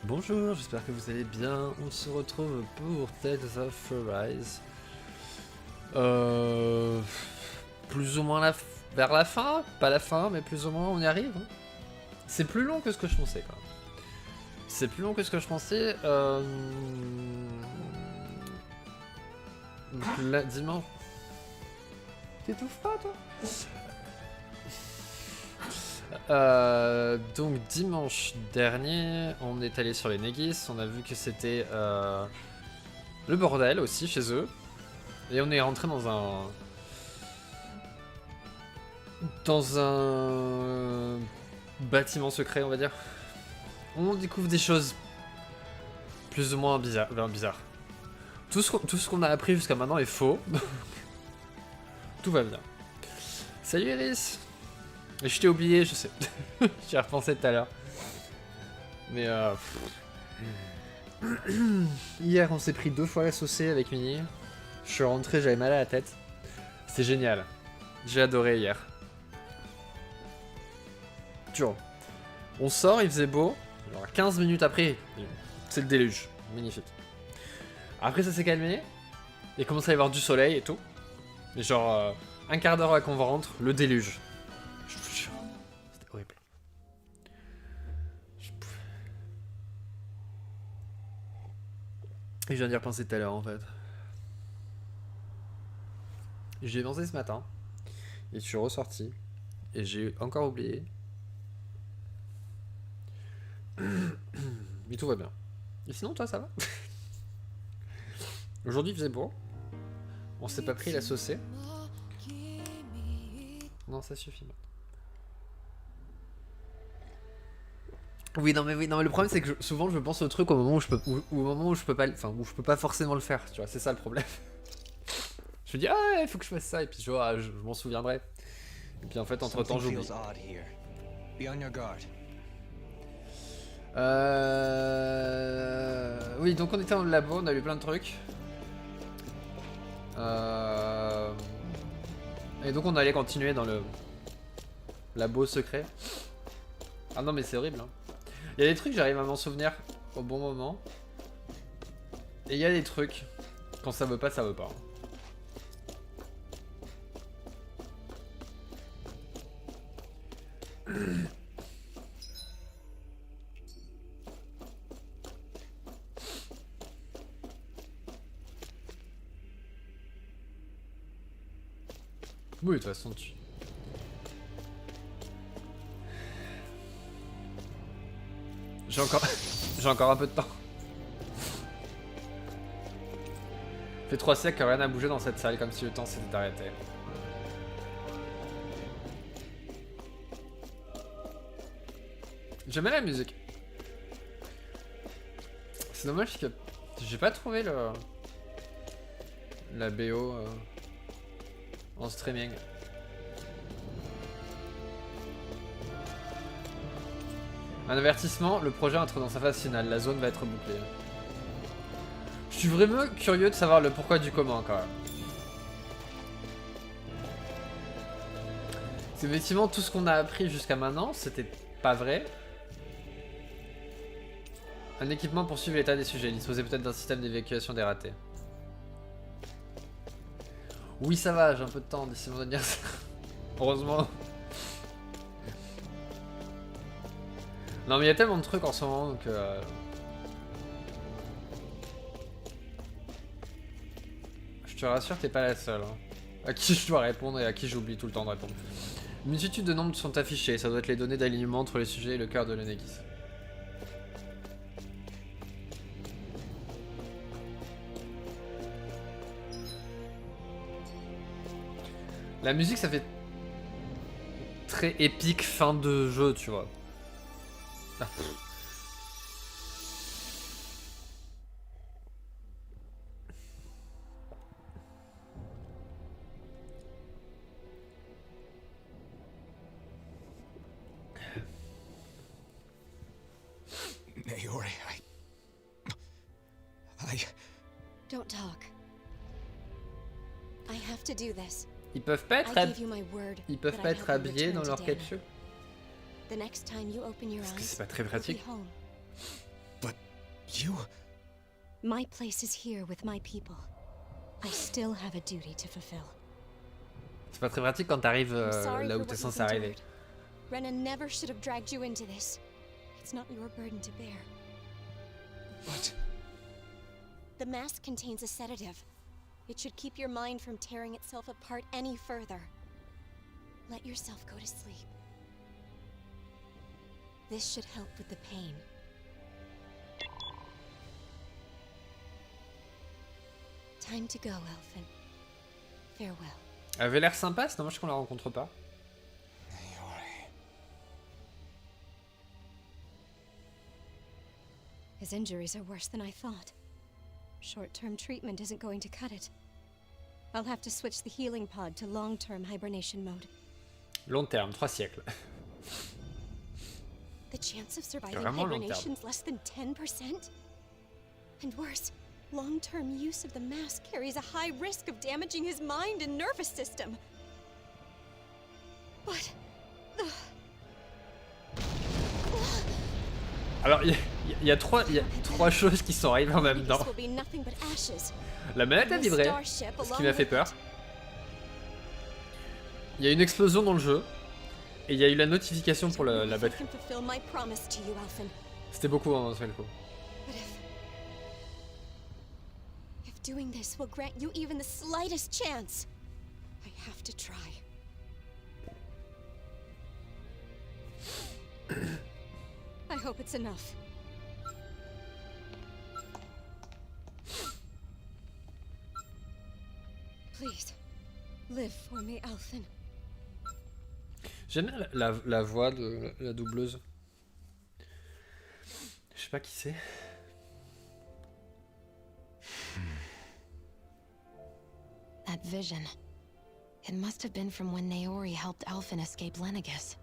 Bonjour, j'espère que vous allez bien. On se retrouve pour Tales of Arise. Plus ou moins vers la fin, pas la fin, mais plus ou moins on y arrive. Hein. C'est plus long que ce que je pensais quand même. C'est plus long que ce que je pensais. Dimanche. T'étouffes pas toi? Donc dimanche dernier, on est allé sur Lenegis, on a vu que c'était le bordel aussi chez eux, et on est rentré dans un bâtiment secret, on va dire. On découvre des choses plus ou moins bizarres. Tout ce qu'on a appris jusqu'à maintenant est faux. Tout va bien. Salut Iris. Je t'ai oublié, je sais. J'y ai repensé tout à l'heure. Mais hier, on s'est pris 2 fois la saucée avec Mini. Je suis rentré, j'avais mal à la tête. C'était génial. J'ai adoré hier. Tu vois. On sort, il faisait beau. Alors 15 minutes après, c'est le déluge. Magnifique. Après, ça s'est calmé. Il commence à y avoir du soleil et tout. Et genre, un quart d'heure avant qu'on rentre, le déluge. C'était horrible. Et je viens d'y repenser tout à l'heure en fait. J'y ai pensé ce matin. Et je suis ressorti. Et j'ai encore oublié. Mais tout va bien. Et sinon toi ça va? Aujourd'hui il faisait beau. On s'est pas pris la saucée. Non ça suffit. Oui, non mais le problème c'est que souvent je pense au truc au moment où je peux, au moment où je peux pas, où je peux pas forcément le faire, tu vois, c'est ça le problème. Je me dis ah il faut que je fasse ça et puis je m'en souviendrai. Et puis en fait entre temps j'oublie. Oui donc on était dans le labo, on a eu plein de trucs. Et donc on allait continuer dans le labo secret. Ah non mais c'est horrible hein. Il y a des trucs, j'arrive à m'en souvenir au bon moment. Et il y a des trucs, quand ça veut pas, ça veut pas. Oui, de toute façon, J'ai encore un peu de temps. Ça fait 3 siècles que rien n'a bougé dans cette salle, comme si le temps s'était arrêté. J'aime bien la musique. C'est dommage que j'ai pas trouvé la BO en streaming. Un avertissement, le projet entre dans sa phase finale, la zone va être bouclée. Je suis vraiment curieux de savoir le pourquoi du comment quand même. C'est effectivement tout ce qu'on a appris jusqu'à maintenant, c'était pas vrai. Un équipement pour suivre l'état des sujets, il disposait peut-être d'un système d'évacuation des ratés. Oui ça va, j'ai un peu de temps d'ici mon anniversaire. Heureusement. Non mais il y a tellement de trucs en ce moment que... Je te rassure, t'es pas la seule. Hein. À qui je dois répondre et à qui j'oublie tout le temps de répondre. Une multitude de nombres sont affichés, ça doit être les données d'alignement entre les sujets et le cœur de Lenegis. La musique ça fait très épique fin de jeu, tu vois. Ah. Naori, Don't talk. I have to do this. Ils peuvent pas être habillés dans leur capsule. The next time you open your Parce que eyes, c'est pas très pratique. but You... My place is here with my people. I still have a duty to fulfill. C'est pas très pratique quand t'arrives I'm sorry là for où t'es what censé you've arriver. endured. Renan never should have dragged you into this. It's not your burden to bear. What? The mask contains a sedative. It should keep your mind from tearing itself apart any further. Let yourself go to sleep. This should help with the pain. Time to go, Elfin. Farewell. Elle avait l'air sympa, c'est dommage qu'on la rencontre pas. His injuries are worse than I thought. Short-term treatment isn't going to cut it. I'll have to switch the healing pod to long-term hibernation mode. Long terme, 3 siècles. The chance of surviving Vraiment long hibernation's less than 10%? And worse, long-term use of the mask carries a high risk of damaging his mind and nervous system. But... Alors, il y a trois choses qui sont arrivées en même temps. La manette a vibré, ce qui m'a fait peur. Il y a une explosion dans le jeu. Et il y a eu la notification pour la batterie. C'était beaucoup un seul coup. If doing this will grant you even the slightest chance, I have to try. I hope it's enough. Please, live for me, Elfin. J'aime bien la voix de la doubleuse. Je sais pas qui c'est. That vision. It must have been from when Naori helped Elfin escape Lenegis.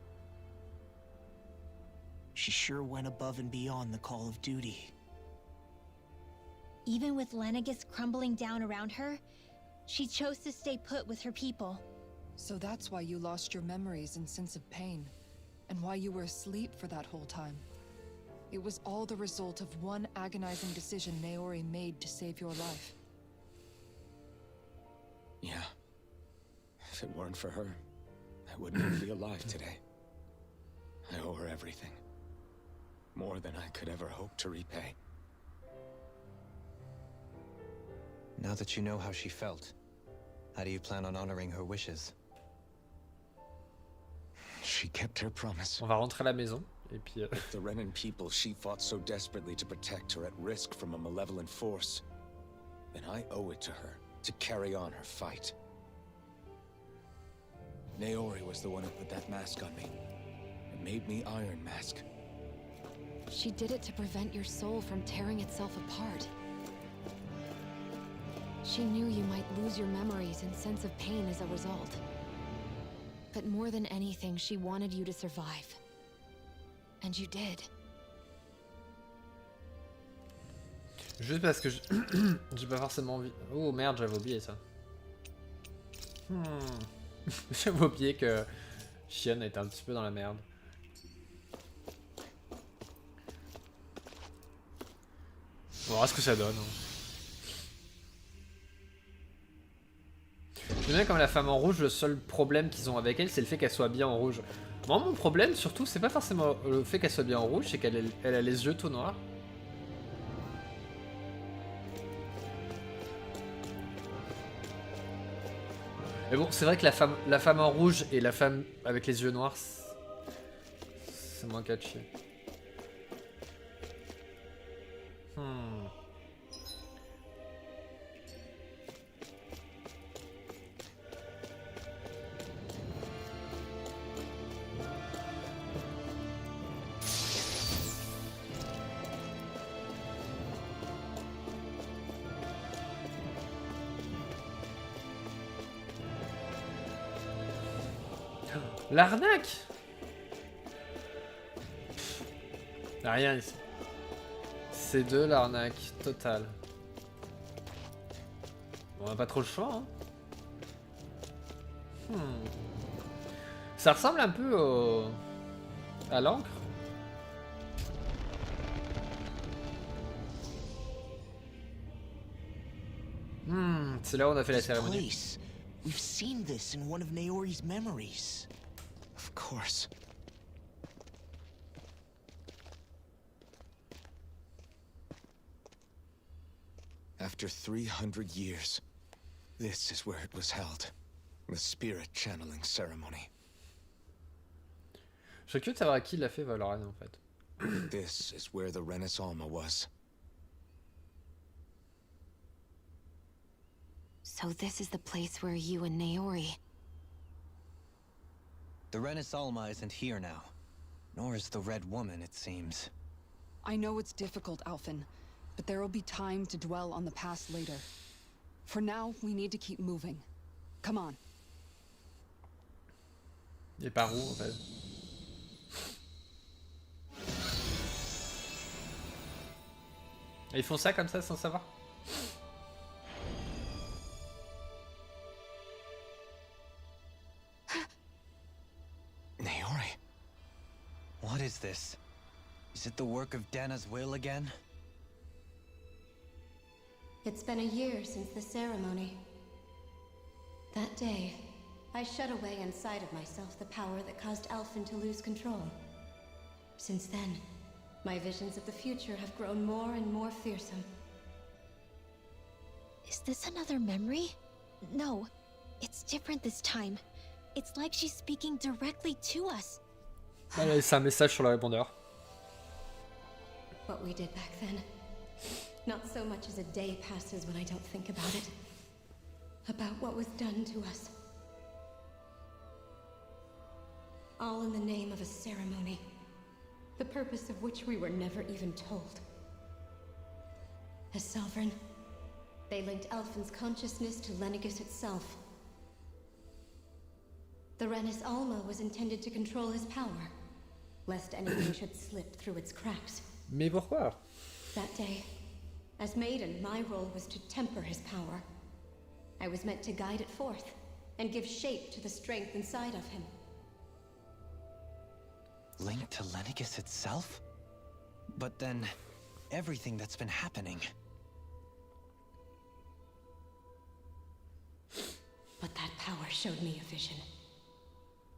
She sure went above and beyond the call of duty. Even with Lenegis crumbling down around her, she chose to stay put with her people. So that's why you lost your memories and sense of pain, and why you were asleep for that whole time. It was all the result of one agonizing decision Naori made to save your life. Yeah. If it weren't for her, I wouldn't even be alive today. I owe her everything. More than I could ever hope to repay. Now that you know how she felt, how do you plan on honoring her wishes? She kept her promise. On va rentrer à la maison. Et puis... The Renan people she fought so desperately to protect are at risk from a malevolent force. Then I owe it to her to carry on her fight. Naori was the one who put that mask on me. It made me Iron Mask. She did it to prevent your soul from tearing itself apart. She knew you might lose your memories and sense of pain as a result. But more than anything, she wanted you to survive. And you did. Juste parce que j'ai pas forcément envie... Oh merde, j'avais oublié ça. J'avais oublié que Xian était un petit peu dans la merde. On verra ce que ça donne. J'aime bien comme la femme en rouge, le seul problème qu'ils ont avec elle, c'est le fait qu'elle soit bien en rouge. Moi, mon problème, surtout, c'est pas forcément le fait qu'elle soit bien en rouge, c'est qu'elle a les yeux tout noirs. Mais bon, c'est vrai que la femme en rouge et la femme avec les yeux noirs, c'est moins catchy. L'arnaque! Y'a rien ici. C'est de l'arnaque totale. Bon, on a pas trop le choix. Hein. Ça ressemble un peu à l'encre. C'est là où on a fait la This cérémonie. place. We've seen this in one of Naori's memories. Of course. After 300 years, this is where it was held. The spirit channeling ceremony. Je serais curieux de savoir à qui il l'a fait Valorant en fait. This is where the Renis Alma was. So this is the place where you and Naori... The Renis Alma isn't here now. Nor is the Red Woman, it seems. I know it's difficult, Alphen, but there will be time to dwell on the past later. For now, we need to keep moving. Come on. Et par où en fait? Et ils font ça comme ça sans savoir? Naori. What is this? Is it the work of Dana's will again? It's been a year since the ceremony. That day, I shut away inside of myself the power that caused Alphen to lose control. Since then, my visions of the future have grown more and more fearsome. Is this another memory? No, it's different this time. It's like she's speaking directly to us. Allez, c'est un message sur le répondeur. What we did back then. Not so much as a day passes when I don't think about it. About what was done to us. All in the name of a ceremony. The purpose of which we were never even told. As Sovereign, they linked Alphen's consciousness to Lenegis itself. The Renis Alma was intended to control his power, lest anything should slip through its cracks. Mais pourquoi? That day, as Maiden, my role was to temper his power. I was meant to guide it forth, and give shape to the strength inside of him. Linked to Lenegis itself? But then, everything that's been happening... But that power showed me a vision.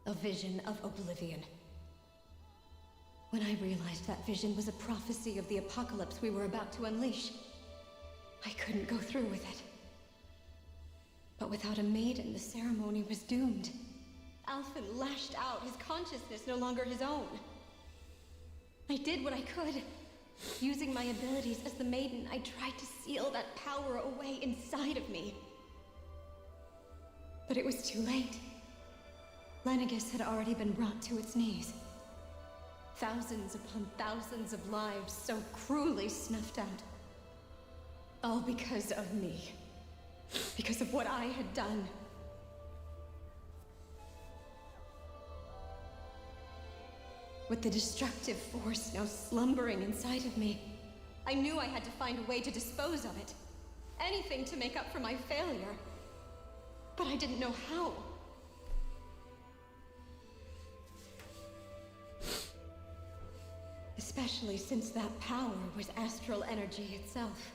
A vision of Oblivion. When I realized that vision was a prophecy of the apocalypse we were about to unleash, I couldn't go through with it. But without a maiden, the ceremony was doomed. Alphen lashed out, his consciousness no longer his own. I did what I could. Using my abilities as the maiden, I tried to seal that power away inside of me. But it was too late. Lenegis had already been brought to its knees. Thousands upon thousands of lives so cruelly snuffed out. All because of me. Because of what I had done. With the destructive force now slumbering inside of me, I knew I had to find a way to dispose of it. Anything to make up for my failure. But I didn't know how. Especially since that power was astral energy itself.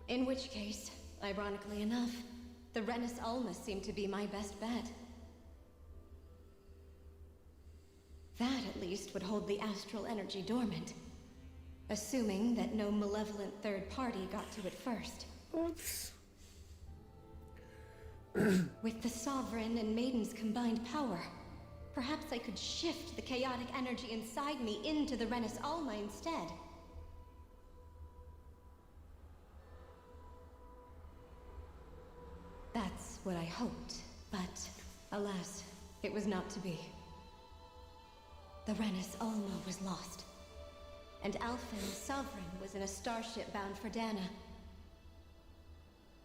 In which case, ironically enough, the Renis Alma seemed to be my best bet. That, at least, would hold the astral energy dormant. Assuming that no malevolent third party got to it first. Oops. With the Sovereign and Maiden's combined power, perhaps I could shift the chaotic energy inside me into the Renis Alma instead. That's what I hoped, but alas, it was not to be. The Renis Alma was lost, and Alphen, Sovereign, was in a starship bound for Dana.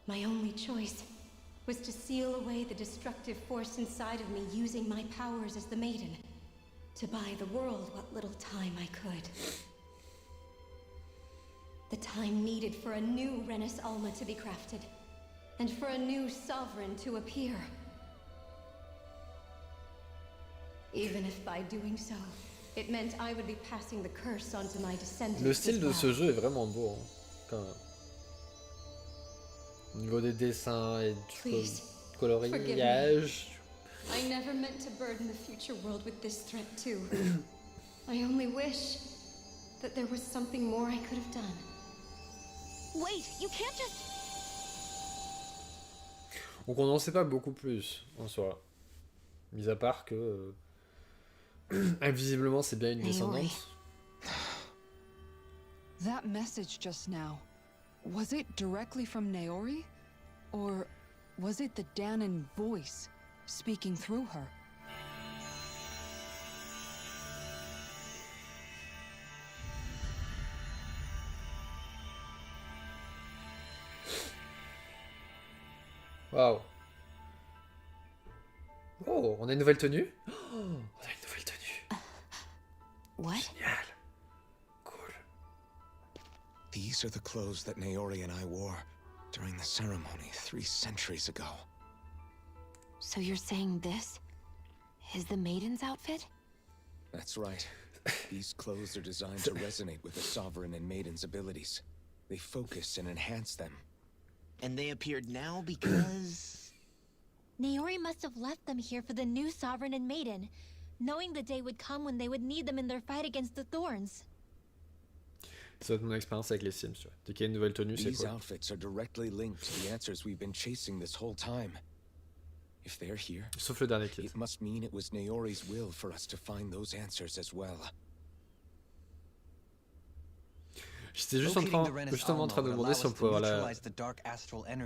My only choice was to seal away the destructive force inside of me using my powers as the Maiden, to buy the world what little time I could. The time needed for a new Renis Alma to be crafted, and for a new Sovereign to appear. Even if by doing so, it meant I would be passing the curse onto my descendants. Le style as de well. ce jeu est vraiment beau, hein, quand même. Au niveau des dessins et du Please, coloriage. I never meant to burden the future world with this threat too. I only wish that there was something more I could have done. Wait, you can't just... Donc on n'en sait pas beaucoup plus en soi. Mis à part que visiblement c'est bien une descendante. That message just now, was it directly from Naori? Or was it the Danon voice speaking through her? Waouh. Oh, on a une nouvelle tenue. Oh, on a une nouvelle tenue. What? Génial. Cool. These are the clothes that Naori and I wore during the ceremony 3 centuries ago. So you're saying this is the maiden's outfit? That's right. These clothes are designed to resonate with the Sovereign and Maiden's abilities. They focus and enhance them. And they appeared now because... Naori must have left them here for the new Sovereign and Maiden, knowing the day would come when they would need them in their fight against the Thorns. Ça va être mon expérience avec les Sims, tu vois. Dès qu'il y a une nouvelle tenue, c'est These quoi? outfits are directly linked to the answers we've been chasing this whole time. If they're here, Sauf le dernier kit. it must mean it was Naori's will for us to find those answers as well. J'étais juste justement en train de demander si on pouvait avoir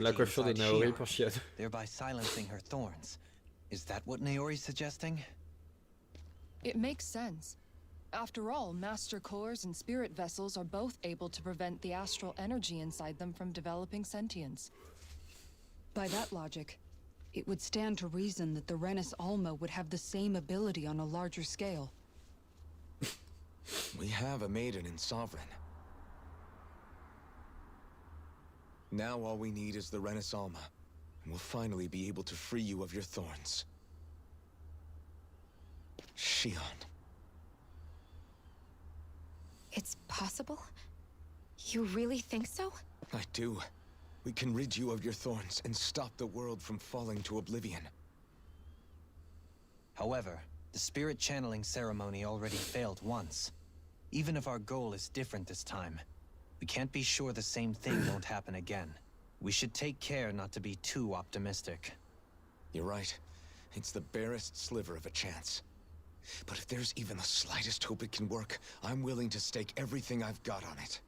la coiffure de Naori pour Shion. thereby silencing her thorns. Is that what Naori's suggesting? It makes sense. After all, Master Cores and Spirit Vessels are both able to prevent the astral energy inside them from developing sentience. By that logic, it would stand to reason that the Renis Alma would have the same ability on a larger scale. We have a Maiden and Sovereign. Now all we need is the Renis Alma, and we'll finally be able to free you of your thorns. Shion. It's possible? You really think so? I do. We can rid you of your thorns and stop the world from falling to oblivion. However, the spirit channeling ceremony already failed once. Even if our goal is different this time, we can't be sure the same thing won't happen again. We should take care not to be too optimistic. You're right. It's the barest sliver of a chance. But if there's even the slightest hope it can work, I'm willing to stake everything I've got on it.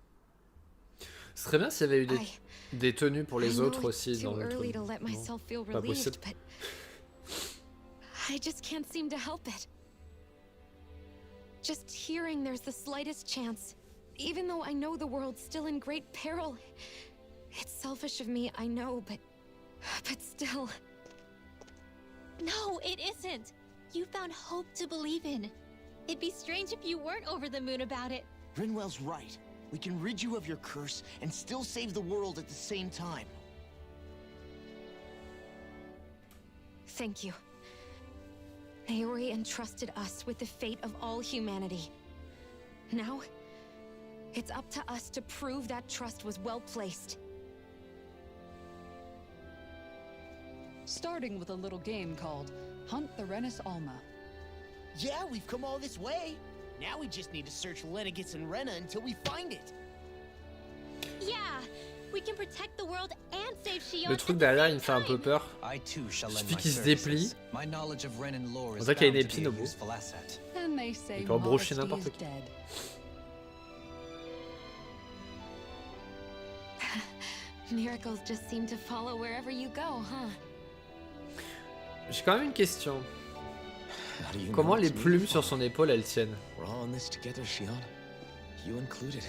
Ce serait bien s'il y avait eu des tenues pour les autres aussi dans le early truc. to let myself feel Pas relieved, possible. but I just can't seem to help it. Just hearing there's the slightest chance, even though I know the world's still in great peril. It's selfish of me, I know, but still. No, it isn't. You found hope to believe in. It'd be strange if you weren't over the moon about it. Rinwell's right. We can rid you of your curse and still save the world at the same time. Thank you. Naori entrusted us with the fate of all humanity. Now, it's up to us to prove that trust was well placed. Starting with a little game called Hunt the Renis Alma. Yeah, we've come all this way. Now we just need to search Lenegis and Rena until we find it. Yeah, we can protect the world and save Shion. Le truc derrière, il me fait un peu peur. I too shall Il lend suffit my qu'il se services. déplie. My knowledge of Renan lore On is dirait qu'il y a bound une to be épine a au bout. useful asset. And they say Il peut embrocher modesty n'importe is qui. dead. Miracles just seem to follow wherever you go, huh? J'ai quand même une question. How do you Comment know les it's me plumes to sur follow? son épaule elles tiennent? We're all in this together, Shion. You included.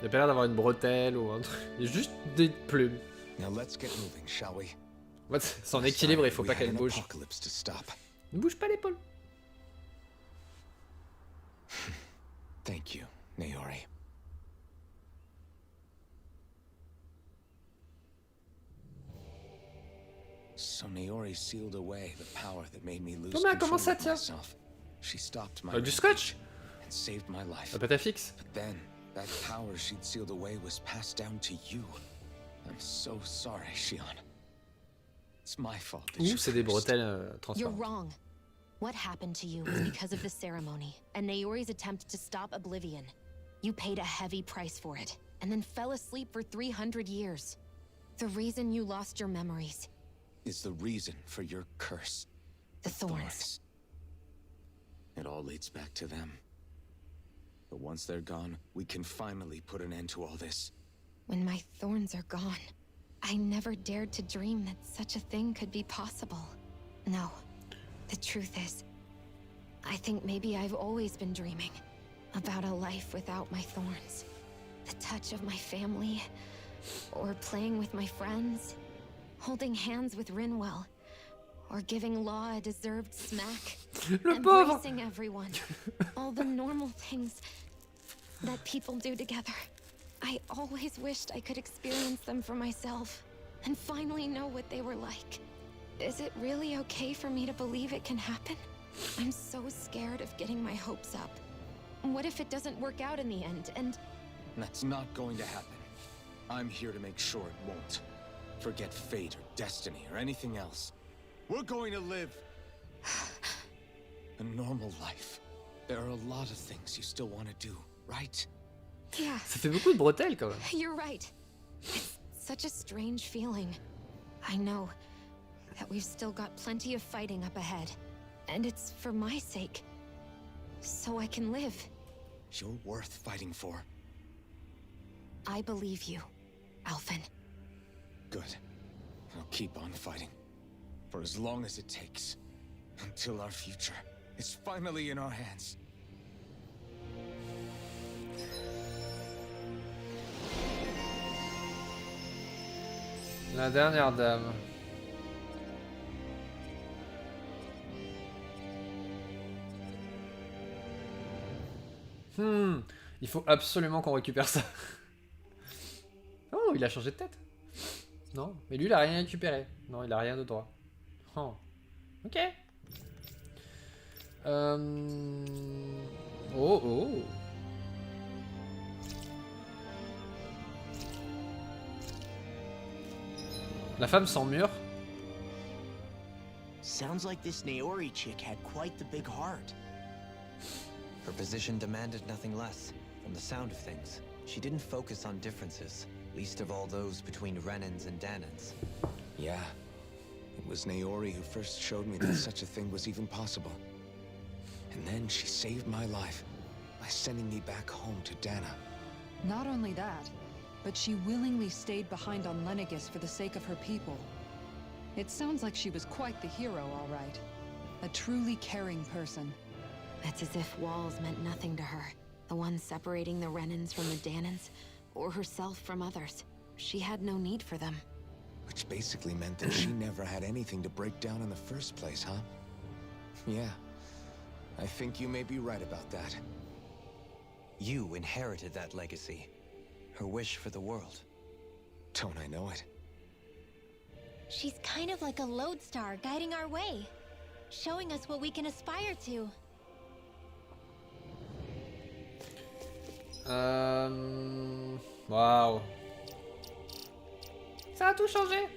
Il a pas l'air d'avoir une bretelle ou un truc. Il y a juste des plumes. Now let's get moving, shall we? Ouais, son équilibre, il faut pas qu'elle bouge. Apocalypse to stop. Ne bouge pas l'épaule. Thank you, Naori. So Naori sealed away the power that made me lose Non, mais control comment ça of tient? myself. She stopped my Du rampage scotch? and saved my life. La pâte à fixe. But then, that power she'd sealed away was passed down to you. I'm so sorry, Shion. It's my fault that Ouh, you c'est des cursed. bretelles You're transparentes. wrong. What happened to you was because of the ceremony and Naori's attempt to stop Oblivion. You paid a heavy price for it, and then fell asleep for 300 years. The reason you lost your memories, Is the reason for your curse. the thorns. It all leads back to them. But once they're gone, we can finally put an end to all this. When my thorns are gone, I never dared to dream that such a thing could be possible. No, the truth is, I think maybe I've always been dreaming about a life without my thorns. The touch of my family, or playing with my friends, holding hands with Rinwell, or giving Law a deserved smack, Le pauvre! embracing everyone. All the normal things that people do together. I always wished I could experience them for myself, and finally know what they were like. Is it really okay for me to believe it can happen? I'm so scared of getting my hopes up. What if it doesn't work out in the end, and... That's not going to happen. I'm here to make sure it won't. Forget fate or destiny or anything else. We're going to live a normal life. There are a lot of things you still want to do, right? Yeah, Ça fait beaucoup de bretelles quand même. you're right. It's such a strange feeling. I know that we've still got plenty of fighting up ahead, and it's for my sake, so I can live. You're worth fighting for. I believe you, Alphen. Good. I'll keep on fighting. For as long as it takes. Until our future is finally in our hands. La dernière dame. Il faut absolument qu'on récupère ça. Oh, il a changé de tête. Non, mais lui, il a rien récupéré. Non, il a rien de droit. Oh. Ok. Oh, oh. La femme sans mur. Sounds like this Naori chick had quite the big heart. Her position demanded nothing less. From the sound of things, she didn't focus on differences, least of all those between Renans and Danans. Yeah. It was Naori who first showed me that such a thing was even possible. And then she saved my life by sending me back home to Dana. Not only that, but she willingly stayed behind on Lenegis for the sake of her people. It sounds like she was quite the hero, all right. A truly caring person. It's as if walls meant nothing to her. The ones separating the Renans from the Danans, or herself from others. She had no need for them. Which basically meant that she never had anything to break down in the first place, huh? Yeah. I think you may be right about that. You inherited that legacy. Her wish for the world. Don't I know it? She's kind of like a lodestar guiding our way, showing us what we can aspire to. Waouh. Ça a tout changé.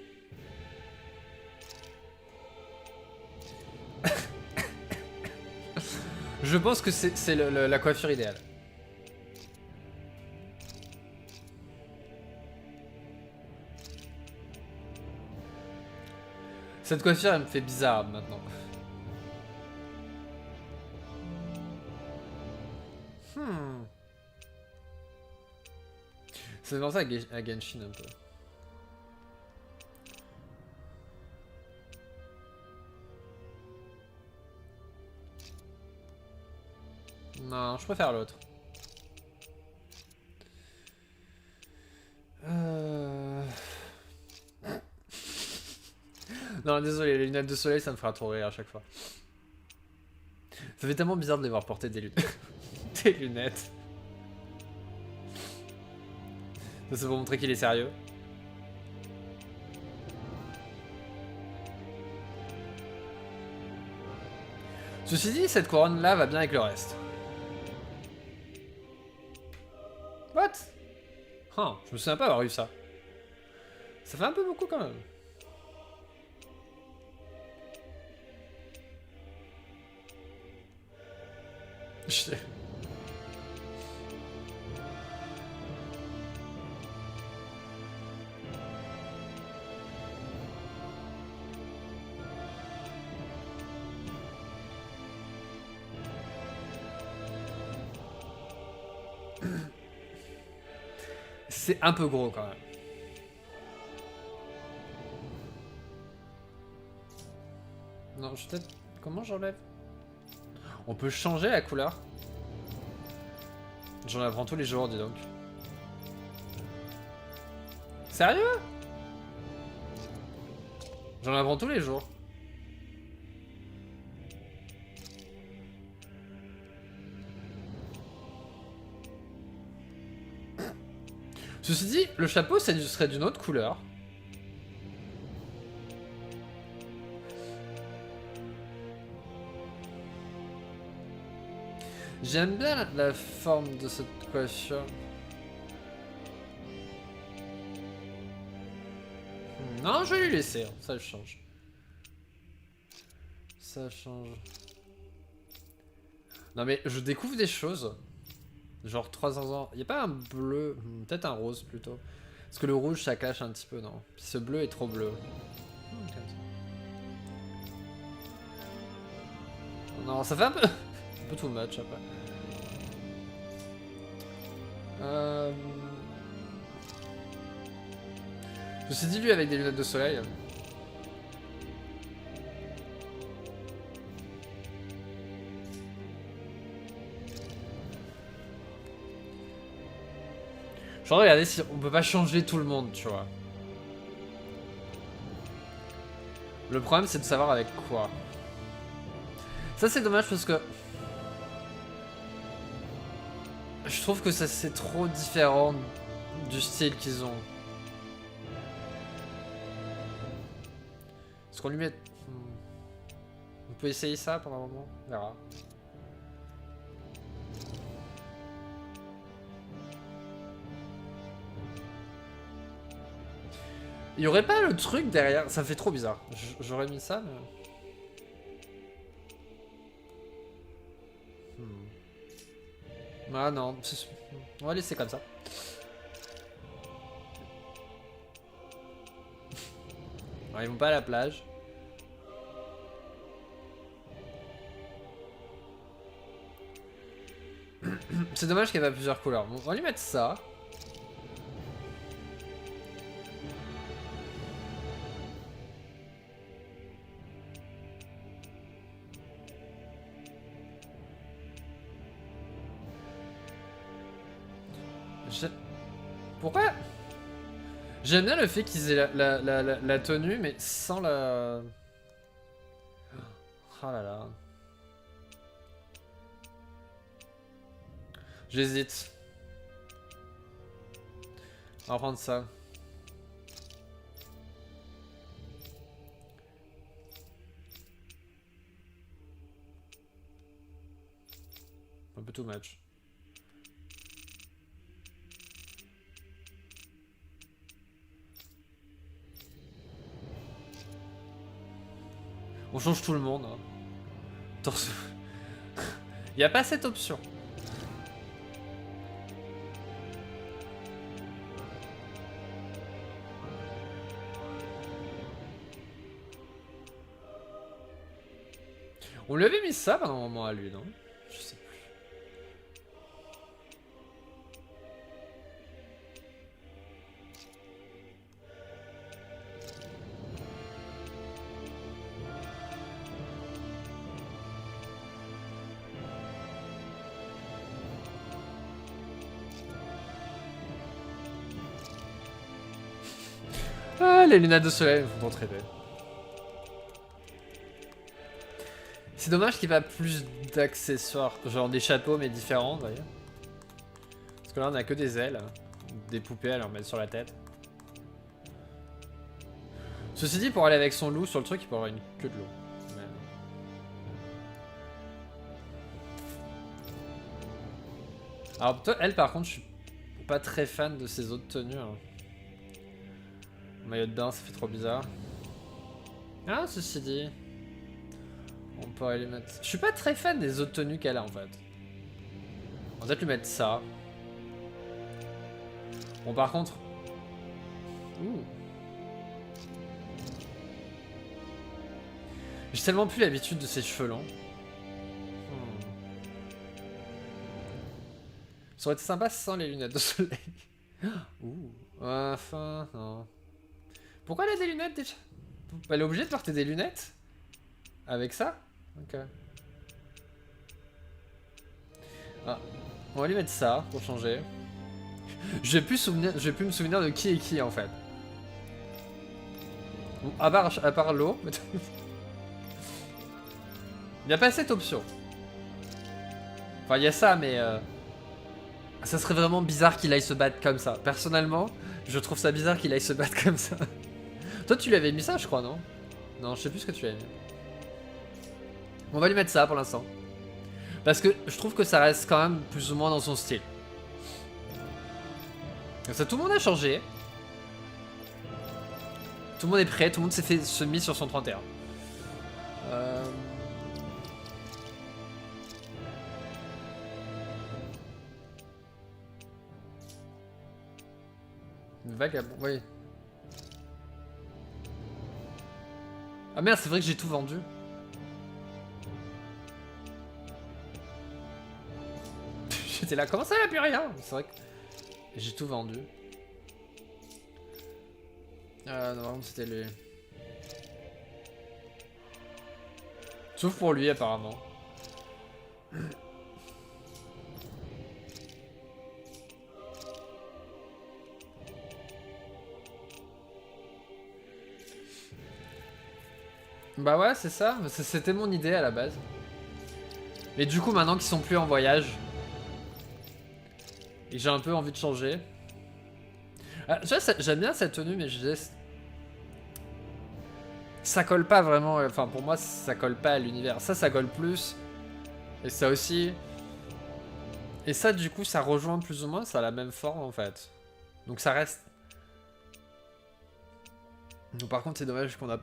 Je pense que c'est la coiffure idéale. Cette coiffure, elle me fait bizarre maintenant. Ça fait penser à Genshin un peu. Non, je préfère l'autre. Non, désolé, les lunettes de soleil, ça me fera trop rire à chaque fois. Ça fait tellement bizarre de les voir porter des lunettes. Des lunettes. Ça, c'est pour montrer qu'il est sérieux. Ceci dit, cette couronne-là va bien avec le reste. What? Je me souviens pas avoir eu ça. Ça fait un peu beaucoup quand même. C'est un peu gros quand même. Non, je peut-être... Comment j'enlève? On peut changer la couleur. J'en apprends tous les jours, dis donc. Sérieux? J'en apprends tous les jours. Ceci dit, le chapeau serait d'une autre couleur. J'aime bien la forme de cette coiffure. Non, je vais lui laisser, hein. Ça change. Ça change. Non mais je découvre des choses. Genre 300 ans. Y'a pas un bleu, peut-être un rose plutôt. Parce que le rouge ça cache un petit peu, non. Puis ce bleu est trop bleu. Non, ça fait un peu too much après. Je me suis dit lui avec des lunettes de soleil. Je voudrais regarder si on peut pas changer tout le monde, tu vois. Le problème c'est de savoir avec quoi. Ça c'est dommage parce que je trouve que ça c'est trop différent du style qu'ils ont. Est-ce qu'on lui met... On peut essayer ça pendant un moment? On verra. Il y aurait pas le truc derrière? Ça me fait trop bizarre. J'aurais mis ça, mais... Ah non, on va laisser comme ça. Alors, ils vont pas à la plage. C'est dommage qu'il n'y ait pas plusieurs couleurs. Bon, on va lui mettre ça. Pourquoi? J'aime bien le fait qu'ils aient la tenue, mais sans la... Oh là là. J'hésite. On va prendre ça. Un peu too much. On change tout le monde. Hein. Torse. Il n'y a pas cette option. On lui avait mis ça pendant un moment à lui, non? Je sais plus. Ah, les lunettes de soleil me font trop rêver. C'est dommage qu'il n'y ait pas plus d'accessoires, genre des chapeaux mais différents, vous voyez. Parce que là on a que des ailes, des poupées à leur mettre sur la tête. Ceci dit, pour aller avec son loup sur le truc, il peut avoir une queue de loup. Mais... Alors elle par contre, je suis pas très fan de ses autres tenues. Hein. Maillot de bain, ça fait trop bizarre. Ah, ceci dit... On pourrait lui mettre... Je suis pas très fan des autres tenues qu'elle a en fait. On va peut-être lui mettre ça. Bon par contre... Ouh. J'ai tellement plus l'habitude de ses cheveux longs. Ça aurait été sympa sans les lunettes de soleil. Ouh. Enfin, non. Pourquoi elle a des lunettes déjà? Elle est obligée de porter des lunettes? Avec ça? Ok. Ah. On va lui mettre ça pour changer. Je vais plus me souvenir de qui est qui en fait. Bon, à part l'eau. Il n'y a pas cette option. Enfin, il y a ça, mais... Ça serait vraiment bizarre qu'il aille se battre comme ça. Personnellement, je trouve ça bizarre qu'il aille se battre comme ça. Toi, tu lui avais mis ça, je crois, non? Non, je sais plus ce que tu avais mis. On va lui mettre ça pour l'instant. Parce que je trouve que ça reste quand même plus ou moins dans son style. Comme ça, tout le monde a changé. Tout le monde est prêt, tout le monde s'est fait se mis sur son 31. Vagabond, oui. Ah merde, c'est vrai que j'ai tout vendu. J'étais là, comment ça, il n'y a plus rien? C'est vrai que j'ai tout vendu. Non, c'était lui. Sauf pour lui, apparemment. Bah ouais, c'est ça. C'était mon idée à la base. Mais du coup, maintenant qu'ils sont plus en voyage, et j'ai un peu envie de changer. Ah, tu vois, j'aime bien cette tenue, mais je disais... Ça colle pas vraiment... Enfin, pour moi, ça colle pas à l'univers. Ça colle plus. Et ça aussi. Et ça, du coup, ça rejoint plus ou moins. Ça a la même forme, en fait. Donc ça reste... Donc, par contre, c'est dommage qu'on a...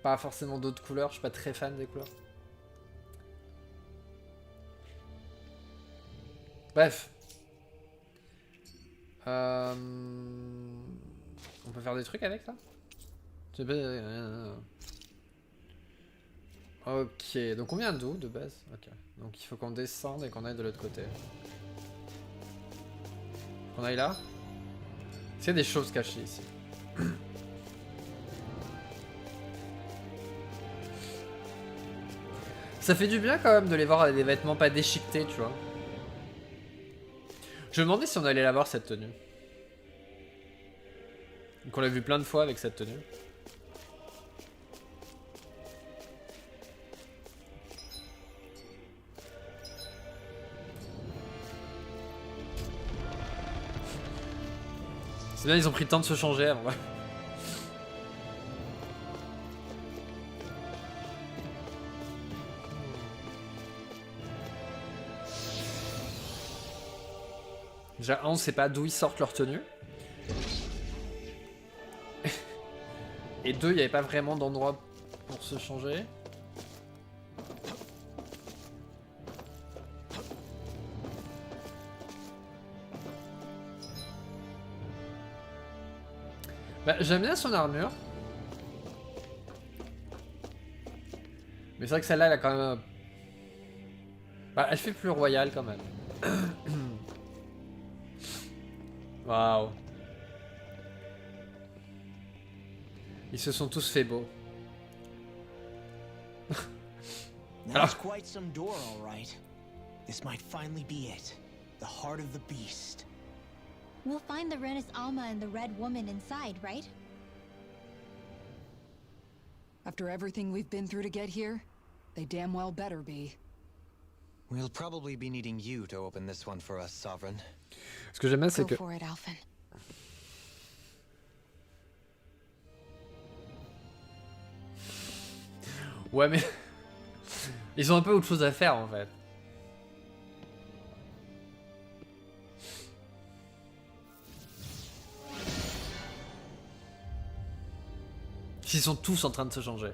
pas forcément d'autres couleurs, je suis pas très fan des couleurs. Bref. On peut faire des trucs avec ça? Ok, donc on vient d'où de base? Ok, donc il faut qu'on descende et qu'on aille de l'autre côté. Qu'on aille là? Est-ce qu'il y a des choses cachées ici? Ça fait du bien quand même de les voir avec des vêtements pas déchiquetés, tu vois. Je me demandais si on allait la voir cette tenue. Donc on l'a vu plein de fois avec cette tenue. C'est bien, ils ont pris le temps de se changer avant. Déjà, on sait pas d'où ils sortent leur tenue. Et deux, il n'y avait pas vraiment d'endroit pour se changer. Bah, j'aime bien son armure. Mais c'est vrai que celle-là, elle a quand même... Bah, elle fait plus royale quand même. Waouh. Ils se sont tous fait beaux. That's quite some door, all right. This might finally be it. The heart of the beast. We'll find the Renis Alma and the Red Woman inside, right? After everything we've been through to get here, they damn well better be. We'll probably be needing you to open this one for us, Sovereign. Ce que j'aime bien, c'est que... Go for it, Alphen. Ouais, mais... Ils ont un peu autre chose à faire, en fait. qu'ils sont tous en train de se changer.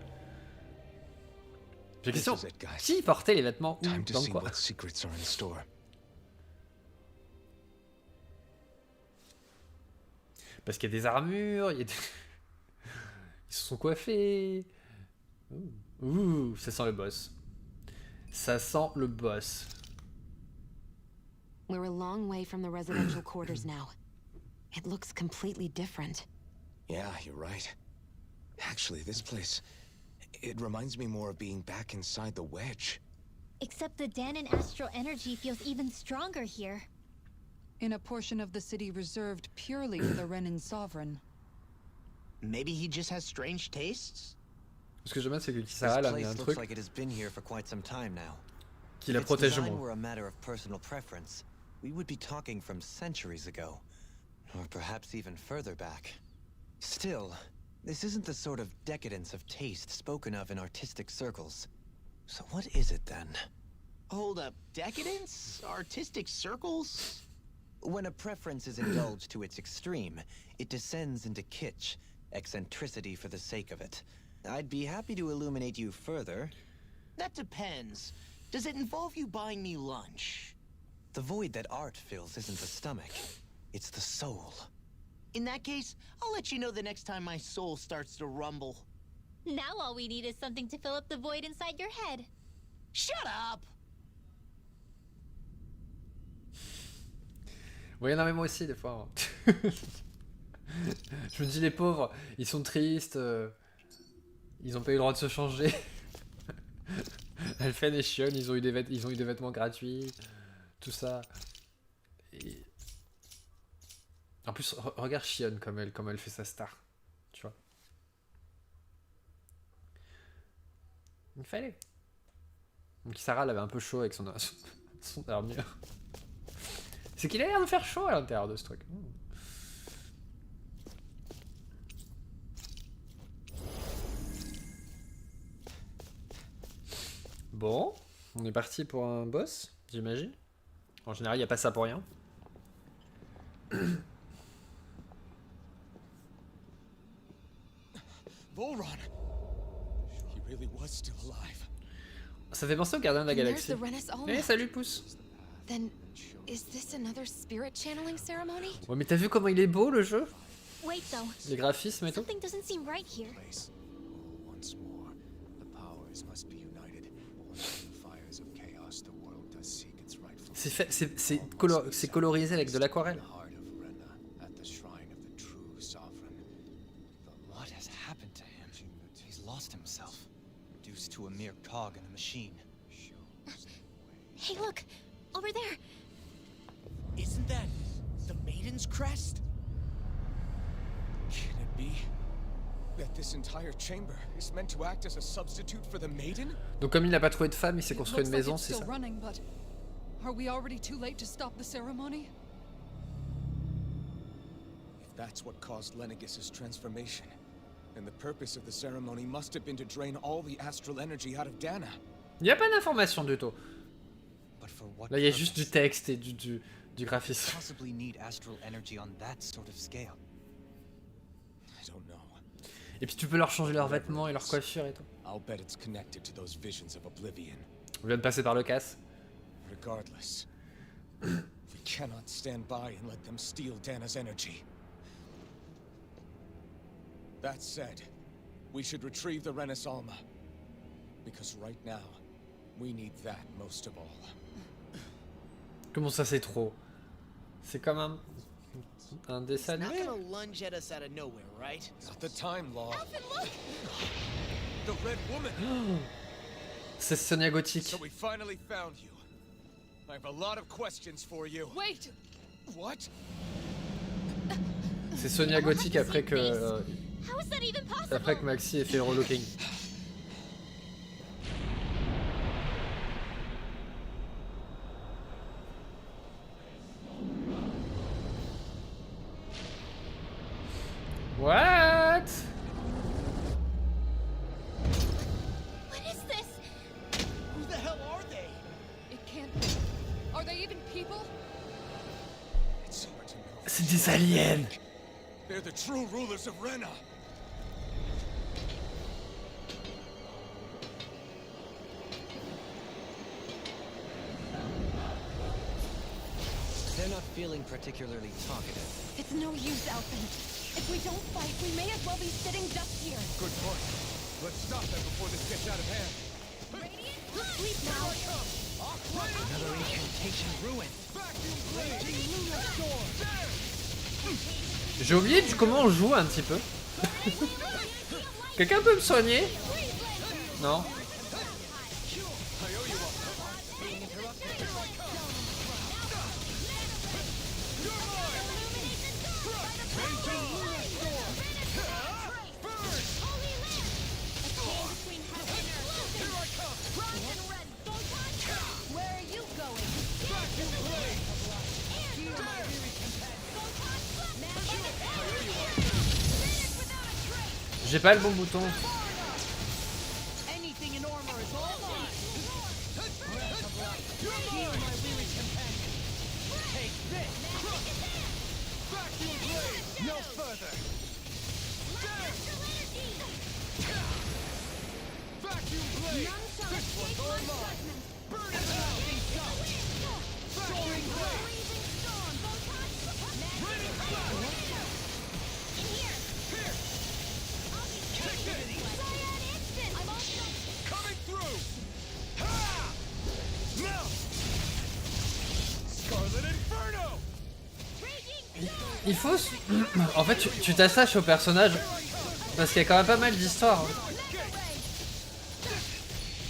J'ai une This question. is it, guys. Qui portait les vêtements où? Time to Dans see quoi? what secrets are in store. Parce qu'il y a des armures, il y a des... Ils se sont coiffés. Ouh, ça sent le boss. Ça sent le boss. We're a long way from the residential quarters now. It looks completely different. Yeah, you're right. Actually, this place, it reminds me more of being back inside the wedge. Except the Danon astral energy feels even stronger here. In a portion of the city reserved purely for the Renin sovereign. Maybe he just has strange tastes? Ce que j'aime bien, c'est que This Kisara a mis un place truc looks like it has been here for quite some time now. qui If la its protège design moins. were a matter of personal preference, we would be talking from centuries ago, or perhaps even further back. Still, this isn't the sort of decadence of taste spoken of in artistic circles. So what is it then? Hold up, decadence? Artistic circles? When a preference is indulged to its extreme, it descends into kitsch, eccentricity for the sake of it. I'd be happy to illuminate you further. That depends. Does it involve you buying me lunch? The void that art fills isn't the stomach, it's the soul. In that case, I'll let you know the next time my soul starts to rumble. Now all we need is something to fill up the void inside your head. Shut up! Oui, non, mais moi aussi, des fois. Je me dis, les pauvres, ils sont tristes. Ils ont pas eu le droit de se changer. Elfen et Shion, ils ont eu des vêtements gratuits. Tout ça. Et... En plus, regarde Shion comme elle fait sa star. Tu vois. Il fallait. Donc Sarah, elle avait un peu chaud avec son armure. C'est qu'il a l'air de faire chaud à l'intérieur de ce truc. Bon, on est parti pour un boss, j'imagine. En général, il n'y a pas ça pour rien. Volron! He really was still alive. Ça fait penser au gardien de la And there's galaxie. the Renis Alma. Eh, salut, pouce. Then, is this another spirit channeling ceremony? Ouais, mais t'as vu comment il est beau, le jeu? Wait though, Les graphismes et tout. something doesn't seem right here. Place. Oh, once more, the powers must be united. Born from the fires of chaos, the world does seek its rightful C'est colorisé avec de l'aquarelle. heart of Rena, at the shrine of the true sovereign. What has happened to him? He's lost himself, reduced to a mere cog in the machine. Hey look, over there. Isn't that the Maiden's crest? Can it be that this entire chamber is meant to act as a substitute for the maiden? Donc comme il n'a pas trouvé de femme, il s'est It construit looks une like maison, it's c'est still ça? running, but are we already too late to stop the ceremony? If that's what caused Lenegis' transformation, then the purpose of the ceremony must have been to drain all the astral energy out of Dana. Il n'y a pas d'information du tout. But for what Là, il y a juste du purpose? texte et du graphisme. Possibly need astral energy on that sort of scale. I don't know. Et puis tu peux leur changer leurs vêtements et leur coiffure et tout. I'll bet it's connected to those visions of Oblivion. On vient de passer par le casse. Regardless, we cannot stand by and let them steal Dana's energy. That said, we should retrieve the Renis Alma. Because right now, we need that most of all. Comment ça, c'est trop? C'est comme un dessin Not animé. gonna lunge at us out of nowhere, right? Not the time, Law. The Red Woman! C'est Sonia Gothic. So we finally found you. I have a lot of questions for you. Wait! What? C'est Sonia Gothic après que How is that even possible? après que Maxi ait fait le relooking. What? What is this? Who the hell are they? It can't be. Are they even people? It's hard to know. C'est des aliens. They're the true rulers of Rena. not feeling particularly talkative. It's no use, Elfin. If we don't fight, we may as well be sitting ducks here. Good point. Let's stop them before this gets out of hand. Sleep now. Another incantation ruined. J'ai oublié comment on joue un petit peu. Quelqu'un peut me soigner? Non? J'ai pas le bon bouton. Anything in armor is all mine. Heal my weary companion. Take this. Vacuum blade. No further. Vacuum blade. This one's all mine. Burn it out. Vacuum blade. Ready flash. Coming through! Ha! Now! Scarlet Inferno! Il faut... En fait, tu t'attaches au personnage. Parce qu'il y a quand même pas mal d'histoires.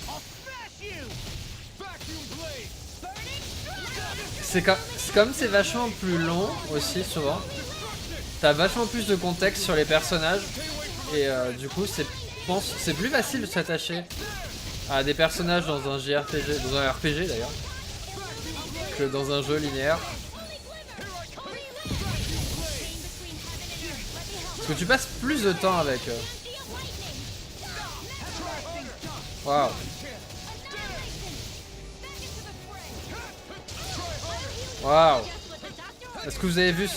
I'll smash you! Vacuum blade! C'est comme c'est vachement plus long aussi, souvent. T'as vachement plus de contexte sur les personnages. Et du coup, c'est plus facile de s'attacher à des personnages dans un JRPG, dans un RPG d'ailleurs, que dans un jeu linéaire. Parce que tu passes plus de temps avec eux. Waouh. Waouh. Est-ce que vous avez vu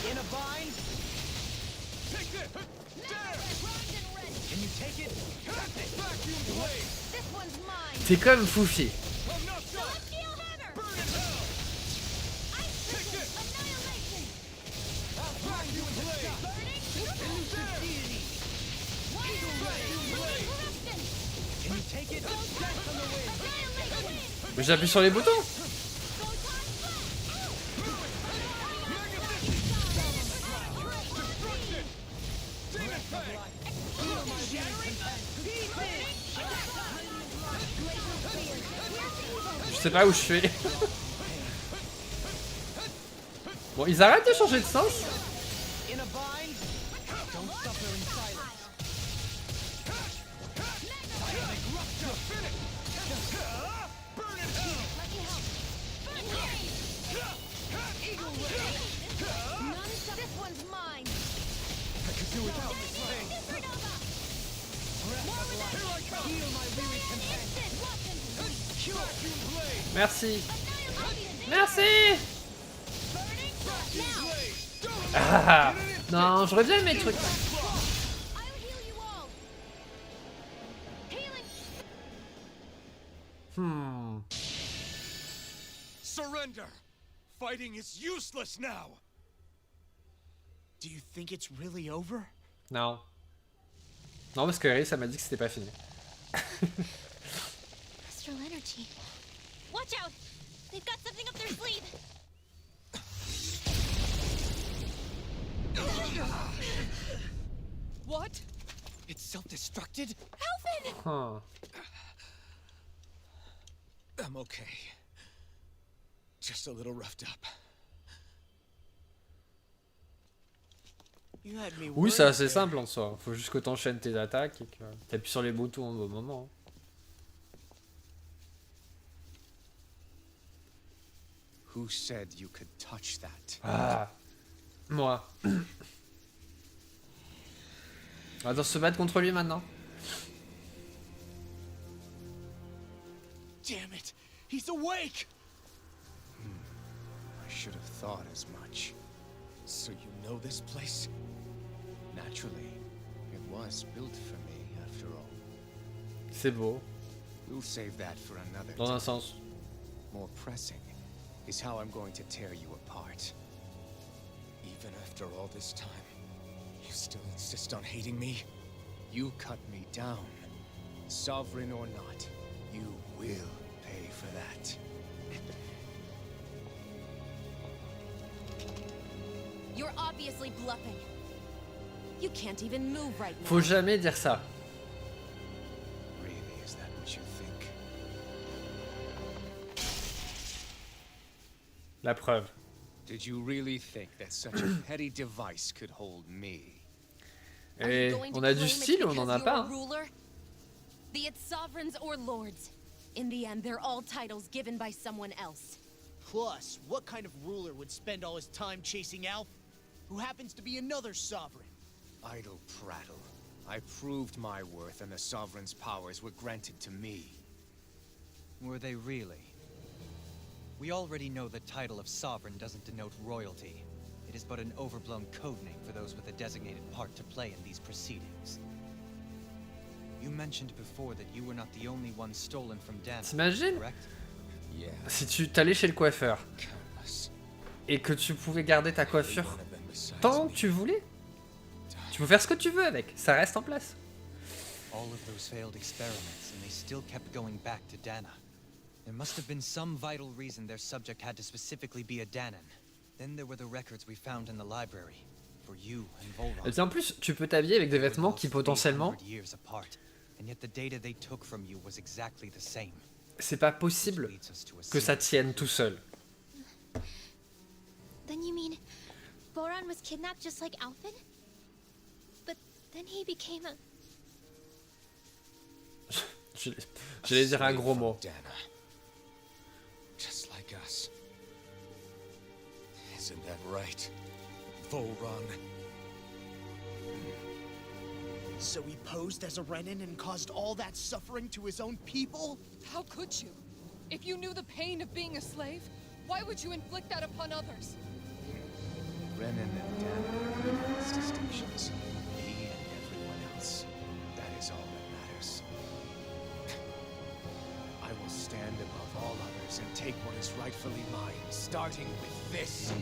In a bind? Take it! Can you take it? Vacuum blade! This one's mine. T'es comme Foufi. Mais j'appuie sur les boutons. Je sais pas où je suis. Bon, ils arrêtent de changer de sens. In a bind? Don't suffer in silence. Burn it out! Eagle ray! This one's mine. I could do without this thing. Heal my weary companion. Vacuum blade! Merci. Merci. Ah, non, j'aurais bien aimé le truc. Surrender! Fighting is useless now! Do you think it's really over? Non. Non, parce que Harry, ça m'a dit que c'était pas fini. Astral energy. Watch out! They've got something up their sleeve. What? It's self-destructed? Huh. I'm okay. Just a little roughed up. You had me Oui, c'est worried assez there. simple en soi. Faut juste que t'enchaînes tes attaques et que t'appuies sur les boutons au bon moment. Who said you could touch that? Ah. Moi. On va devoir se battre contre lui maintenant. Damn it! He's awake! I should have thought as much. So you know this place? Naturally, it was built for me, after all. C'est beau, We'll save that for another dans un time. sens. More pressing is how I'm going to tear you apart. Even after all this time, you still insist on hating me? You cut me down. Sovereign or not, you will pay for that. You're obviously bluffing. You can't even move right now. Faut jamais dire ça. Really, is that what you think? La preuve. Did you really think that such a petty device could hold me? Are you Et going to on a claim du it's style ou on because en a you're pas, a hein. ruler? Be it sovereigns or lords. In the end, they're all titles given by someone else. Plus, what kind of ruler would spend all his time chasing Alf, who happens to be another sovereign? Idle prattle. I proved my worth and the Sovereign's powers were granted to me. Were they really? We already know the title of sovereign doesn't denote royalty. It is but an overblown code name for those with a designated part to play in these proceedings. You mentioned before that you were not the only one stolen from Dana, T'imagines correct? Yeah, si tu t'allais chez le coiffeur countless. et que tu pouvais garder ta coiffure One of them besides tant me. que tu voulais? Tu peux faire ce que tu veux avec, ça reste en place. All of those failed experiments, and they still kept going back to Dana. There must have been some vital reason their subject had to specifically be a Danan. Then there were the records we found in the library for you and Volron. Et puis en plus, tu peux t'habiller avec des vêtements qui potentiellement, Years apart, and yet the data they took from you was exactly the same. c'est pas possible Leads us to a que ça serious tienne tout seul. Then you mean Boran was kidnapped just like Alfin? But then he became a... J'allais dire un Slave gros from mot. Dana. Just like us. Isn't that right, Volron? So he posed as a Renin and caused all that suffering to his own people? How could you? If you knew the pain of being a slave, why would you inflict that upon others? Renan and Dana are these distinctions. Me and everyone else. That is all that matters. I will stand above all others and take what is rightfully mine, starting with this.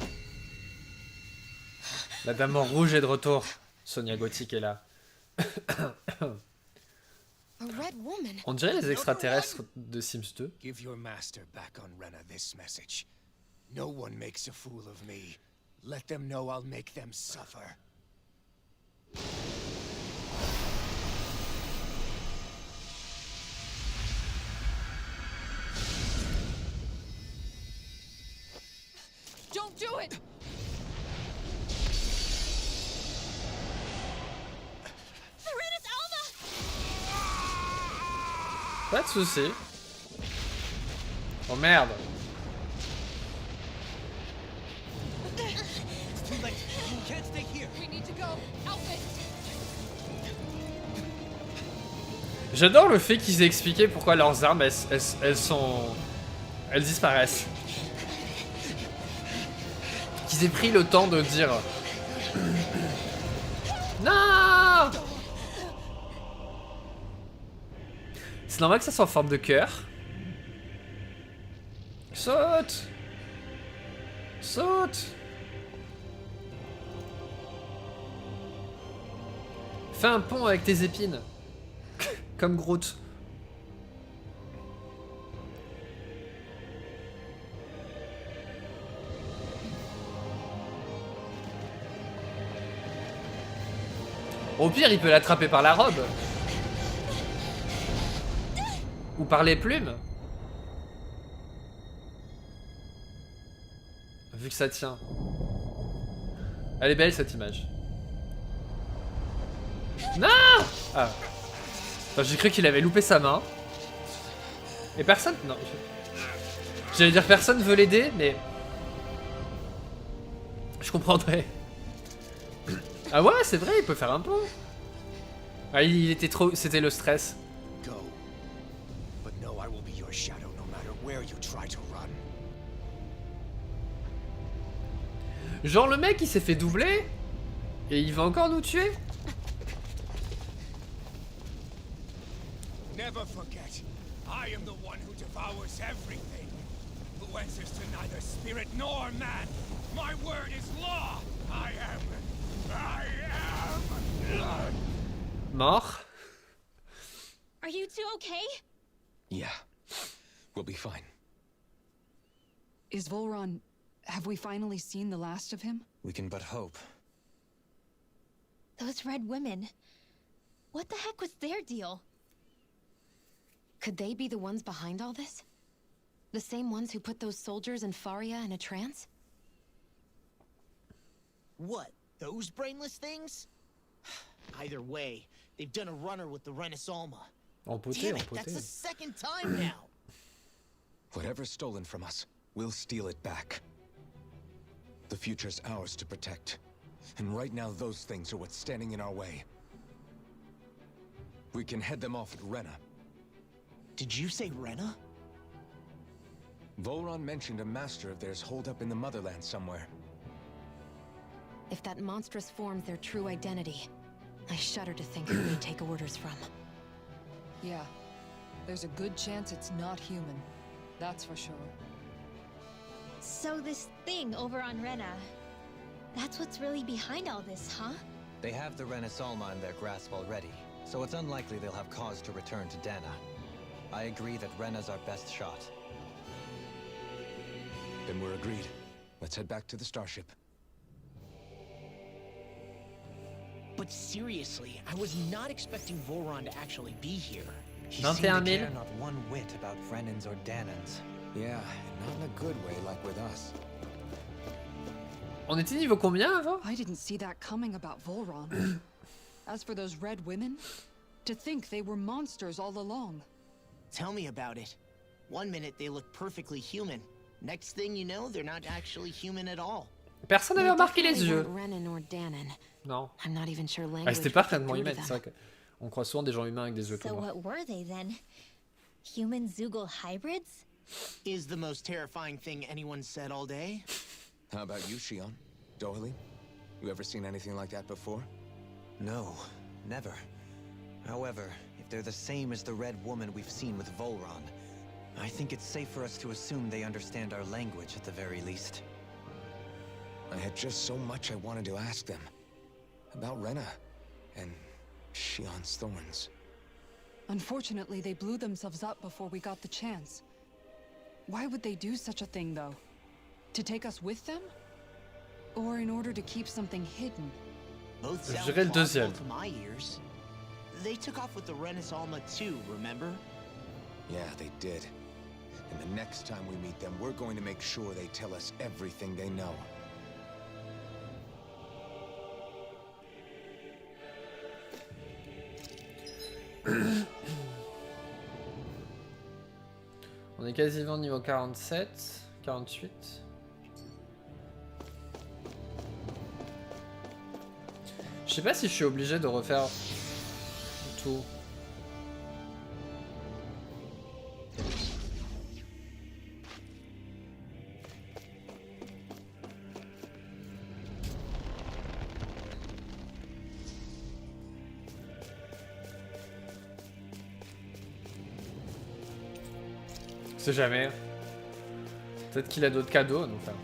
La dame en rouge est de retour. Sonia Gothic est là. A red woman. On dirait les extraterrestres de Sims 2. Give your master back on Rena this message. No one makes a fool of me. Let them know I'll make them suffer. Don't do it! Serenus Alma! Pas de soucis. Oh merde. It's too late. You can't stay here. We need to go. Alfin! J'adore le fait qu'ils aient expliqué pourquoi leurs armes, elles sont... Elles disparaissent. Qu'ils aient pris le temps de dire... Non! C'est normal que ça soit en forme de cœur. Saute! Saute! Fais un pont avec tes épines. Comme Groot. Au pire, il peut l'attraper par la robe. Ou par les plumes. Vu que ça tient. Elle est belle cette image. Non! Ah. Enfin, j'ai cru qu'il avait loupé sa main. Et personne... Non. J'allais dire personne veut l'aider, mais... Je comprendrais. Ah ouais, c'est vrai, il peut faire un pont. Ah, il était trop... C'était le stress. Go. But no, I will be your shadow no try to run. Genre le mec il s'est fait doubler et il va encore nous tuer. Never forget, I am the one who devours everything, who answers to neither spirit nor man. My word is law. I am. Mort. Are you two okay? Yeah, we'll be fine. Is Volron... Have we finally seen the last of him? We can but hope. Those red women. What the heck was their deal? Could they be the ones behind all this? The same ones who put those soldiers in Faria in a trance? What? Those brainless things? Either way, they've done a runner with the Renaissance. Empoté, Damn it, that's the empoté. second time now. Whatever's stolen from us, we'll steal it back. The future's ours to protect. And right now, those things are what's standing in our way. We can head them off at Rena. Did you say Rena? Volron mentioned a master of theirs holed up in the motherland somewhere. If that monstrous form's their true identity, I shudder to think who they take orders from. Yeah. There's a good chance it's not human. That's for sure. So this thing over on Rena... That's what's really behind all this, huh? They have the Renaissance in their grasp already, so it's unlikely they'll have cause to return to Dana. I agree that Rena's our best shot. Then we're agreed. Let's head back to the starship. But seriously, I was not expecting Volron to actually be here. He 21 seemed to 000. care not one whit about Vrennans or Danans. Yeah, not in a good way like with us. On était niveau combien avant? I didn't see that coming about Volron. As for those red women, to think they were monsters all along. Tell me about it. One minute they look perfectly human. Next thing you know, they're not actually human at all. Personne n'avait remarqué les Definitely yeux. weren't Renan or Danon. Non. I'm not even sure Ah, language c'était would parfaitement go to humaine, them. c'est vrai qu'on croit souvent des gens humains avec des yeux tout So noirs. what were they then? Human Zoogle hybrids? Is the most terrifying thing anyone said all day. How about you, Shion? Dohalie? You ever seen anything like that before? No, never. However, if they're the same as the Red Woman we've seen with Volron, I think it's safe for us to assume they understand our language at the very least. I had just so much I wanted to ask them. About Rena and Shion's thorns. Unfortunately, they blew themselves up before we got the chance. Why would they do such a thing, though? To take us with them? Or in order to keep something hidden? Both Je sound dirais le plausible deuxième. to my ears. They took off with the Renaissance too, remember? Yeah, they did. And the next time we meet them, we're going to make sure they tell us everything they know. On est quasiment niveau 47, 48. Je sais pas si je suis obligé de refaire tout. On sait jamais. Peut-être qu'il a d'autres cadeaux à nous faire.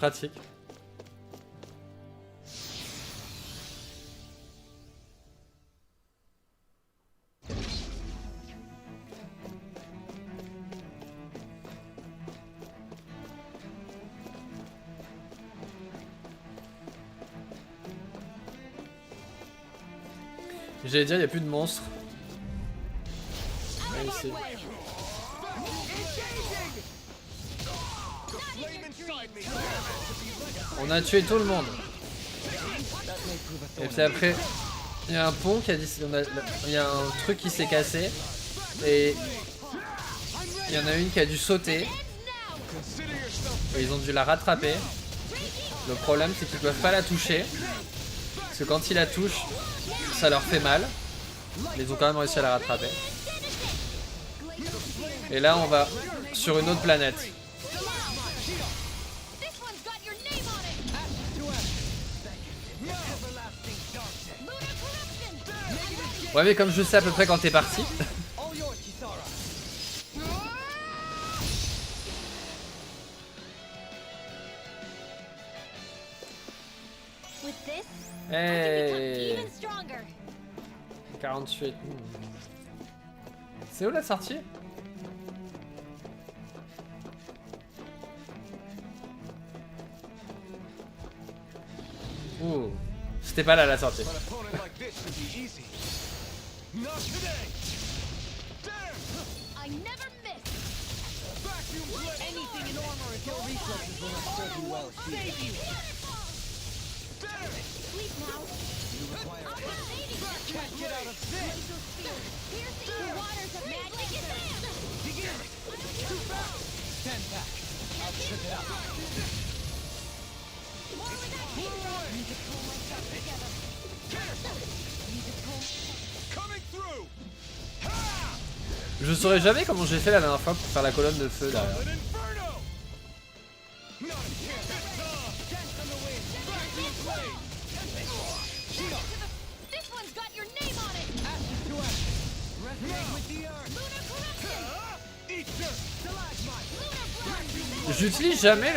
Pratique. J'allais dire, il n'y a plus de monstres. Ouais, ici. On a tué tout le monde. Et puis après, il y a un pont qui a dit... Il y a un truc qui s'est cassé. Et il y en a une qui a dû sauter. Et ils ont dû la rattraper. Le problème, c'est qu'ils peuvent pas la toucher. Parce que quand ils la touchent, ça leur fait mal. Mais ils ont quand même réussi à la rattraper. Et là, on va sur une autre planète. Ouais, mais comme je sais à peu près quand t'es parti. Hey 48. C'est où la sortie? Ouh. C'était pas là la sortie. Je saurais jamais comment j'ai fait la dernière fois pour faire la colonne de feu derrière. J'utilise jamais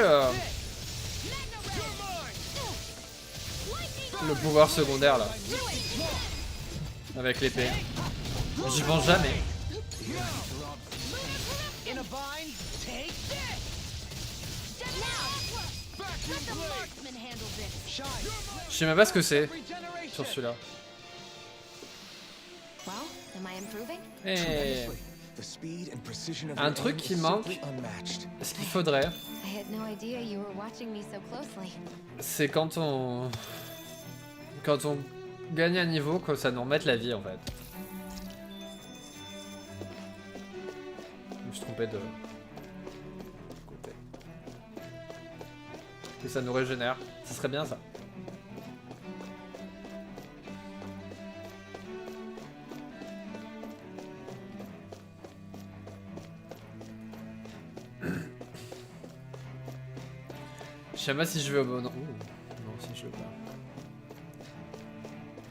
le pouvoir secondaire là. Avec l'épée. J'y pense jamais. Je sais même pas ce que c'est sur celui-là. Et un truc qui manque, ce qu'il faudrait, c'est quand on gagne un niveau, que ça nous remette la vie en fait. Je me suis trompé de côté. Que ça nous régénère, ce serait bien ça. Je sais pas si je vais au bon... non, si je veux pas.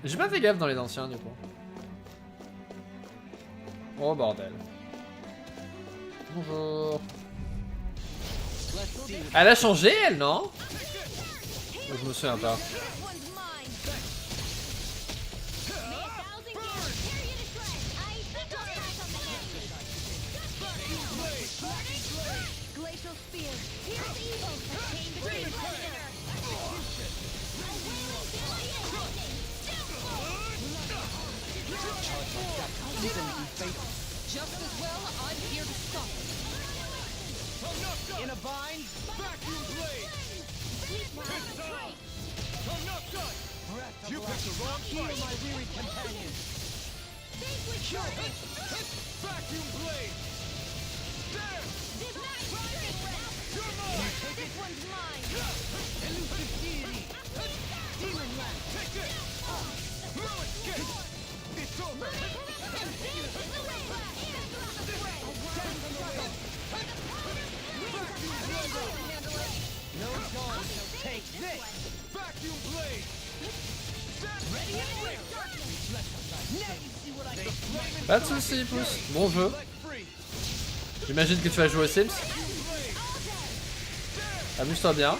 J'ai pas fait gaffe dans les anciens du coup. Oh bordel. Bonjour. Elle a changé elle, non? Je me souviens pas. Pas de soucis, pouce. Bon jeu. J'imagine que tu vas jouer aux Sims. Amuse-toi bien.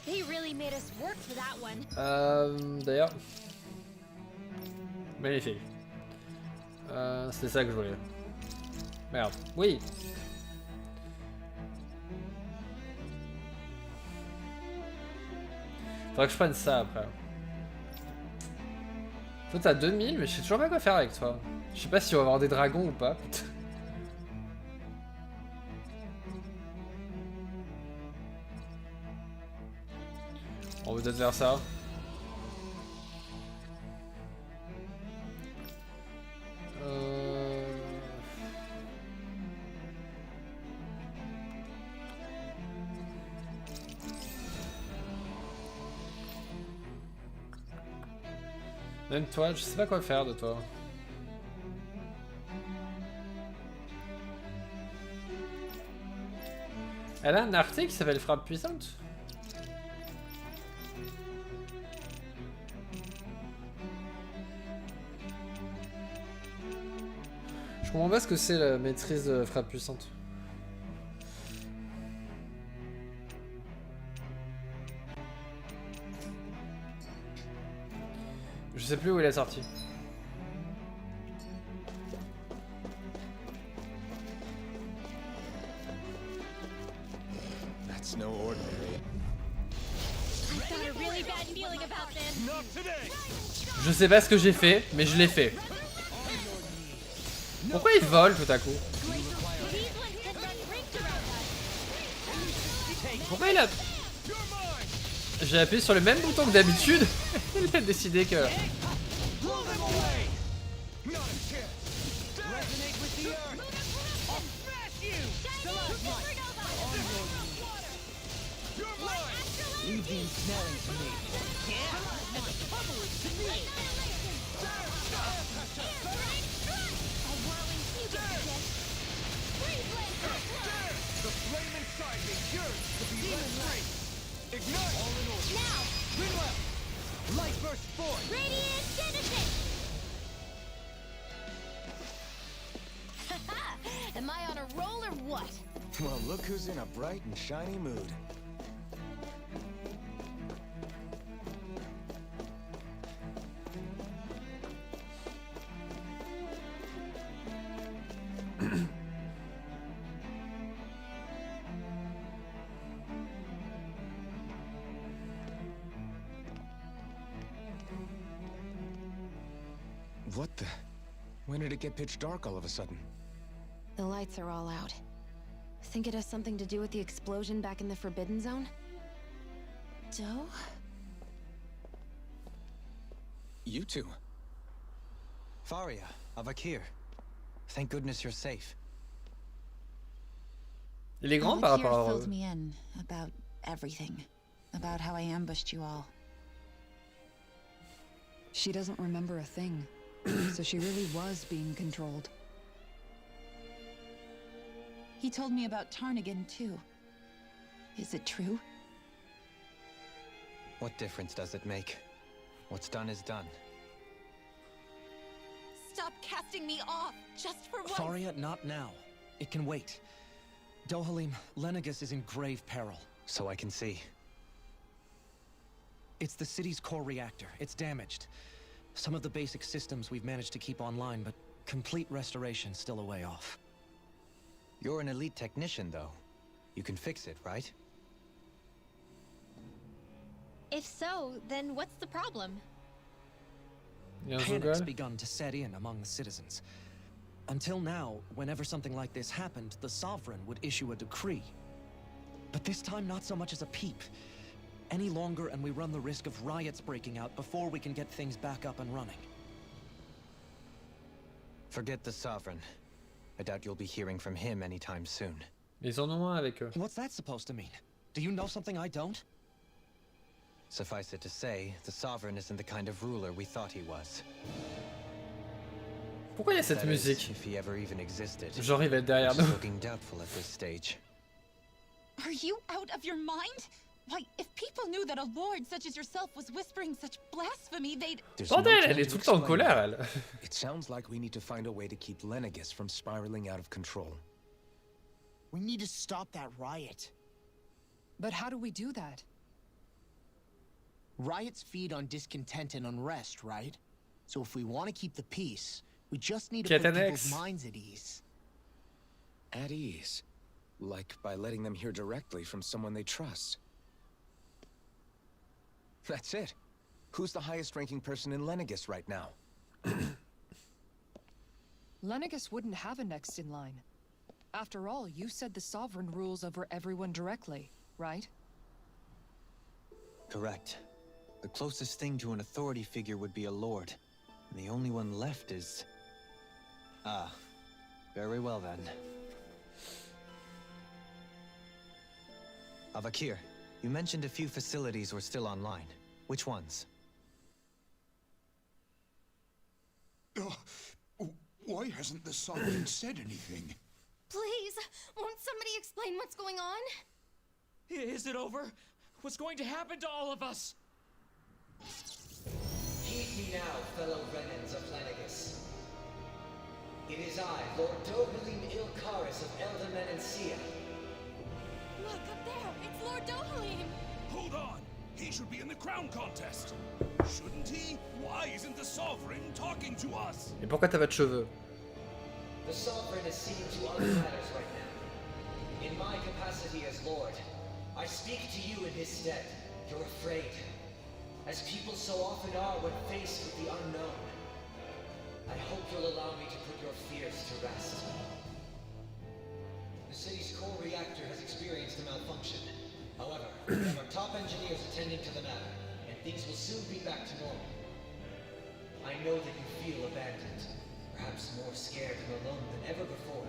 They really made us work for that one. D'ailleurs. Magnifique. C'est ça que je voulais. Merde. Oui. Faudrait que je prenne ça après. Toi t'as 2000 mais je sais toujours pas quoi faire avec toi. Je sais pas si on va avoir des dragons ou pas. On va peut-être faire ça. Même toi, je sais pas quoi faire de toi. Elle a un arte qui s'appelle frappe puissante. Je comprends pas ce que c'est la maîtrise de frappe puissante. Je sais plus où il est sorti. That's no ordinary. Je sais pas ce que j'ai fait, mais je l'ai fait. Pourquoi il vole tout à coup? Pourquoi il a... J'ai appuyé sur le même bouton que d'habitude. Il a décidé que... Am I on a roll or what? Well, look who's in a bright and shiny mood. What the? When did it get pitch dark all of a sudden? The lights are all out. Think it has something to do with the explosion back in the Forbidden Zone? Doe? You two. Faria, Avakir. Thank goodness you're safe. Il est grand par Avakir rapport à... filled me in about everything. About how I ambushed you all. She doesn't remember a thing. So she really was being controlled. He told me about Tarnigan too. Is it true? What difference does it make? What's done is done. Stop casting me off, just for once! Faria, not now. It can wait. Dohalim, Lenegis is in grave peril. So I can see. It's the city's core reactor. It's damaged. Some of the basic systems we've managed to keep online, but complete restoration's still a way off. You're an elite technician, though. You can fix it, right? If so, then what's the problem? Panic's begun to set in among the citizens. Until now, whenever something like this happened, the Sovereign would issue a decree. But this time, not so much as a peep. Any longer and we run the risk of riots breaking out before we can get things back up and running. Forget the Sovereign. I doubt you'll be hearing from him anytime soon. Ils en ont un avec eux. What's that supposed to mean? Do you know something I don't? Suffice it to say, the Sovereign isn't the kind of ruler we thought he was. Pourquoi il y a cette That is, musique? if he ever even existed. Genre il va être derrière Which is nous. looking doubtful at this stage. Are you out of your mind? Why, if people knew that a lord such as yourself was whispering such blasphemy, they'd... There's Bordel, no elle time est to tout le temps en explain colère, that. elle. It sounds like we need to find a way to keep Lenegis from spiraling out of control. We need to stop that riot. But how do we do that? Riots feed on discontent and unrest, right? So if we want to keep the peace, we just need to Get put an people's X. minds at ease. At ease. Like by letting them hear directly from someone they trust. That's it. Who's the highest-ranking person in Lenegis right now? Lenegis wouldn't have a next in line. After all, you said the Sovereign rules over everyone directly, right? Correct. The closest thing to an authority figure would be a lord. And the only one left is... Ah. Very well then. Avakir, you mentioned a few facilities were still online. Which ones? Why hasn't the Sovereign said anything? Please, won't somebody explain what's going on? Is it over? What's going to happen to all of us? Heed me now, fellow Renans of Lenegis. It is I, Lord Dohalim Ilkaris of Elderman and Sia. Look up there, it's Lord Dohalim! Hold on! He should be in the crown contest! Shouldn't he? Why isn't the Sovereign talking to us? Et pourquoi t'as pas de cheveux? The Sovereign is seeing to other matters right now. In my capacity as Lord, I speak to you in his stead. You're afraid, as people so often are when faced with the unknown. I hope you'll allow me to put your fears to rest. The city's core reactor has experienced a malfunction. However, we have our top engineers attending to the matter, and things will soon be back to normal. I know that you feel abandoned, perhaps more scared and alone than ever before.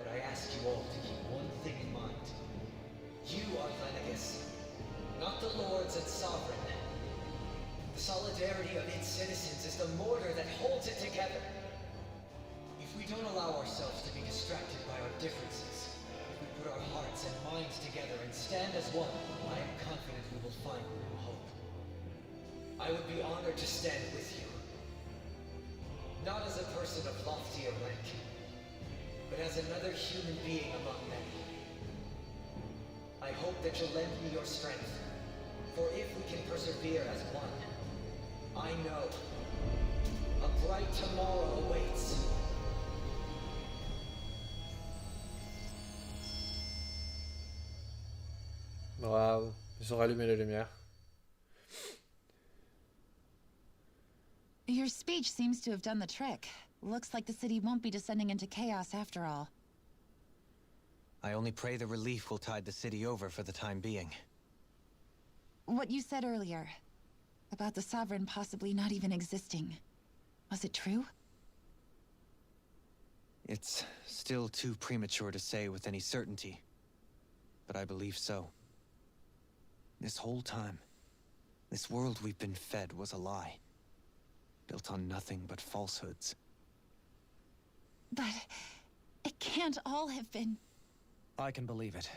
But I ask you all to keep one thing in mind. You are Lenegis, not the lords and sovereign. The solidarity of its citizens is the mortar that holds it together. If we don't allow ourselves to be distracted by our differences, if we put our hearts and minds together and stand as one, I am confident we will find new hope. I would be honored to stand with you. Not as a person of loftier rank, but as another human being among many. I hope that you'll lend me your strength, for if we can persevere as one, I know a bright tomorrow awaits. Waouh, ils ont rallumé les lumières. Your speech seems to have done the trick. Looks like the city won't be descending into chaos after all. I only pray the relief will tide the city over for the time being. What you said earlier, about the Sovereign possibly not even existing, was it true? It's still too premature to say with any certainty, but I believe so. This whole time, this world we've been fed was a lie, built on nothing but falsehoods. But it can't all have been... I can believe it.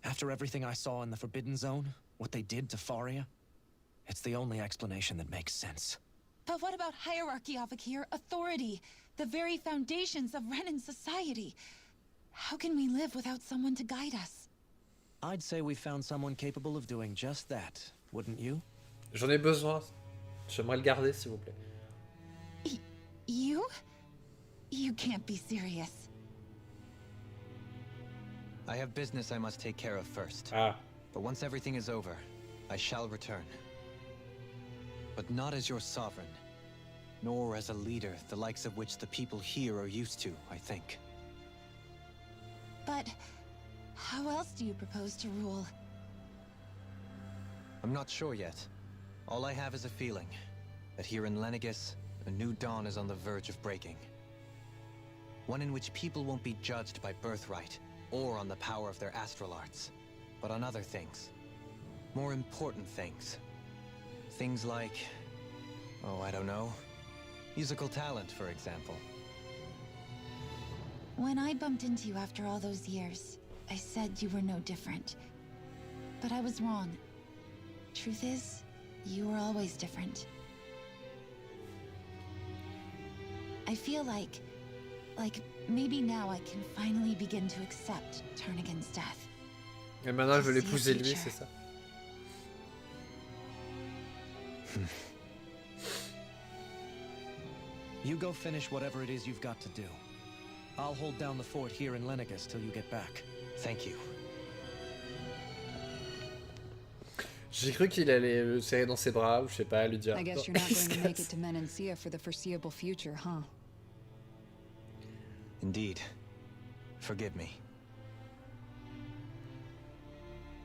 After everything I saw in the Forbidden Zone, what they did to Faria, it's the only explanation that makes sense. But what about hierarchy, Avakir? Authority? The very foundations of Renan society? How can we live without someone to guide us? I'd say we found someone capable of doing just that, wouldn't you? J'en ai besoin. J'aimerais le garder, s'il vous plaît. You? You can't be serious. I have business I must take care of first. Ah. But once everything is over, I shall return. But not as your sovereign, nor as a leader, the likes of which the people here are used to, I think. But how else do you propose to rule? I'm not sure yet. All I have is a feeling that here in Lenegis, a new dawn is on the verge of breaking. One in which people won't be judged by birthright or on the power of their astral arts, but on other things. More important things. Things like, oh, I don't know, musical talent, for example. When I bumped into you after all those years, I said you were no different. But I was wrong. Truth is, you were always different. I feel like maybe now I can finally begin to accept Turnagain's death. Et maintenant, je veux l'épouser lui, c'est ça. You go finish whatever it is you've got to do. I'll hold down the fort here in Lenegis till you get back. Thank you. J'ai cru qu'il allait le serrer dans ses bras, ou je sais pas, lui dire. I guess you're not going to make it to Menencia for the foreseeable future, huh? Indeed. Forgive me.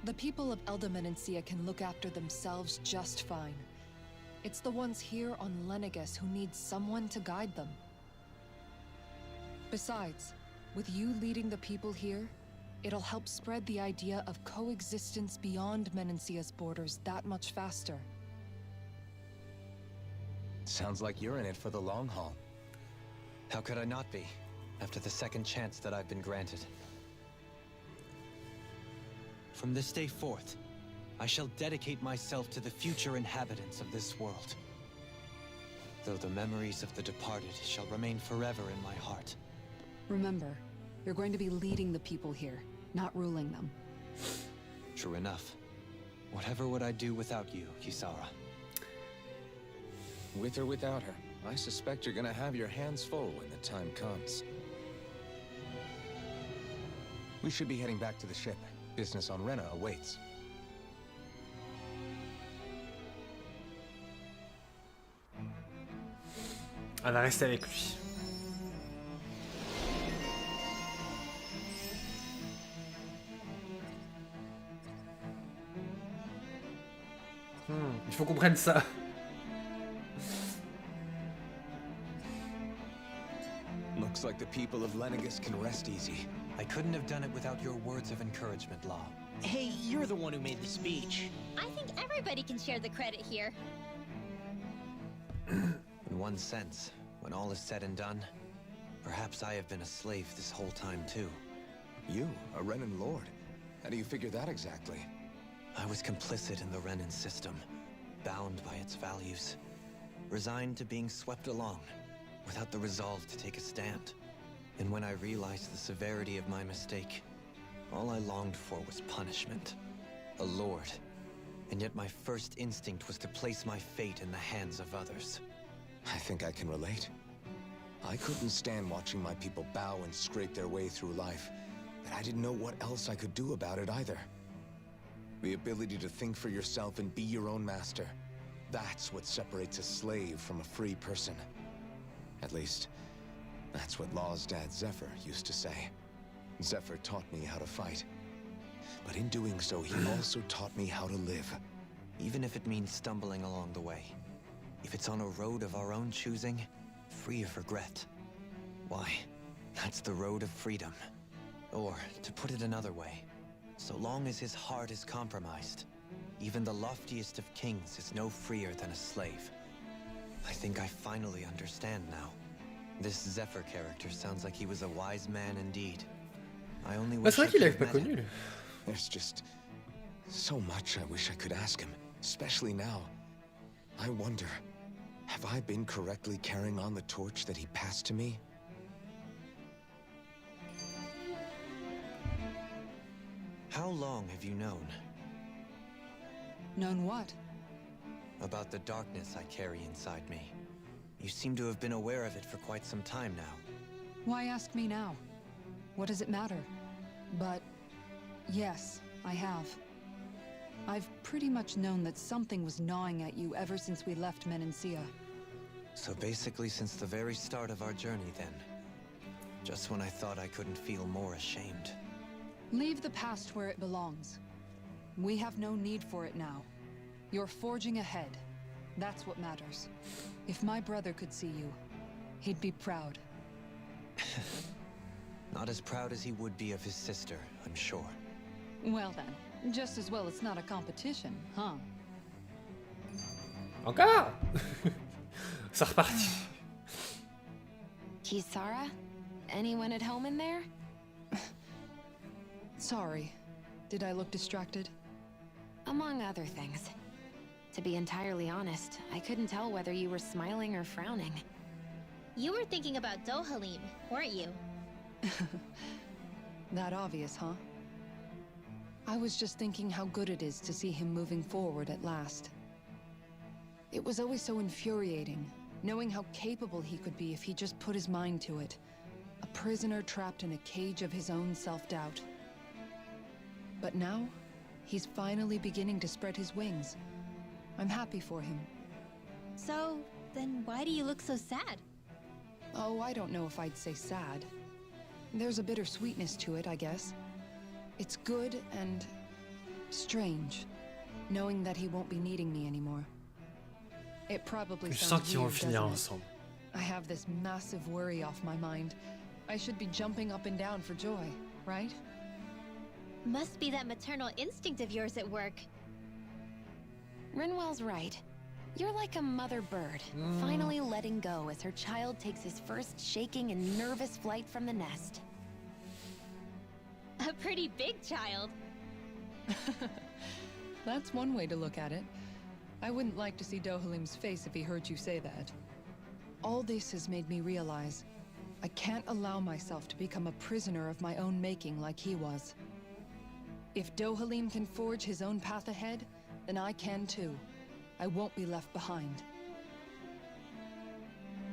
The people of Elda Menencia can look after themselves just fine. It's the ones here on Lenegis who need someone to guide them. Besides, with you leading the people here, it'll help spread the idea of coexistence beyond Menencia's borders that much faster. Sounds like you're in it for the long haul. How could I not be, after the second chance that I've been granted? From this day forth, I shall dedicate myself to the future inhabitants of this world. Though the memories of the departed shall remain forever in my heart. Remember, you're going to be leading the people here, not ruling them. True enough. Whatever would I do without you, Kisara? With or without her, I suspect you're gonna have your hands full when the time comes. We should be heading back to the ship. Business on Rena awaits. Elle va rester avec lui. Il faut qu'on prenne ça. Looks like the people of Lenegis can rest easy. I couldn't have done it without your words of encouragement, Law. Hey, you're the one who made the speech. I think everybody can share the credit here. In one sense, when all is said and done, perhaps I have been a slave this whole time too. You, a Renan Lord? How do you figure that exactly? I was complicit in the Renan system, bound by its values, resigned to being swept along, without the resolve to take a stand. And when I realized the severity of my mistake, all I longed for was punishment. A lord. And yet my first instinct was to place my fate in the hands of others. I think I can relate. I couldn't stand watching my people bow and scrape their way through life, but I didn't know what else I could do about it either. The ability to think for yourself and be your own master. That's what separates a slave from a free person. At least, that's what Law's dad Zephyr used to say. Zephyr taught me how to fight. But in doing so, he also taught me how to live. Even if it means stumbling along the way. If it's on a road of our own choosing, free of regret. Why, that's the road of freedom. Or, to put it another way, so long as his heart is compromised, even the loftiest of kings is no freer than a slave. I think I finally understand now. This Zephyr character sounds like he was a wise man indeed. I only wish C'est vrai I qu'il could l'avait have pas met connu, him. lui. There's just so much I wish I could ask him, especially now. I wonder, have I been correctly carrying on the torch that he passed to me? How long have you known Known what? about the darkness I carry inside me? You seem to have been aware of it for quite some time now. Why ask me now? What does it matter? But yes, I have. I've pretty much known that something was gnawing at you ever since we left Menencia. So basically since the very start of our journey then. Just when I thought I couldn't feel more ashamed. Leave the past where it belongs. We have no need for it now. You're forging ahead. That's what matters. If my brother could see you, he'd be proud. Not as proud as he would be of his sister, I'm sure. Well then, just as well it's not a competition, huh? Encore. C'est reparti. Kisara? Anyone at home in there? Sorry. Did I look distracted? Among other things. To be entirely honest, I couldn't tell whether you were smiling or frowning. You were thinking about Dohalim, weren't you? That obvious, huh? I was just thinking how good it is to see him moving forward at last. It was always so infuriating, knowing how capable he could be if he just put his mind to it. A prisoner trapped in a cage of his own self-doubt. But now, he's finally beginning to spread his wings. I'm happy for him. So, then why do you look so sad? Oh, I don't know if I'd say sad. There's a bittersweetness to it, I guess. It's good and strange, knowing that he won't be needing me anymore. It probably Je sens sounds qu'ils vont weird, finir doesn't it? ensemble. I have this massive worry off my mind. I should be jumping up and down for joy, right? Must be that maternal instinct of yours at work. Rinwell's right. You're like a mother bird, finally letting go as her child takes his first shaking and nervous flight from the nest. A pretty big child. That's one way to look at it. I wouldn't like to see Dohalim's face if he heard you say that. All this has made me realize I can't allow myself to become a prisoner of my own making like he was. If Dohalim can forge his own path ahead, then I can too. I won't be left behind.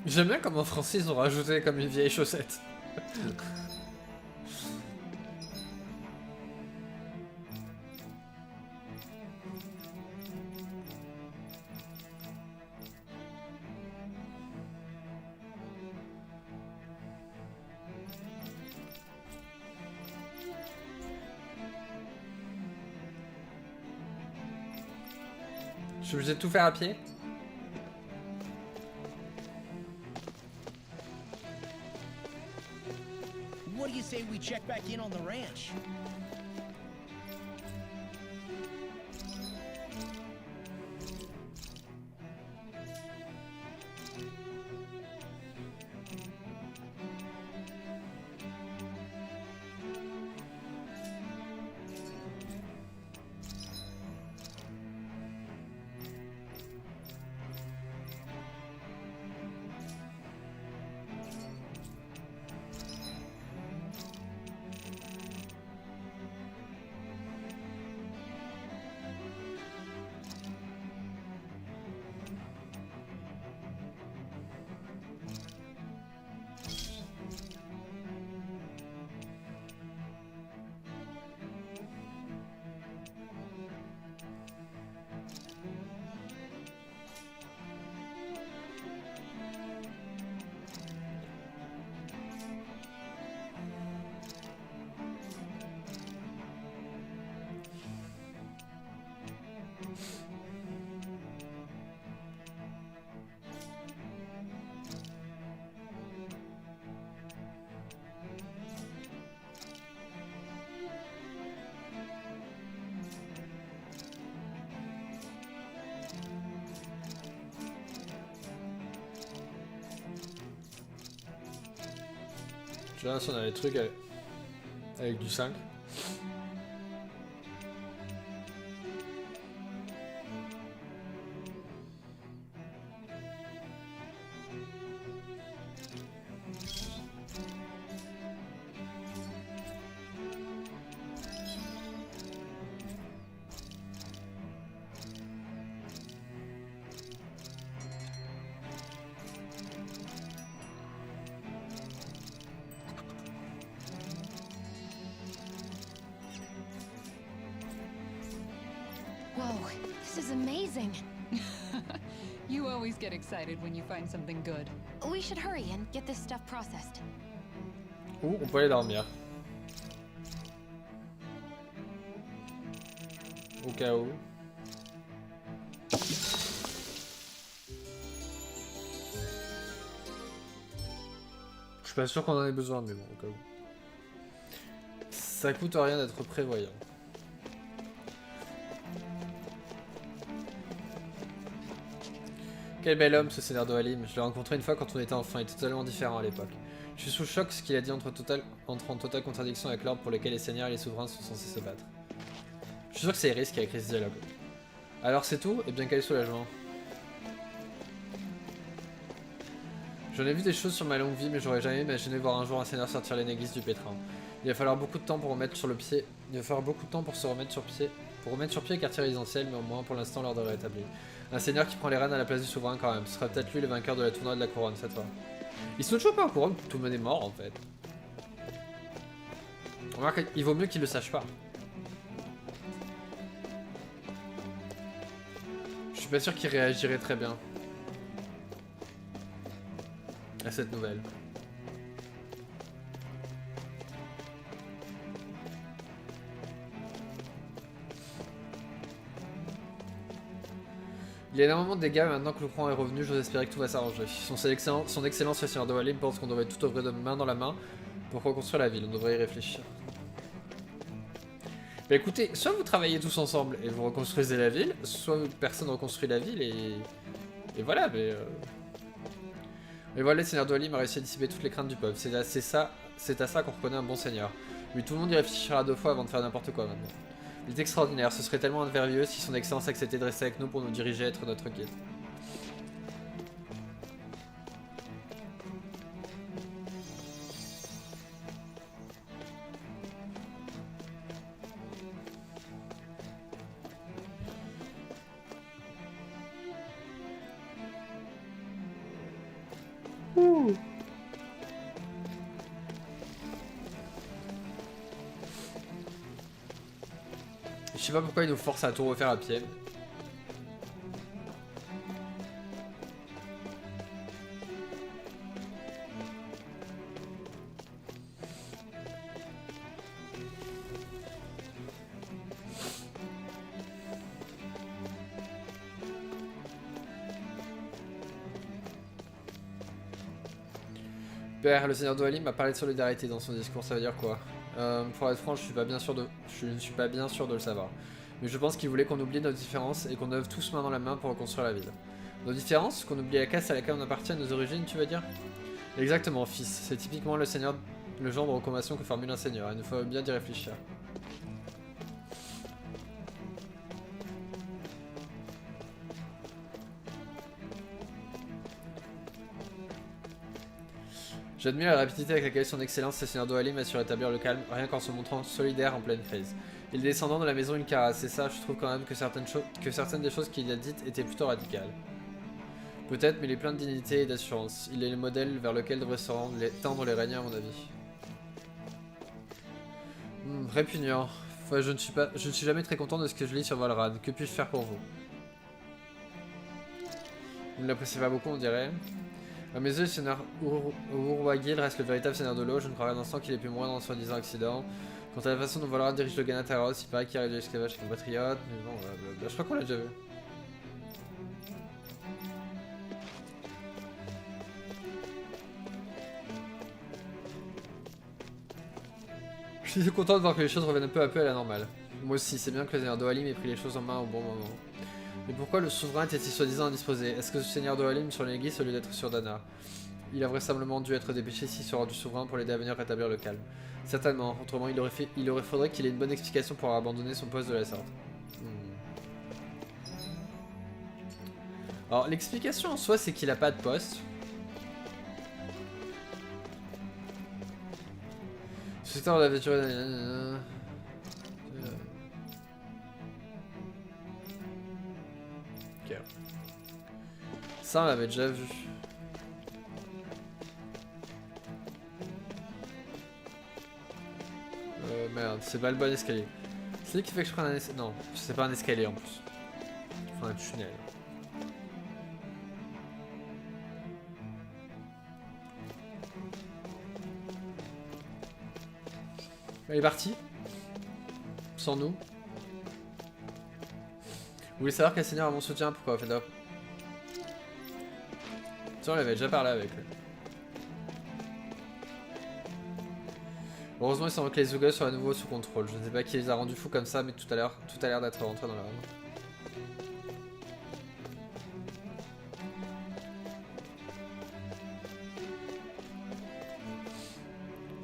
J'aime bien comme en français ils ont rajouté comme une vieille chaussette. Je suis obligé de tout faire à pied? What do you say we check back in on the ranch? Je verrai si on a des trucs avec du 5. Whoa, this is amazing. You always get excited when you find something good. We should hurry and get this stuff processed. Ou on peut aller dormir. Au cas où. Je suis pas sûr qu'on en ait besoin, mais bon, au cas où. Ça coûte rien d'être prévoyant. Quel bel homme ce Seigneur d'Oalim. Je l'ai rencontré une fois quand on était enfant, il était totalement différent à l'époque. Je suis sous le choc, ce qu'il a dit entre en totale contradiction avec l'ordre pour lequel les seigneurs et les souverains sont censés se battre. Je suis sûr que c'est Iris qui a écrit ce dialogue. Alors c'est tout? Eh bien quel soulagement. J'en ai vu des choses sur ma longue vie, mais j'aurais jamais imaginé voir un jour un seigneur sortir Lenegis du pétrin. Il va falloir beaucoup de temps pour remettre sur le pied. Il va falloir beaucoup de temps pour se remettre sur pied. Pour remettre sur pied le quartier résidentiel, mais au moins pour l'instant l'ordre est rétabli. Un seigneur qui prend les rênes à la place du souverain quand même. Ce sera peut-être lui le vainqueur de la tournoi de la couronne cette fois. Ils sont toujours pas au courant que tout le monde est mort en fait. Remarque, il vaut mieux qu'ils le sachent pas. Je suis pas sûr qu'il réagirait très bien à cette nouvelle. Il y a énormément de dégâts, mais maintenant que le courant est revenu, j'ose espérer que tout va s'arranger. Son excellence, le Seigneur de Walim, pense qu'on devrait tout œuvrer de main dans la main pour reconstruire la ville. On devrait y réfléchir. Bah écoutez, soit vous travaillez tous ensemble et vous reconstruisez la ville, soit personne reconstruit la ville et voilà, mais... Et voilà, le Seigneur de Walim a réussi à dissiper toutes les craintes du peuple. C'est à ça qu'on reconnaît un bon seigneur. Mais tout le monde y réfléchira 2 fois avant de faire n'importe quoi maintenant. Il est extraordinaire, ce serait tellement merveilleux si son excellence acceptait de rester avec nous pour nous diriger et être notre guide. Ouh. Je sais pas pourquoi il nous force à tout refaire à pied. Père, le Seigneur d'Oalim m'a parlé de solidarité dans son discours, ça veut dire quoi? Pour être franc, je ne suis pas bien sûr de le savoir. Mais je pense qu'il voulait qu'on oublie nos différences et qu'on œuvre tous main dans la main pour reconstruire la ville. Nos différences? Qu'on oublie la caste à laquelle on appartient, nos origines, tu veux dire? Exactement, fils. C'est typiquement le genre de recommandation que formule un seigneur. Il nous faut bien d'y réfléchir. J'admire la rapidité avec laquelle son excellence, le Seigneur d'Oalim, a su rétablir le calme, rien qu'en se montrant solidaire en pleine crise. Et les descendants de la maison Ilkara, c'est ça, je trouve quand même que certaines des choses qu'il a dites étaient plutôt radicales. Peut-être, mais il est plein de dignité et d'assurance. Il est le modèle vers lequel devraient se tendre les régnants, à mon avis. Répugnant. Enfin, je ne suis jamais très content de ce que je lis sur Valrad. Que puis-je faire pour vous? Vous ne l'appréciez pas beaucoup, on dirait. À mes yeux, le seigneur Urwagil reste le véritable seigneur de l'eau. Je ne crois pas un instant qu'il ait pu mourir dans un soi-disant accident. Quant à la façon dont Valrad dirige le Ganataros, il paraît qu'il arrive de l'esclavage avec compatriote. Mais bon, je crois qu'on l'a déjà vu. Je suis content de voir que les choses reviennent peu à peu à la normale. Moi aussi, c'est bien que le seigneur d'Oalim ait pris les choses en main au bon moment. Mais pourquoi le souverain était-il soi-disant indisposé? Est-ce que ce seigneur d'Oalim sur Lenegis au lieu d'être sur Dana? Il a vraisemblablement dû être dépêché ici sur ordre du souverain pour l'aider à venir rétablir le calme. Certainement, autrement il aurait faudrait qu'il ait une bonne explication pour avoir abandonné son poste de la sorte. Alors l'explication en soi c'est qu'il a pas de poste. Ce temps d'aventure... Ok. Ça on l'avait déjà vu. Merde, c'est pas le bon escalier. C'est lui qui fait que je prenne un escalier. Non, c'est pas un escalier en plus. Enfin un tunnel. Il est parti. Sans nous. Vous voulez savoir quel seigneur a mon soutien? Pourquoi, Feda? Tiens, on avait déjà parlé avec lui. Heureusement, il semble que les Zugos soient à nouveau sous contrôle. Je ne sais pas qui les a rendus fous comme ça, mais tout a l'air d'être rentré dans leur âme.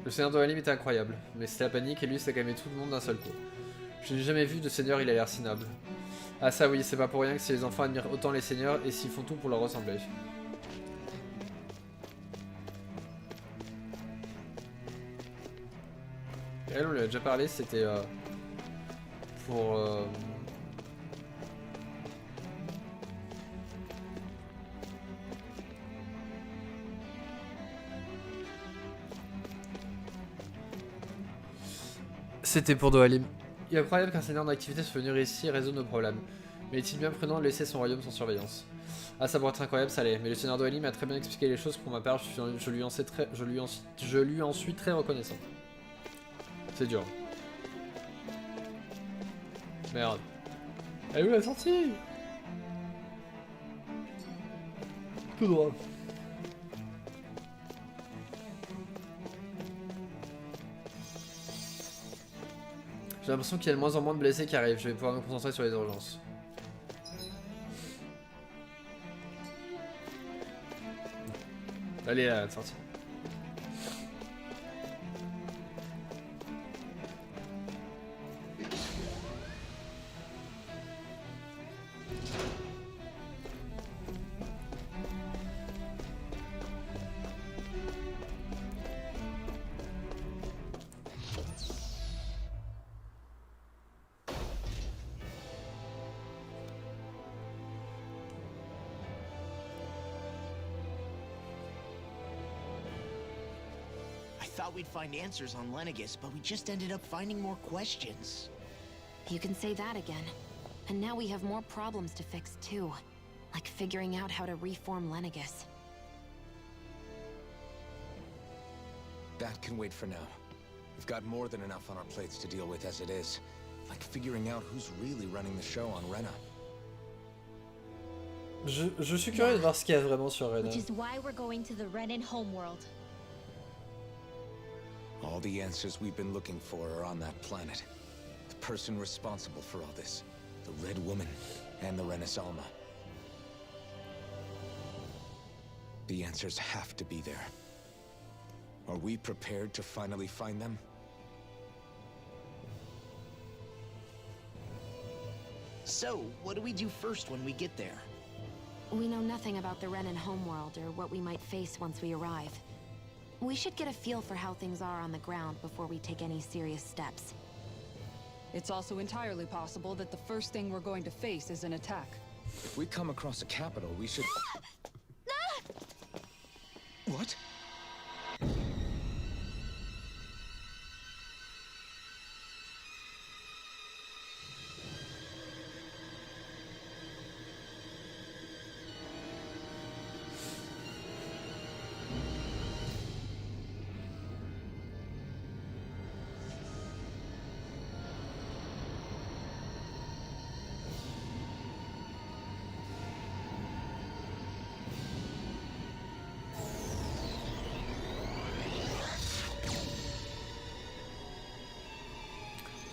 Le seigneur de Halim était incroyable, mais c'était la panique et lui s'est calmé tout le monde d'un seul coup. Je n'ai jamais vu de seigneur, il a l'air si noble. Ah ça oui, c'est pas pour rien que si les enfants admirent autant les seigneurs et s'ils font tout pour leur ressembler. Et elle, on lui a déjà parlé, c'était pour... C'était pour Dohalim. Il est incroyable qu'un seigneur d'activité soit venu ici et résoudre nos problèmes. Mais est-il bien prudent de laisser son royaume sans surveillance? Ah, ça pourrait être incroyable, ça l'est. Mais le seigneur Dohalim a très bien expliqué les choses pour ma part, je lui en suis très reconnaissant. C'est dur. Merde. Elle est où la sortie? Tout droit. J'ai l'impression qu'il y a de moins en moins de blessés qui arrivent. Je vais pouvoir me concentrer sur les urgences. Allez, la sortie. I thought we'd find answers on Lenegis, but we just ended up finding more questions. You can say that again. And now we have more problems to fix too. Like figuring out how to reform Lenegis. That can wait for now. We've got more than enough on our plates to deal with as it is. Like figuring out who's really running the show on Rena. Je suis curieux de voir ce qu'il y a vraiment sur Rena. Which is why we're going to the Renan homeworld. All the answers we've been looking for are on that planet. The person responsible for all this. The Red Woman and the Renaissance. The answers have to be there. Are we prepared to finally find them? So, what do we do first when we get there? We know nothing about the Renan homeworld or what we might face once we arrive. We should get a feel for how things are on the ground before we take any serious steps. It's also entirely possible that the first thing we're going to face is an attack. If we come across a capital, we should... What?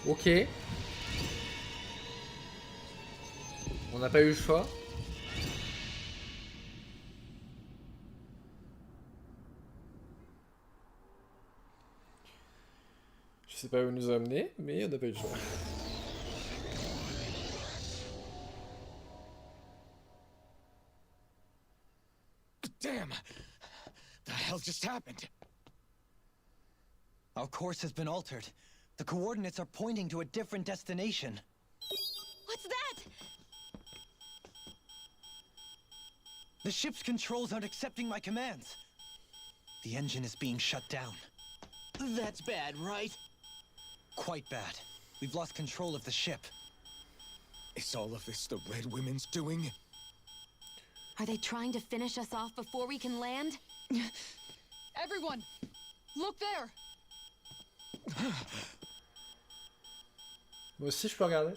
Ok. On n'a pas eu le choix. Je sais pas où nous a amené, mais on n'a pas eu le choix. Damn! The hell just happened? Our course has been altered. The coordinates are pointing to a different destination. What's that? The ship's controls aren't accepting my commands. The engine is being shut down. That's bad, right? Quite bad. We've lost control of the ship. Is all of this the Red Women's doing? Are they trying to finish us off before we can land? Everyone! Look there! Moi aussi je peux regarder.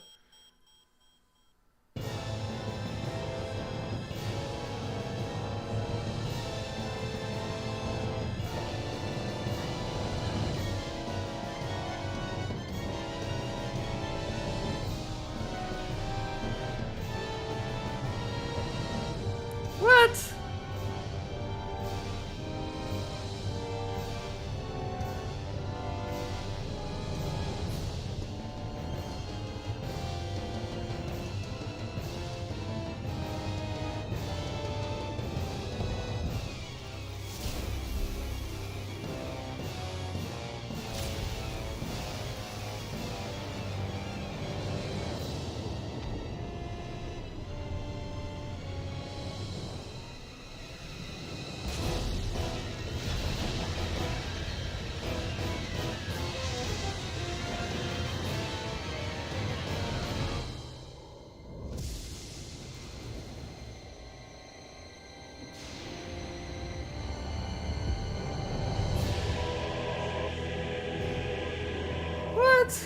What?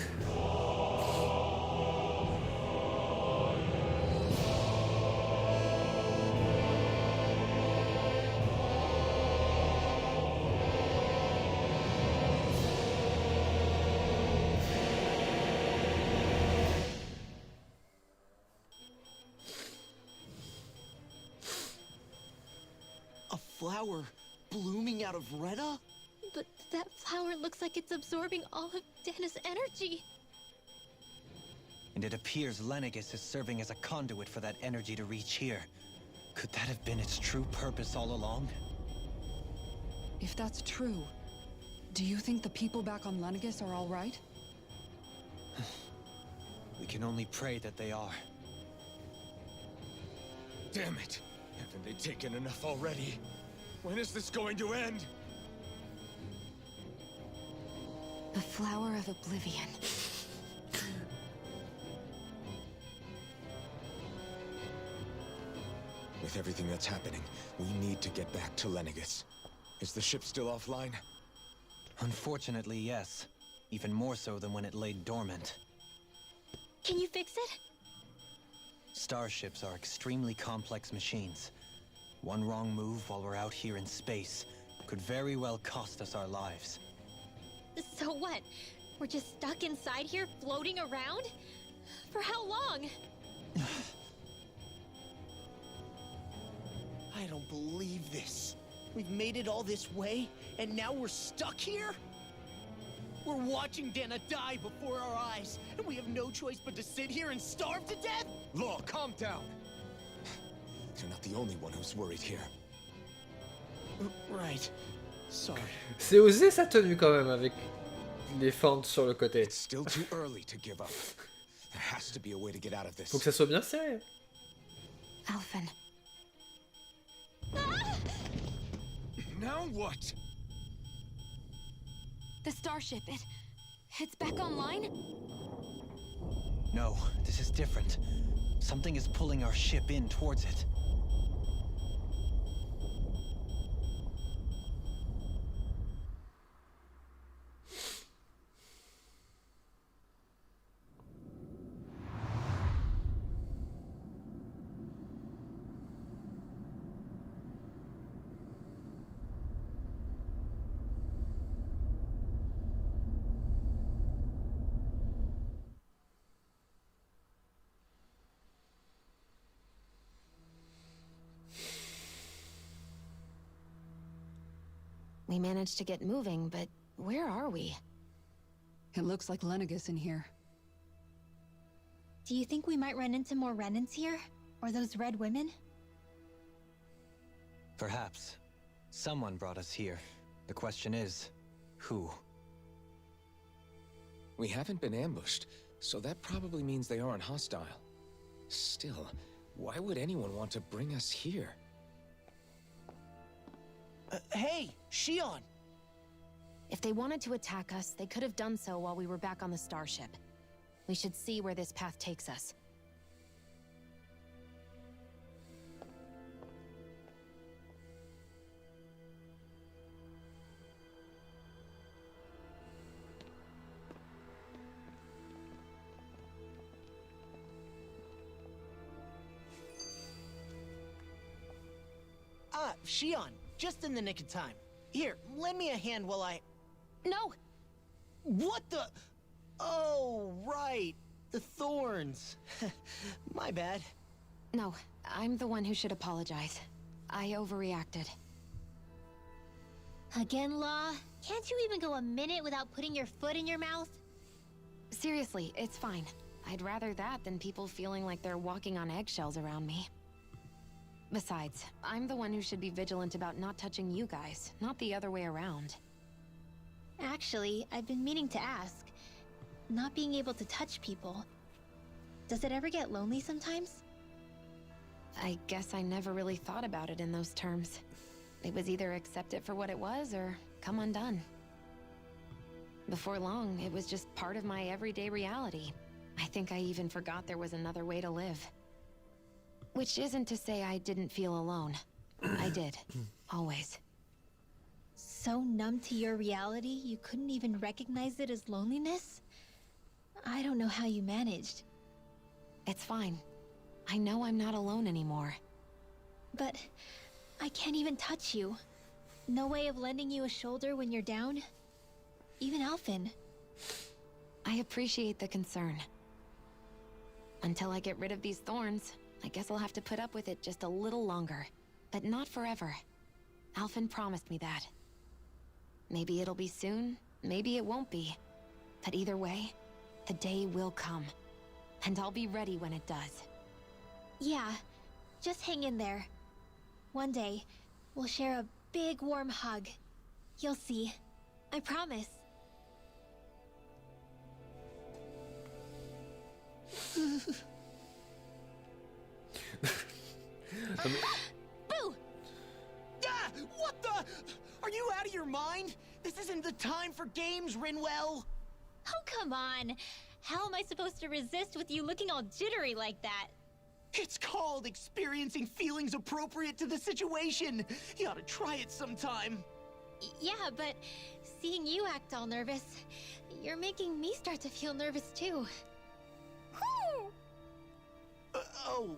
A flower blooming out of Retta? But that flower looks like it's absorbing all of Dana's energy. And it appears Lenegis is serving as a conduit for that energy to reach here. Could that have been its true purpose all along? If that's true, do you think the people back on Lenegis are all right? We can only pray that they are. Damn it! Haven't they taken enough already? When is this going to end? The flower of Oblivion. With everything that's happening, we need to get back to Lenegis. Is the ship still offline? Unfortunately, yes. Even more so than when it lay dormant. Can you fix it? Starships are extremely complex machines. One wrong move while we're out here in space could very well cost us our lives. So what? We're just stuck inside here, floating around? For how long? I don't believe this. We've made it all this way, and now we're stuck here? We're watching Dana die before our eyes, and we have no choice but to sit here and starve to death? Law, calm down! You're not the only one who's worried here. Right. Sorry. C'est osé sa tenue quand même avec les fentes sur le côté. It's still too early to give up. There has to be a way to get out of this. Faut que ça soit bien serré. Alphen. Now what? The starship, it's back online? No, this is different. Something is pulling our ship in towards it. We managed to get moving, but where are we? It looks like Lenegis in here. Do you think we might run into more remnants here? Or those red women? Perhaps. Someone brought us here. The question is, who? We haven't been ambushed, so that probably means they aren't hostile. Still, why would anyone want to bring us here? Hey, Shion! If they wanted to attack us, they could have done so while we were back on the starship. We should see where this path takes us. Ah, Shion, just in the nick of time. Here, lend me a hand while I... No! What the... Oh, right. The thorns. My bad. No, I'm the one who should apologize. I overreacted. Again, Law? Can't you even go a minute without putting your foot in your mouth? Seriously, it's fine. I'd rather that than people feeling like they're walking on eggshells around me. Besides, I'm the one who should be vigilant about not touching you guys, not the other way around. Actually, I've been meaning to ask. Not being able to touch people, does it ever get lonely sometimes? I guess I never really thought about it in those terms. It was either accept it for what it was or come undone. Before long, it was just part of my everyday reality. I think I even forgot there was another way to live. Which isn't to say I didn't feel alone. I did. Always. So numb to your reality, you couldn't even recognize it as loneliness? I don't know how you managed. It's fine. I know I'm not alone anymore. But I can't even touch you. No way of lending you a shoulder when you're down? Even Alphen. I appreciate the concern. Until I get rid of these thorns, I guess I'll have to put up with it just a little longer. But not forever. Alphen promised me that. Maybe it'll be soon, maybe it won't be. But either way, the day will come. And I'll be ready when it does. Yeah, just hang in there. One day, we'll share a big warm hug. You'll see. I promise. Boo! Ah, what the? Are you out of your mind? This isn't the time for games, Rinwell. Oh, come on. How am I supposed to resist with you looking all jittery like that? It's called experiencing feelings appropriate to the situation. You ought to try it sometime. Yeah, but seeing you act all nervous, you're making me start to feel nervous too. Oh,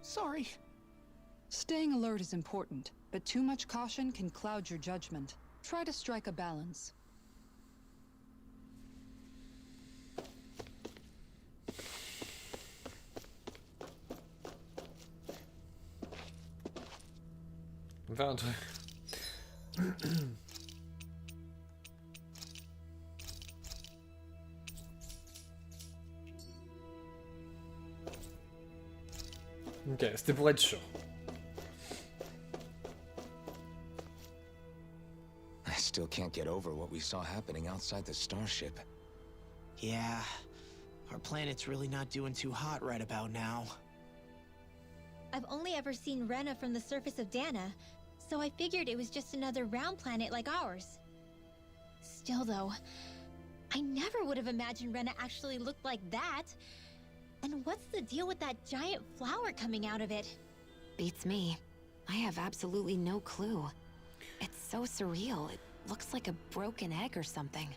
sorry. Staying alert is important, but too much caution can cloud your judgment. Try to strike a balance. On va faire un truc. Ok, c'était pour être sûr. I still can't get over what we saw happening outside the starship. Yeah, our planet's really not doing too hot right about now. I've only ever seen Rena from the surface of Dana, so I figured it was just another round planet like ours. Still though, I never would have imagined Rena actually looked like that. And what's the deal with that giant flower coming out of it? Beats me. I have absolutely no clue. It's so surreal. It looks like a broken egg or something.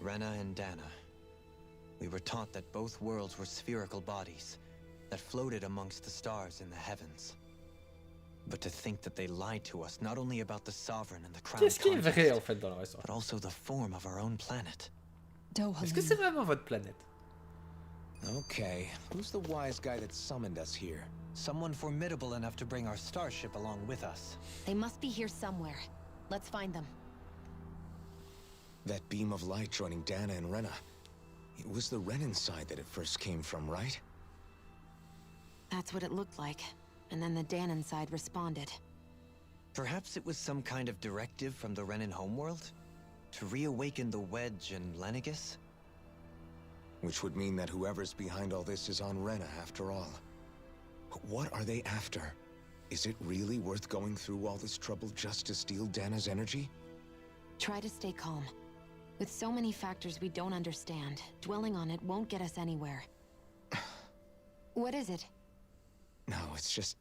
Rena and Dana. We were taught that both worlds were spherical bodies that floated amongst the stars in the heavens. But to think that they lied to us not only about the Sovereign and the Crown Qu'est-ce qui est vrai en contest, fait dans leur histoire? but also the form of our own planet. Est-ce que c'est vraiment votre planète? Okay, who's the wise guy that summoned us here? Someone formidable enough to bring our starship along with us. They must be here somewhere. Let's find them. That beam of light joining Dana and Rena. It was the Renan side that it first came from, right? That's what it looked like. And then the Danon side responded. Perhaps it was some kind of directive from the Renan homeworld? To reawaken the Wedge and Lenegis? Which would mean that whoever's behind all this is on Rena after all. But what are they after? Is it really worth going through all this trouble just to steal Dana's energy? Try to stay calm. With so many factors we don't understand, dwelling on it won't get us anywhere. What is it? No, it's just...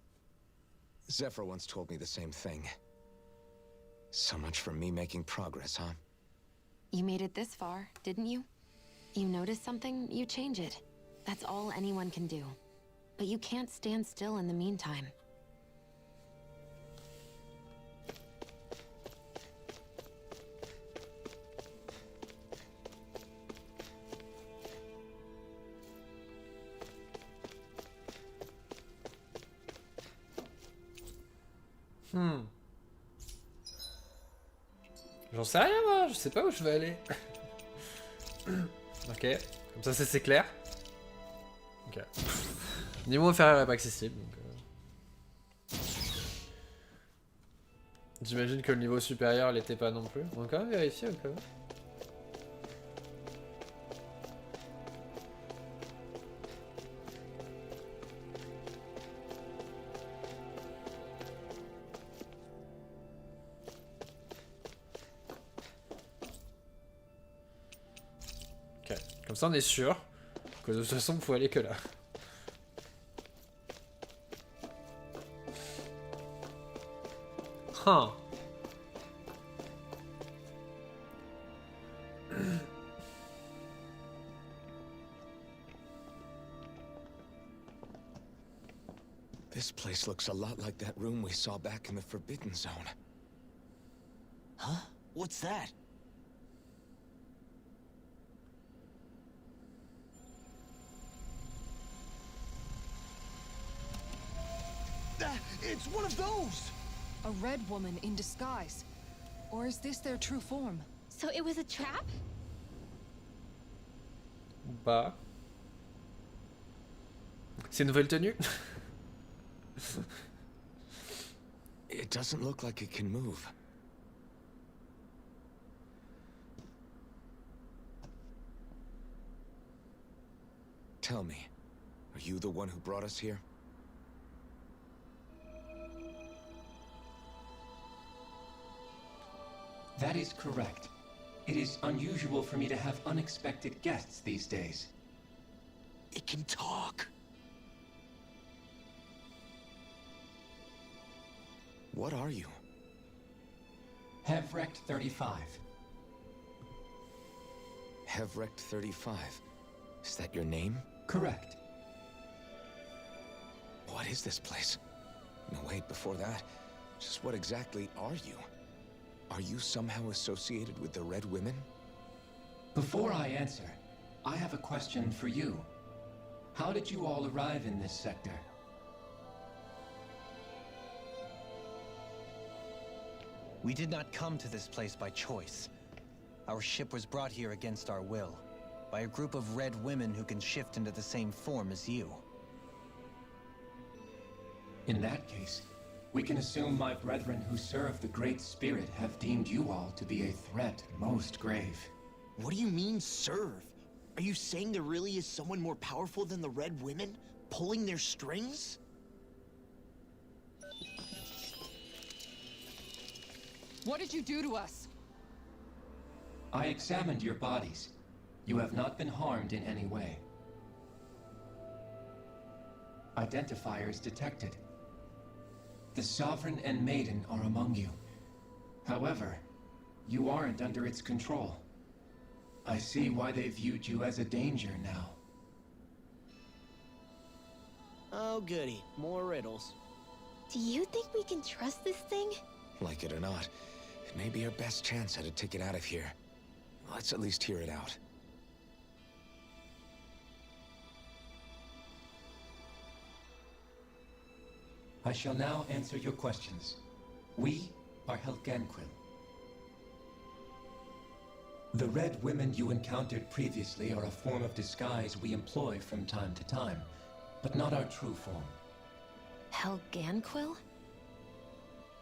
Zephyr once told me the same thing. So much for me making progress, huh? You made it this far, didn't you? You notice something, you change it. That's all anyone can do. But you can't stand still in the meantime. J'en sais rien moi, je sais pas où je vais aller. Ok, comme ça c'est clair. Ok. Niveau inférieur est pas accessible. Donc, j'imagine que le niveau supérieur l'était pas non plus. On va quand même vérifier au cas où. Ok, comme ça on est sûr que de toute façon il faut aller que là. Huh. This place looks a lot like that room we saw back in the Forbidden Zone. Huh? What's that? It's one of those! A red woman in disguise. Or is this their true form? So it was a trap? Bah. C'est une nouvelle tenue? It doesn't look like it can move. Tell me, are you the one who brought us here? That is correct. It is unusual for me to have unexpected guests these days. It can talk. What are you? Hevrect 35. Hevrect 35. Is that your name? Correct. What is this place? No, wait, before that, just what exactly are you? Are you somehow associated with the Red Women? Before I answer, I have a question for you. How did you all arrive in this sector? We did not come to this place by choice. Our ship was brought here against our will, by a group of red women who can shift into the same form as you. In that case, we can assume my brethren who serve the Great Spirit have deemed you all to be a threat most grave. What do you mean, serve? Are you saying there really is someone more powerful than the Red Women, pulling their strings? What did you do to us? I examined your bodies. You have not been harmed in any way. Identifiers detected. The Sovereign and Maiden are among you. However, you aren't under its control. I see why they viewed you as a danger now. Oh goody, more riddles. Do you think we can trust this thing? Like it or not, it may be our best chance at a ticket out of here. Let's at least hear it out. I shall now answer your questions. We are Helghan Quill. The Red Women you encountered previously are a form of disguise we employ from time to time, but not our true form. Helghan Quill?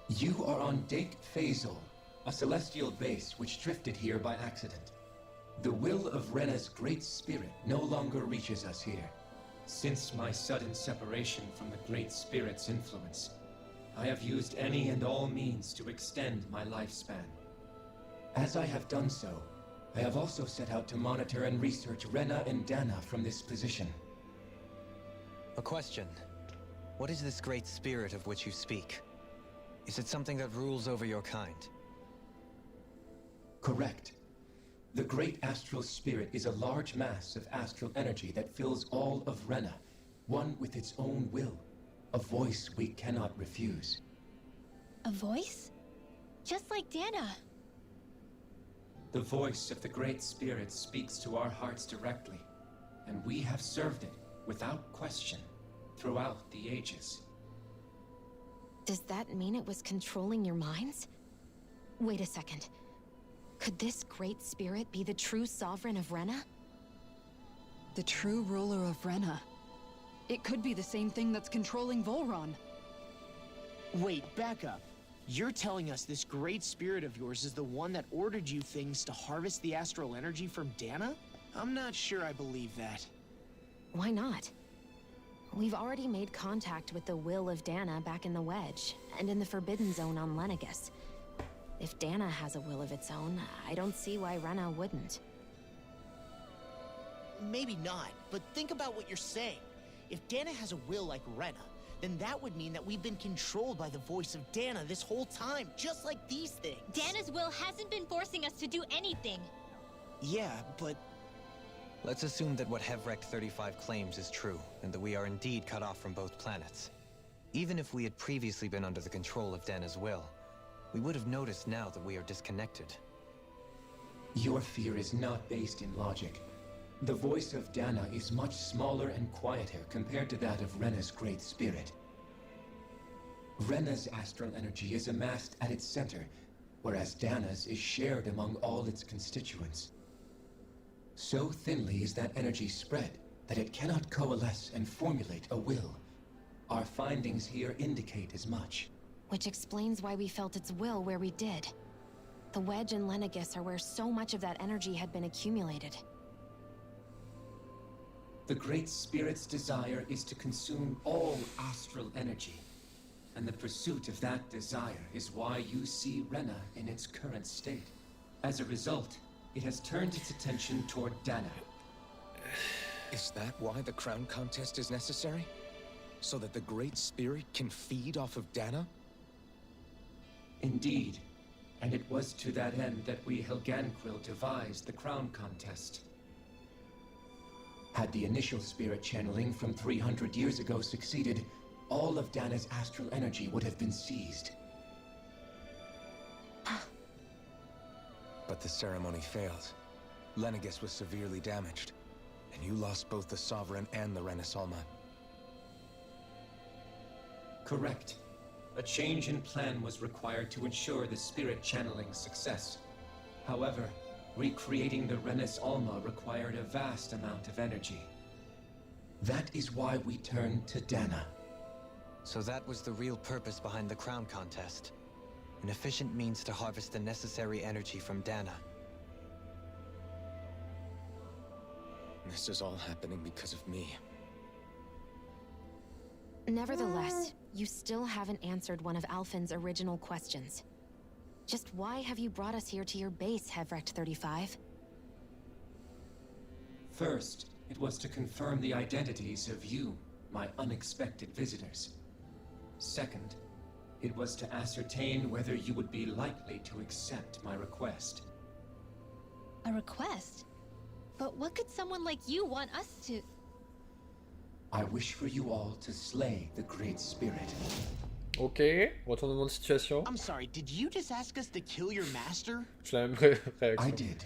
You are on Date Phasal, a celestial base which drifted here by accident. The will of Rena's Great Spirit no longer reaches us here. Since my sudden separation from the Great Spirit's influence, I have used any and all means to extend my lifespan. As I have done so, I have also set out to monitor and research Rena and Dana from this position. A question. What is this Great Spirit of which you speak? Is it something that rules over your kind? Correct. The Great Astral Spirit is a large mass of astral energy that fills all of Rena, one with its own will, a voice we cannot refuse. A voice? Just like Dana. The voice of the Great Spirit speaks to our hearts directly, and we have served it without question throughout the ages. Does that mean it was controlling your minds? Wait a second. Could this Great Spirit be the true Sovereign of Rena? The true ruler of Rena. It could be the same thing that's controlling Volron. Wait, back up. You're telling us this Great Spirit of yours is the one that ordered you things to harvest the astral energy from Dana? I'm not sure I believe that. Why not? We've already made contact with the will of Dana back in the Wedge, and in the Forbidden Zone on Lenegis. If Dana has a will of its own, I don't see why Rena wouldn't. Maybe not, but think about what you're saying. If Dana has a will like Rena, then that would mean that we've been controlled by the voice of Dana this whole time, just like these things. Dana's will hasn't been forcing us to do anything. Yeah, but... Let's assume that what Hevrect 35 claims is true, and that we are indeed cut off from both planets. Even if we had previously been under the control of Dana's will, we would have noticed now that we are disconnected. Your fear is not based in logic. The voice of Dana is much smaller and quieter compared to that of Rena's great spirit. Rena's astral energy is amassed at its center, whereas Dana's is shared among all its constituents. So thinly is that energy spread that it cannot coalesce and formulate a will. Our findings here indicate as much. Which explains why we felt its will where we did. The wedge and Lenegis are where so much of that energy had been accumulated. The Great Spirit's desire is to consume all astral energy. And the pursuit of that desire is why you see Rena in its current state. As a result, it has turned its attention toward Dana. Is that why the crown contest is necessary? So that the Great Spirit can feed off of Dana? Indeed. And it was to that end that we Helghan Quill devised the crown contest. Had the initial spirit channeling from 300 years ago succeeded, all of Dana's astral energy would have been seized. But the ceremony failed. Lenegis was severely damaged, and you lost both the Sovereign and the Renis Alma. Correct. A change in plan was required to ensure the spirit channeling's success. However, recreating the Renis Alma required a vast amount of energy. That is why we turned to Dana. So that was the real purpose behind the crown contest. An efficient means to harvest the necessary energy from Dana. This is all happening because of me. Nevertheless, you still haven't answered one of Alphen's original questions. Just why have you brought us here to your base, Hevrecht 35? First, it was to confirm the identities of you, my unexpected visitors. Second, it was to ascertain whether you would be likely to accept my request. A request? But what could someone like you want us to... I wish for you all to slay the Great Spirit. Ok, retournement de situation. I'm sorry, did you just ask us to kill your master? J'ai la même réaction. I did.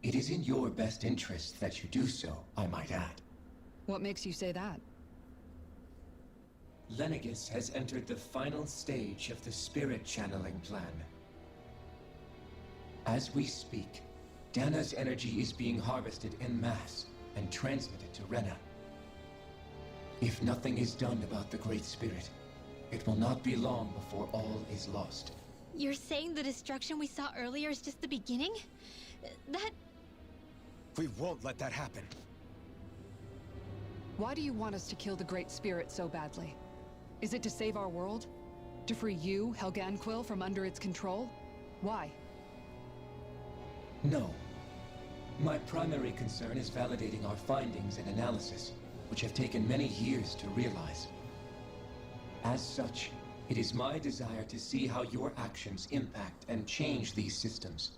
It is in your best interest that you do so, I might add. What makes you say that? Lenegis has entered the final stage of the spirit channeling plan. As we speak, Dana's energy is being harvested en masse and transmitted to Rena. If nothing is done about the Great Spirit, it will not be long before all is lost. You're saying the destruction we saw earlier is just the beginning? That... We won't let that happen. Why do you want us to kill the Great Spirit so badly? Is it to save our world? To free you, Helghan Quill, from under its control? Why? No. My primary concern is validating our findings and analysis, which have taken many years to realize. As such, it is my desire to see how your actions impact and change these systems.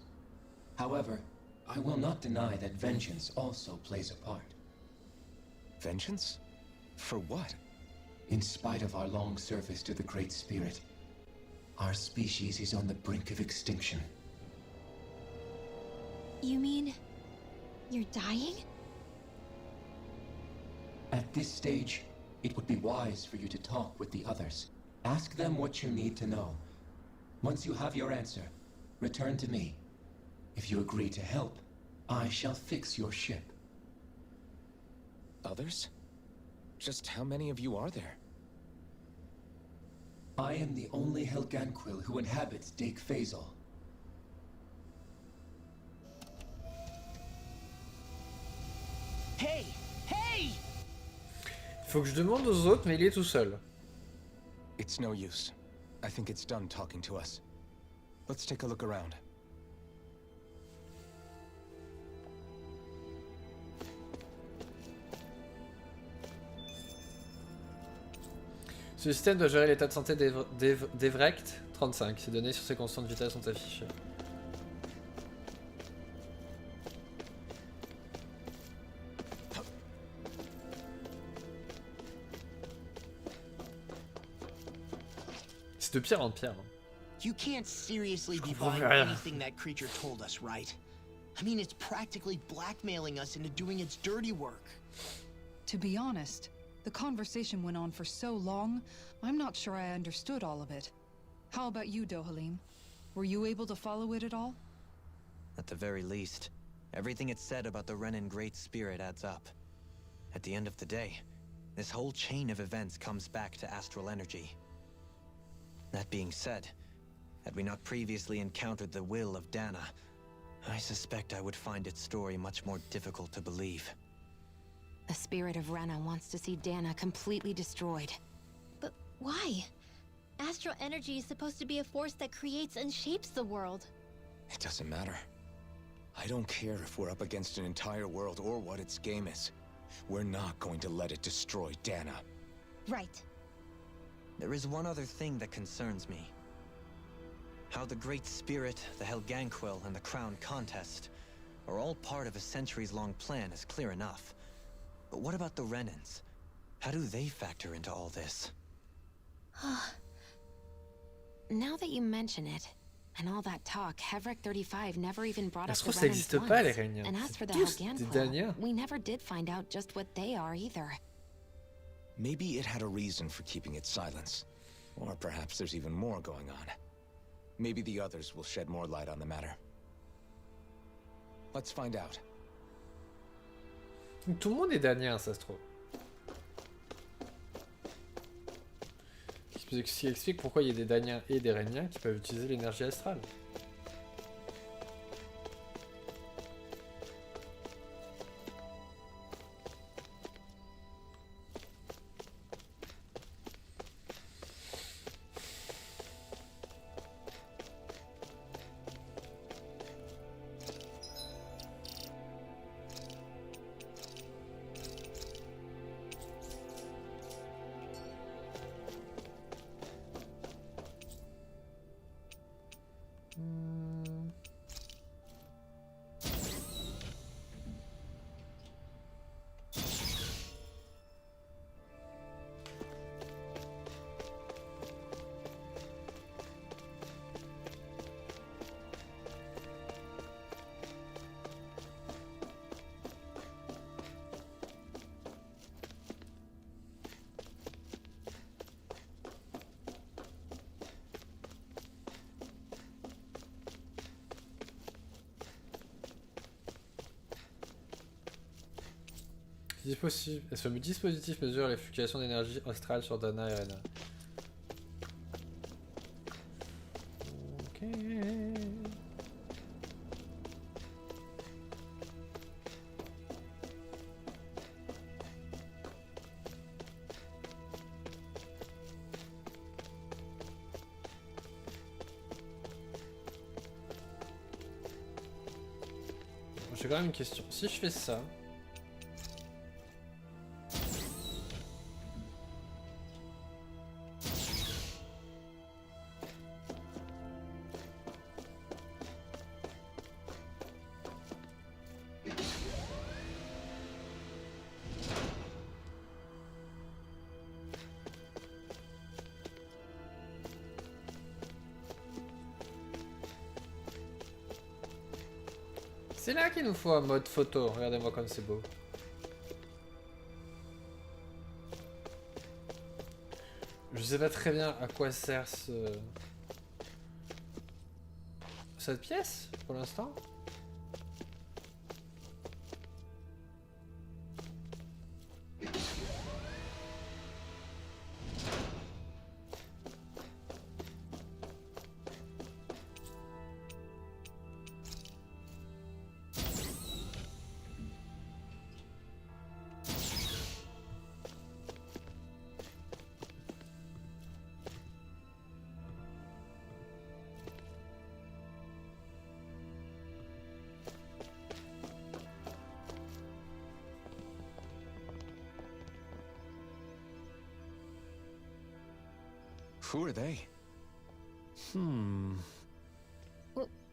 However, I will not deny that vengeance also plays a part. Vengeance? For what? In spite of our long service to the Great Spirit, our species is on the brink of extinction. You mean... you're dying? At this stage, it would be wise for you to talk with the others. Ask them what you need to know. Once you have your answer, return to me. If you agree to help, I shall fix your ship. Others? Just how many of you are there? I am the only Helghan Quill who inhabits Dake Faisal. Hey! Hey! Il faut que je demande aux autres, mais il est tout seul. It's no use. I think it's done talking to us. Let's take a look around. Ce système doit gérer l'état de santé d'Hevrecht 35. Ces données sur ses constantes vitales sont affichées. C'est de pire en pire. Hein. You can't seriously be comprends buying rien. anything that creature told us, right? I mean, it's practically blackmailing us into doing its dirty work. To be honest, the conversation went on for so long, I'm not sure I understood all of it. How about you, Dohalim? Were you able to follow it at all? At the very least, everything it said about the Renan Great Spirit adds up. At the end of the day, this whole chain of events comes back to astral energy. That being said, had we not previously encountered the will of Dana, I suspect I would find its story much more difficult to believe. The spirit of Rena wants to see Dana completely destroyed. But why? Astral energy is supposed to be a force that creates and shapes the world. It doesn't matter. I don't care if we're up against an entire world or what its game is. We're not going to let it destroy Dana. Right. There is one other thing that concerns me. How the Great Spirit, the Helghan Quill, and the Crown Contest are all part of a centuries-long plan is clear enough. But what about the Renans? How do they factor into all this? Now that you mention it, and all that talk, Hevric 35 never even brought up Je the trouve que ça Renans n'existe pas les once. Rhéniens. And as C'est for the tous Helghan des Quill, Daniens. we never did find out just what they are either. Maybe it had a reason for keeping its silence. Or perhaps there's even more going on. Maybe the others will shed more light on the matter. Let's find out. Tout le monde est danien, ça se trouve. Ce qui explique pourquoi il y a des Daniens et des Rhéniens qui peuvent utiliser l'énergie astrale. Est-ce que le dispositif mesure les fluctuations d'énergie astrale sur Dana et Rena? Ok. J'ai quand même une question. Si je fais ça... C'est là qu'il nous faut un mode photo, regardez-moi comme c'est beau. Je sais pas très bien à quoi sert cette pièce pour l'instant. Who are they?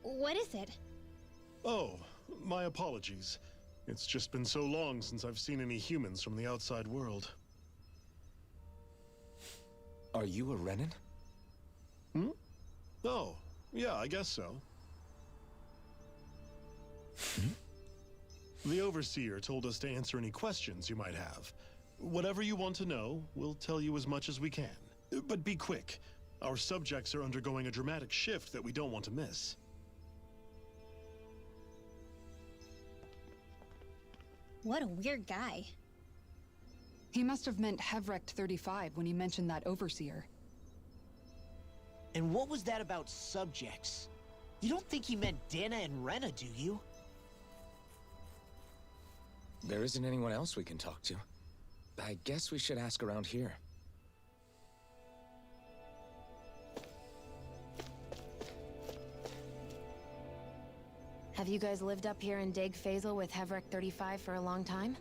What is it? Oh, my apologies. It's just been so long since I've seen any humans from the outside world. Are you a Renan? Hmm? Oh, yeah, I guess so. The Overseer told us to answer any questions you might have. Whatever you want to know, we'll tell you as much as we can. But be quick. Our subjects are undergoing a dramatic shift that we don't want to miss. What a weird guy. He must have meant Hevrecht 35 when he mentioned that Overseer. And what was that about subjects? You don't think he meant Dana and Rena, do you? There isn't anyone else we can talk to. I guess we should ask around here. Have you guys lived up here in Deg Faisal with Hevrecht 35 for a long time?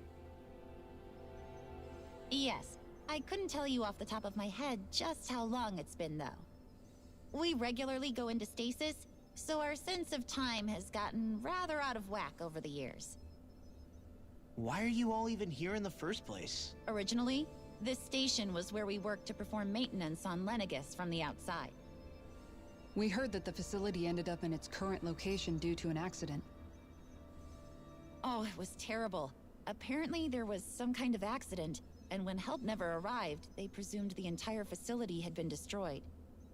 Yes. I couldn't tell you off the top of my head just how long it's been, though. We regularly go into stasis, so our sense of time has gotten rather out of whack over the years. Why are you all even here in the first place? Originally, this station was where we worked to perform maintenance on Lenegis from the outside. We heard that the facility ended up in its current location due to an accident. Oh, it was terrible. Apparently there was some kind of accident, and when help never arrived, they presumed the entire facility had been destroyed.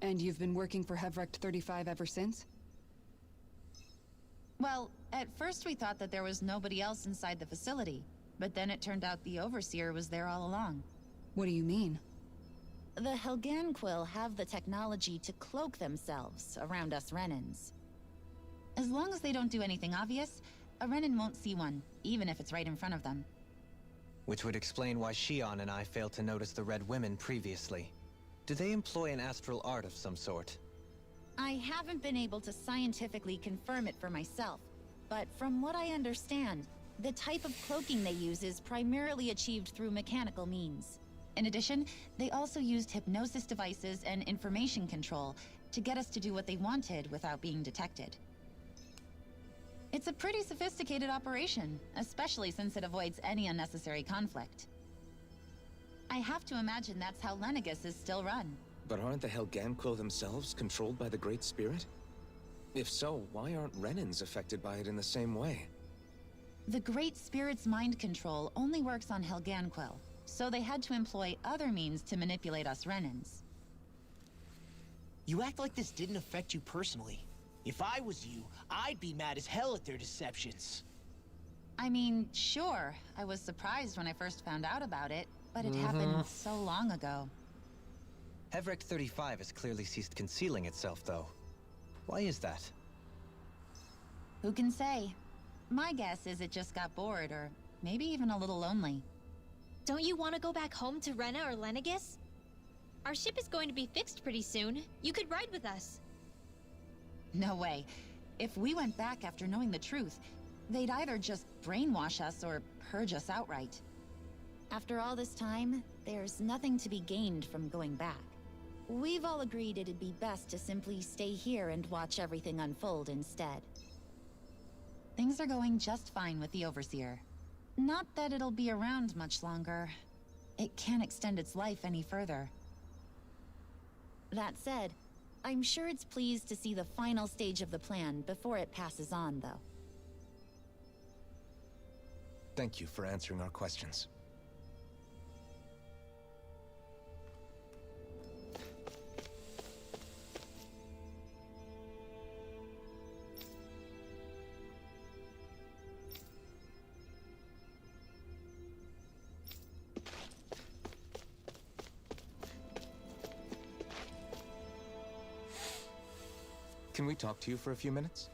And you've been working for Hevrecht 35 ever since? Well, at first we thought that there was nobody else inside the facility, but then it turned out the Overseer was there all along. What do you mean? The Helghan Quill have the technology to cloak themselves around us Renans. As long as they don't do anything obvious, a Renan won't see one, even if it's right in front of them. Which would explain why Shion and I failed to notice the Red Women previously. Do they employ an astral art of some sort? I haven't been able to scientifically confirm it for myself, but from what I understand, the type of cloaking they use is primarily achieved through mechanical means. In addition, they also used hypnosis devices and information control to get us to do what they wanted without being detected. It's a pretty sophisticated operation, especially since it avoids any unnecessary conflict. I have to imagine that's how Lenegis is still run. But aren't the Helghan Quill themselves controlled by the Great Spirit? If so, why aren't Renans affected by it in the same way? The Great Spirit's mind control only works on Helghan Quill, so they had to employ other means to manipulate us Renans. You act like this didn't affect you personally. If I was you, I'd be mad as hell at their deceptions. I mean, sure, I was surprised when I first found out about it, but it happened so long ago. Hevrecht 35 has clearly ceased concealing itself, though. Why is that? Who can say? My guess is it just got bored, or maybe even a little lonely. Don't you want to go back home to Rena or Lenegis? Our ship is going to be fixed pretty soon. You could ride with us. No way. If we went back after knowing the truth, they'd either just brainwash us or purge us outright. After all this time, there's nothing to be gained from going back. We've all agreed it'd be best to simply stay here and watch everything unfold instead. Things are going just fine with the Overseer. Not that it'll be around much longer. It can't extend its life any further. That said, I'm sure it's pleased to see the final stage of the plan before it passes on, though. Thank you for answering our questions. Can we talk to you for a few minutes?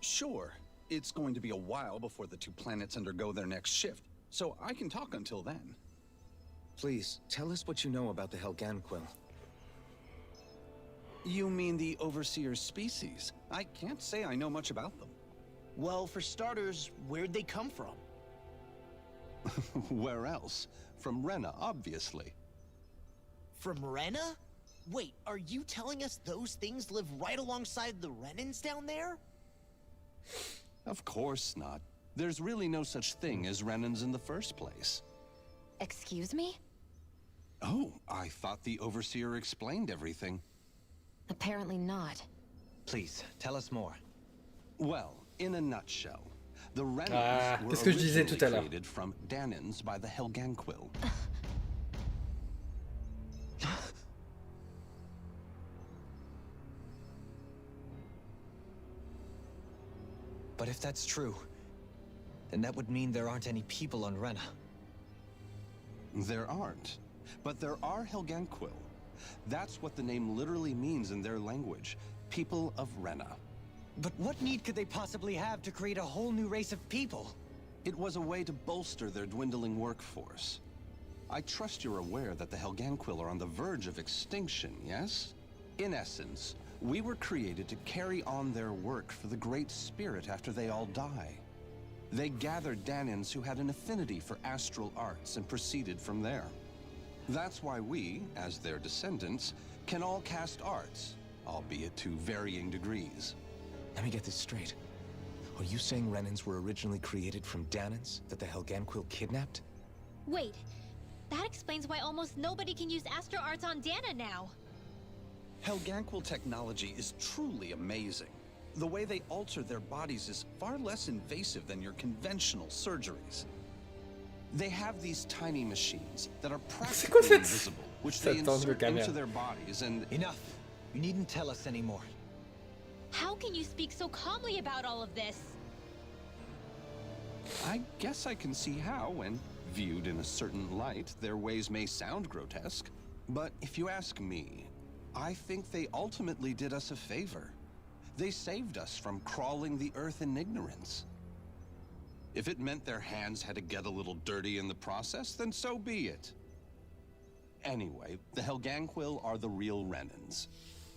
Sure. It's going to be a while before the two planets undergo their next shift, so I can talk until then. Please, tell us what you know about the Helghan Quill. You mean the Overseer's species? I can't say I know much about them. Well, for starters, where'd they come from? Where else? From Rena, obviously. From Rena? Wait, are you telling us those things live right alongside the Renans down there? Of course not. There's really no such thing as Renans in the first place. Excuse me? Oh, I thought the Overseer explained everything. Apparently not. Please, tell us more. Well, in a nutshell, the Renans were c'est ce que je disais tout à l'heure. created from Danans by the Helghan Quill. But if that's true, then that would mean there aren't any people on Rena. There aren't, but there are Helghan Quill. That's what the name literally means in their language, people of Rena. But what need could they possibly have to create a whole new race of people? It was a way to bolster their dwindling workforce. I trust you're aware that the Helghan Quill are on the verge of extinction, yes? In essence, we were created to carry on their work for the Great Spirit after they all die. They gathered Danans who had an affinity for astral arts and proceeded from there. That's why we, as their descendants, can all cast arts, albeit to varying degrees. Let me get this straight. Are you saying Renans were originally created from Danans that the Helghan Quill kidnapped? Wait, that explains why almost nobody can use astral arts on Dana now. Helghan Quill technology is truly amazing. The way they alter their bodies is far less invasive than your conventional surgeries. They have these tiny machines that are practically invisible, which they insert into their bodies and... Enough! You needn't tell us anymore. How can you speak so calmly about all of this? I guess I can see how, when viewed in a certain light, their ways may sound grotesque. But if you ask me, I think they ultimately did us a favor. They saved us from crawling the earth in ignorance. If it meant their hands had to get a little dirty in the process, then so be it. Anyway, the Helghan Quill are the real Renans.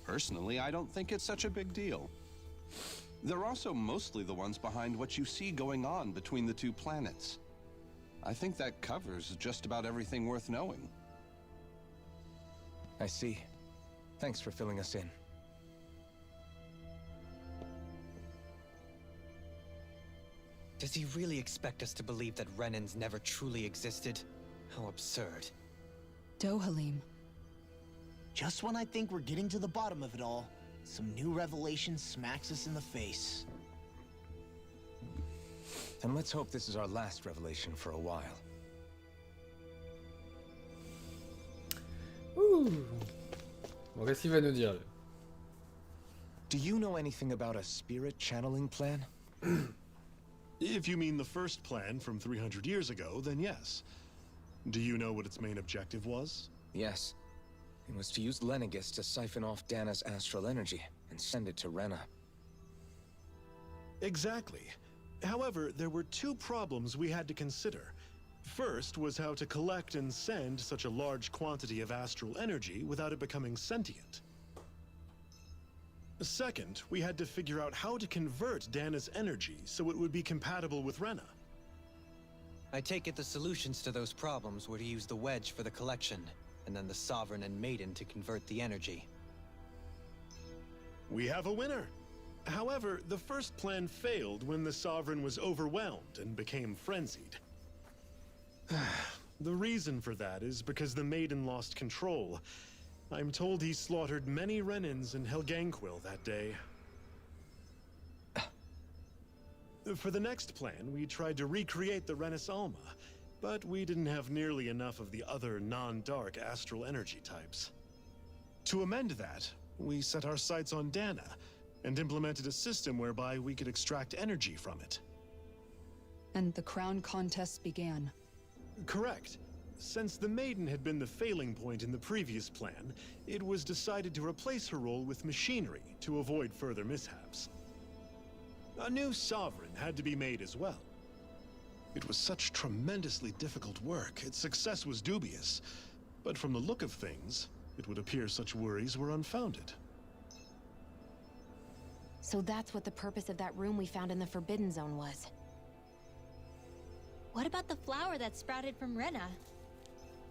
Personally, I don't think it's such a big deal. They're also mostly the ones behind what you see going on between the two planets. I think that covers just about everything worth knowing. I see. Thanks for filling us in. Does he really expect us to believe that Renans never truly existed? How absurd. Dohalim. Just when I think we're getting to the bottom of it all, some new revelation smacks us in the face. Then let's hope this is our last revelation for a while. Ouh. Bon, qu'est-ce qu'il va nous dire? Do you know anything about a spirit channeling plan? If you mean the first plan from 300 years ago, then yes. Do you know what its main objective was? Yes. It was to use Lenegis to siphon off Dana's astral energy and send it to Rena. Exactly. However, there were two problems we had to consider. First was how to collect and send such a large quantity of astral energy without it becoming sentient. Second, we had to figure out how to convert Dana's energy so it would be compatible with Rena. I take it the solutions to those problems were to use the wedge for the collection, and then the Sovereign and Maiden to convert the energy. We have a winner! However, the first plan failed when the Sovereign was overwhelmed and became frenzied. The reason for that is because the Maiden lost control. I'm told he slaughtered many Renans and Helghan Quill that day. For the next plan, we tried to recreate the Renis Alma, but we didn't have nearly enough of the other non-dark astral energy types. To amend that, we set our sights on Dana, and implemented a system whereby we could extract energy from it. And the crown contest began. Correct. Since the Maiden had been the failing point in the previous plan, it was decided to replace her role with machinery to avoid further mishaps. A new Sovereign had to be made as well. It was such tremendously difficult work, its success was dubious. But from the look of things, it would appear such worries were unfounded. So that's what the purpose of that room we found in the Forbidden Zone was. What about the flower that sprouted from Rena?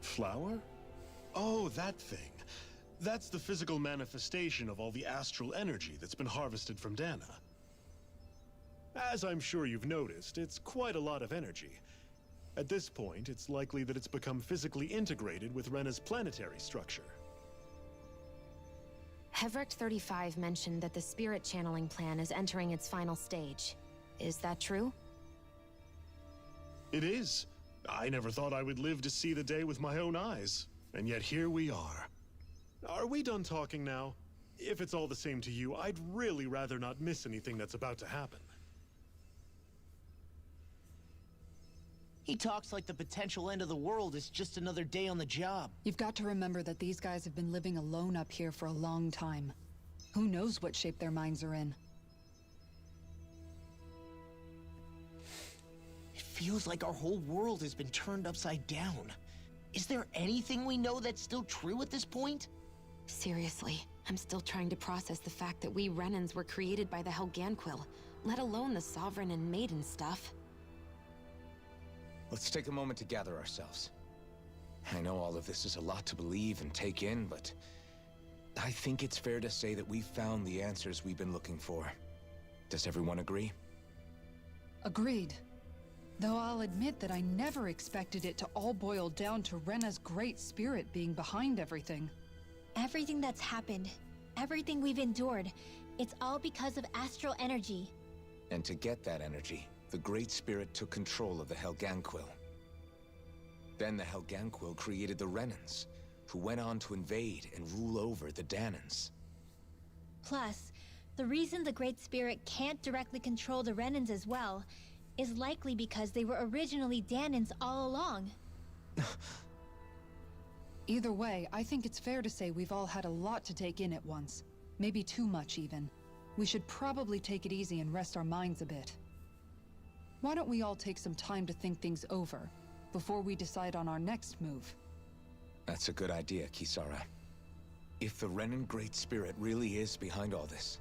Flower? Oh, that thing. That's the physical manifestation of all the astral energy that's been harvested from Dana. As I'm sure you've noticed, it's quite a lot of energy. At this point, it's likely that it's become physically integrated with Rena's planetary structure. Hevric 35 mentioned that the spirit channeling plan is entering its final stage. Is that true? It is. I never thought I would live to see the day with my own eyes. And yet here we are. Are we done talking now? If it's all the same to you, I'd really rather not miss anything that's about to happen. He talks like the potential end of the world is just another day on the job. You've got to remember that these guys have been living alone up here for a long time. Who knows what shape their minds are in? It feels like our whole world has been turned upside down. Is there anything we know that's still true at this point? Seriously, I'm still trying to process the fact that we Renans were created by the Helghan Quill, let alone the Sovereign and Maiden stuff. Let's take a moment to gather ourselves. I know all of this is a lot to believe and take in, but I think it's fair to say that we've found the answers we've been looking for. Does everyone agree? Agreed. Though I'll admit that I never expected it to all boil down to Rena's great spirit being behind everything. Everything that's happened, everything we've endured, it's all because of astral energy. And to get that energy, the Great Spirit took control of the Helghan Quill. Then the Helghan Quill created the Renans, who went on to invade and rule over the Danans. Plus, the reason the Great Spirit can't directly control the Renans as well is likely because they were originally Danans all along. Either way, I think it's fair to say we've all had a lot to take in at once. Maybe too much, even. We should probably take it easy and rest our minds a bit. Why don't we all take some time to think things over, before we decide on our next move? That's a good idea, Kisara. If the Renan Great Spirit really is behind all this,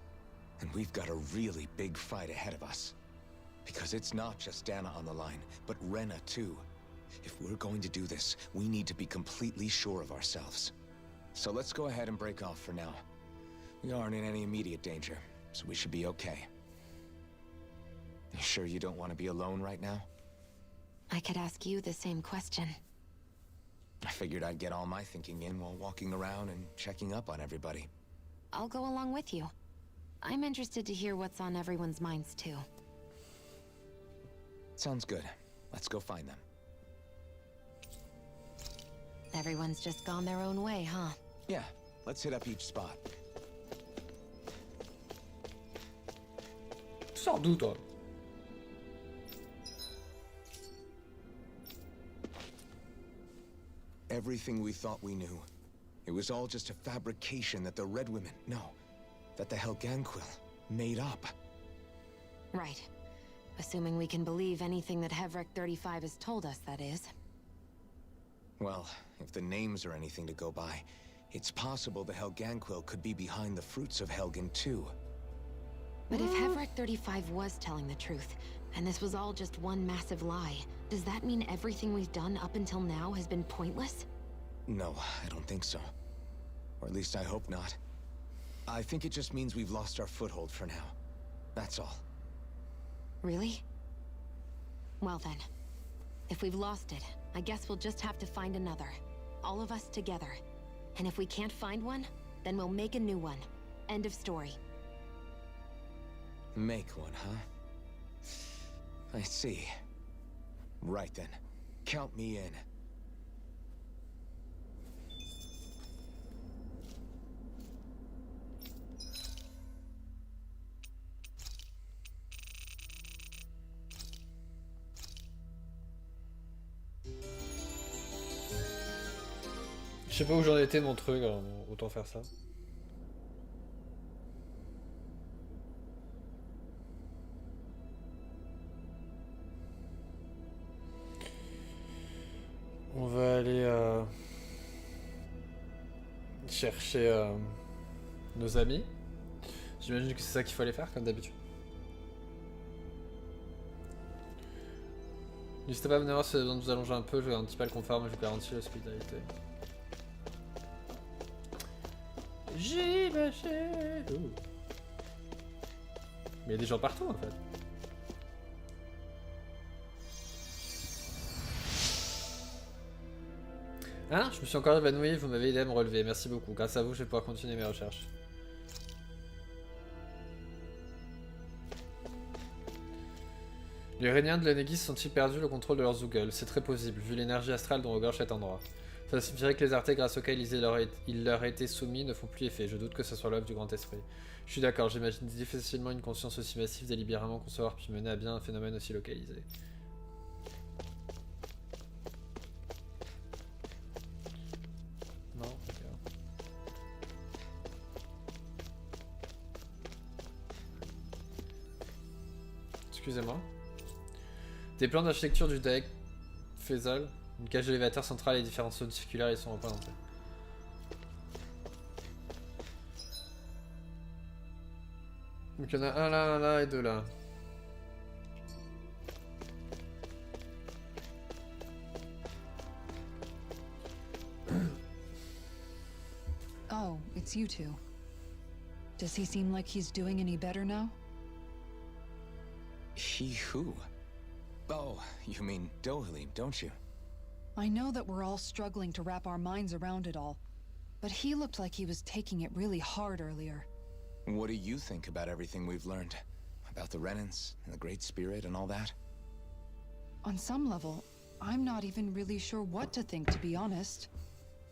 then we've got a really big fight ahead of us. Because it's not just Dana on the line, but Rena too. If we're going to do this, we need to be completely sure of ourselves. So let's go ahead and break off for now. We aren't in any immediate danger, so we should be okay. You sure you don't want to be alone right now? I could ask you the same question. I figured I'd get all my thinking in while walking around and checking up on everybody. I'll go along with you. I'm interested to hear what's on everyone's minds too. Sounds good. Let's go find them. Everyone's just gone their own way, huh? Yeah, let's hit up each spot. Sors d'où, toi? Everything we thought we knew. It was all just a fabrication that the Red Women, that the Helghan Quill made up. Right. Assuming we can believe anything that Hevric 35 has told us, that is. Well, if the names are anything to go by, it's possible the Helghan Quill could be behind the fruits of Helghan too. But if Hevric 35 was telling the truth, and this was all just one massive lie, does that mean everything we've done up until now has been pointless? No, I don't think so. Or at least I hope not. I think it just means we've lost our foothold for now. That's all. Really? Well then, if we've lost it, I guess we'll just have to find another. All of us together. And if we can't find one, then we'll make a new one. End of story. Make one, huh? I see. Right then. Count me in. Je sais pas où j'en étais mon truc, alors autant faire ça. On va aller chercher nos amis. J'imagine que c'est ça qu'il faut aller faire comme d'habitude. N'hésitez pas à venir voir si vous avez besoin de vous allonger un peu, je garantis pas le confort, mais je vous garantis l'hospitalité. J'imagine. Mais il y a des gens partout en fait. Ah, je me suis encore évanoui, vous m'avez aidé à me relever, merci beaucoup. Grâce à vous, je vais pouvoir continuer mes recherches. Les Rhéniens de Lenegis ont-ils perdu le contrôle de leurs Zoogle? C'est très possible, vu l'énergie astrale dont regorge cet endroit. Ça signifierait que les artés grâce auxquels ils leur étaient soumis ne font plus effet. Je doute que ce soit l'œuvre du grand esprit. Je suis d'accord, j'imagine difficilement une conscience aussi massive délibérément concevoir puis mener à bien un phénomène aussi localisé. Non, ok. Excusez-moi. Des plans d'architecture du deck Faisal, une cage d'élévateur centrale et différentes zones circulaires y sont représentées. Donc il y en a un là et deux là. Oh, it's you two. Does he seem like he's doing any better now? He who? Oh, you mean Dohalim, don't you? I know that we're all struggling to wrap our minds around it all, but he looked like he was taking it really hard earlier. What do you think about everything we've learned? About the Renans and the Great Spirit and all that? On some level, I'm not even really sure what to think, to be honest.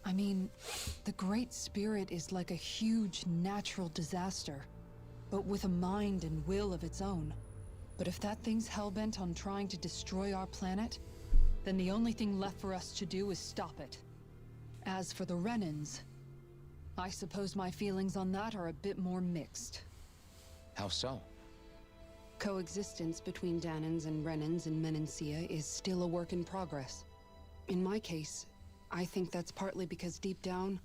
I mean, the Great Spirit is like a huge natural disaster, but with a mind and will of its own. But if that thing's hellbent on trying to destroy our planet, then the only thing left for us to do is stop it. As for the Renans, I suppose my feelings on that are a bit more mixed. How so? Coexistence between Danans and Renans in Menancia is still a work in progress. In my case, I think that's partly because deep down,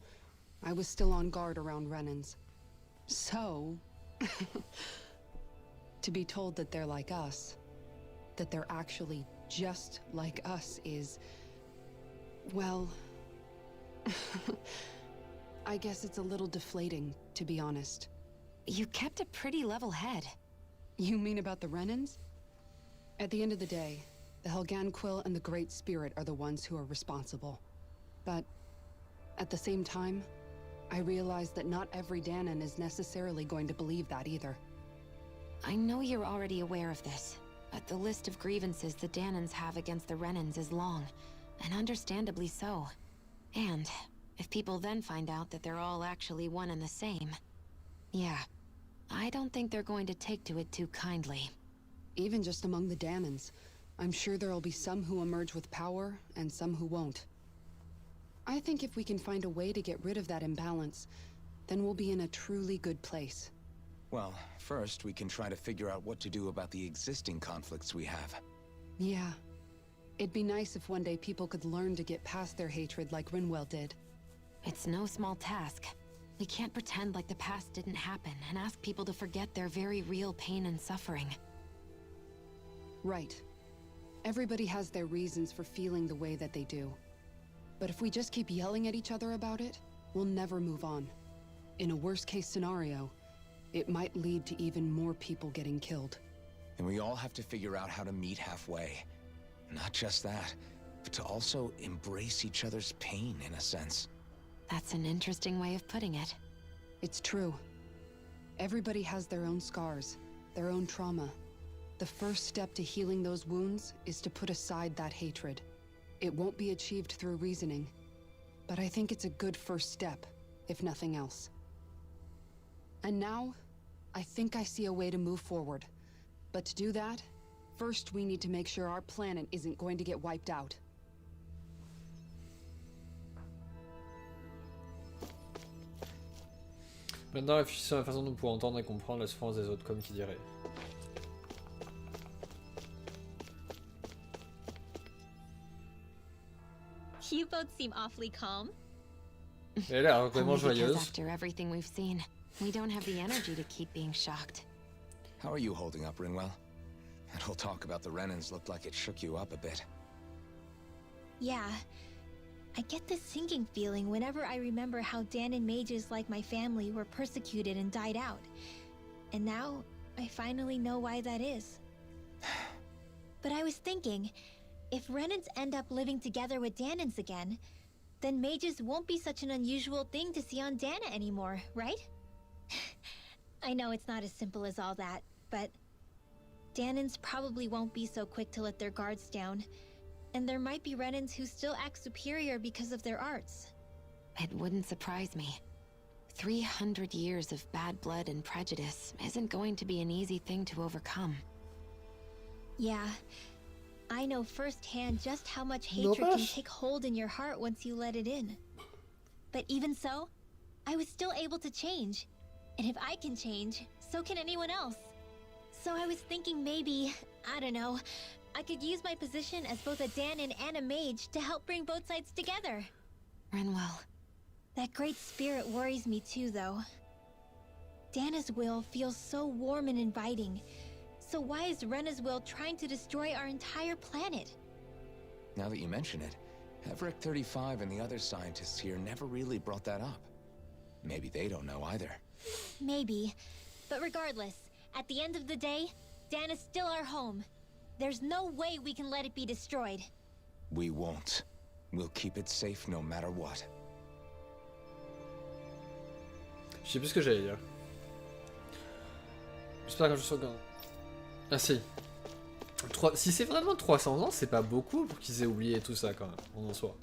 I was still on guard around Renans. So... to be told that they're like us, that they're actually just like us is... well... I guess it's a little deflating, to be honest. You kept a pretty level head. You mean about the Renans? At the end of the day, the Helghan Quill and the Great Spirit are the ones who are responsible. But at the same time, I realize that not every Danan is necessarily going to believe that either. I know you're already aware of this, but the list of grievances the Danans have against the Renans is long, and understandably so. And if people then find out that they're all actually one and the same, yeah, I don't think they're going to take to it too kindly. Even just among the Danans, I'm sure there'll be some who emerge with power, and some who won't. I think if we can find a way to get rid of that imbalance, then we'll be in a truly good place. Well, first we can try to figure out what to do about the existing conflicts we have. Yeah. It'd be nice if one day people could learn to get past their hatred like Rinwell did. It's no small task. We can't pretend like the past didn't happen and ask people to forget their very real pain and suffering. Right. Everybody has their reasons for feeling the way that they do. But if we just keep yelling at each other about it, we'll never move on. In a worst-case scenario, it might lead to even more people getting killed. And we all have to figure out how to meet halfway. Not just that, but to also embrace each other's pain, in a sense. That's an interesting way of putting it. It's true. Everybody has their own scars, their own trauma. The first step to healing those wounds is to put aside that hatred. It won't be achieved through reasoning, but I think it's a good first step, if nothing else. And now, I think I see a way to move forward. But to do that, first we need to make sure our planet isn't going to get wiped out. Maintenant, réfléchissez sur la façon dont nous pouvons entendre et comprendre la souffrance des autres, comme qui dirait. You both seem awfully calm. Elle a l'air vraiment Only because joyeuse. after everything we've seen, we don't have the energy to keep being shocked. How are you holding up, Rinwell? That whole talk about the Renans looked like it shook you up a bit. Yeah. I get this sinking feeling whenever I remember how Danan mages like my family were persecuted and died out. And now, I finally know why that is. But I was thinking, if Renans end up living together with Danans again, then mages won't be such an unusual thing to see on Dana anymore, right? I know it's not as simple as all that, but Danans probably won't be so quick to let their guards down. And there might be Renans who still act superior because of their arts. It wouldn't surprise me. 300 years of bad blood and prejudice isn't going to be an easy thing to overcome. Yeah, I know firsthand just how much hatred can take hold in your heart once you let it in. But even so, I was still able to change. And if I can change, so can anyone else. So I was thinking maybe, I don't know, I could use my position as both a Danan and a mage to help bring both sides together. Renwell. That great spirit worries me too, though. Dana's will feels so warm and inviting. So why is Rena's will trying to destroy our entire planet? Now that you mention it, Everett 35 and the other scientists here never really brought that up. Maybe they don't know either. Maybe. But regardless, at the end of the day, Dana's still our home. There's no way we can let it be destroyed. We won't. We'll keep it safe no matter what. Je sais plus ce que j'allais dire. J'espère que je sauvegarde. Ah si. Si c'est vraiment 300 ans, c'est pas beaucoup pour qu'ils aient oublié tout ça quand même, en soi.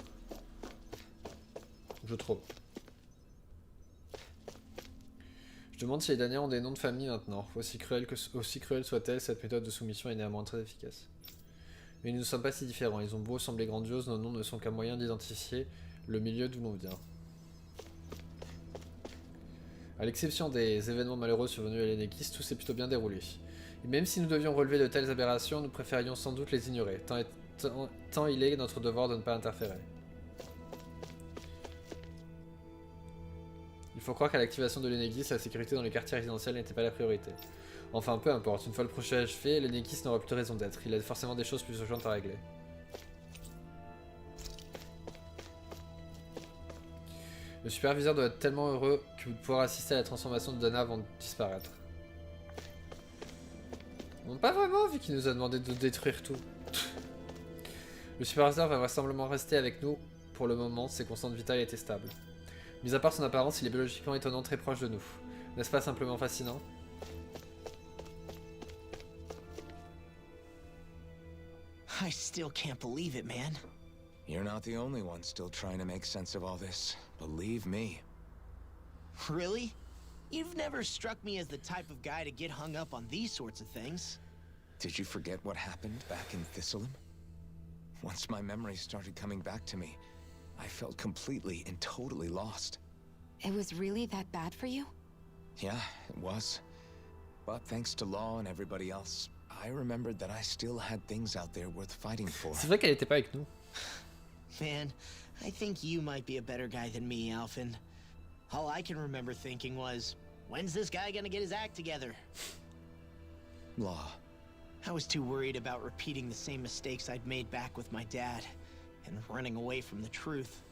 Je trouve. Je demande si les Daniens ont des noms de famille maintenant. Aussi cruelle soit-elle, cette méthode de soumission est néanmoins très efficace. Mais nous ne sommes pas si différents. Ils ont beau sembler grandioses, nos noms ne sont qu'un moyen d'identifier le milieu d'où l'on vient. À l'exception des événements malheureux survenus à Lenegis, tout s'est plutôt bien déroulé. Et même si nous devions relever de telles aberrations, nous préférions sans doute les ignorer, tant il est notre devoir de ne pas interférer. Il faut croire qu'à l'activation de Lenegis, la sécurité dans les quartiers résidentiels n'était pas la priorité. Enfin, peu importe, une fois le projet achevé, Lenegis n'aura plus de raison d'être. Il a forcément des choses plus urgentes à régler. Le superviseur doit être tellement heureux de pouvoir assister à la transformation de Dana avant de disparaître. Non, pas vraiment, vu qu'il nous a demandé de détruire tout. Le superviseur va vraisemblablement rester avec nous pour le moment, ses constantes vitales étaient stables. Mis à part son apparence, il est biologiquement étonnant, très proche de nous. N'est-ce pas simplement fascinant? I still can't believe it, man. You're not the only one still trying to make sense of all this. Believe me. Really? You've never struck me as the type of guy to get hung up on these sorts of things. Did you forget what happened back in Thistleum? Once my memories started coming back to me, I felt completely and totally lost. It was really that bad for you? Yeah, it was. But thanks to Law and everybody else, I remembered that I still had things out there worth fighting for. C'est vrai qu'elle était pas avec nous. Man, I think you might be a better guy than me, Alphen. All I can remember thinking was, when's this guy gonna get his act together? Law. I was too worried about repeating the same mistakes I'd made back with my dad, and running away from the truth.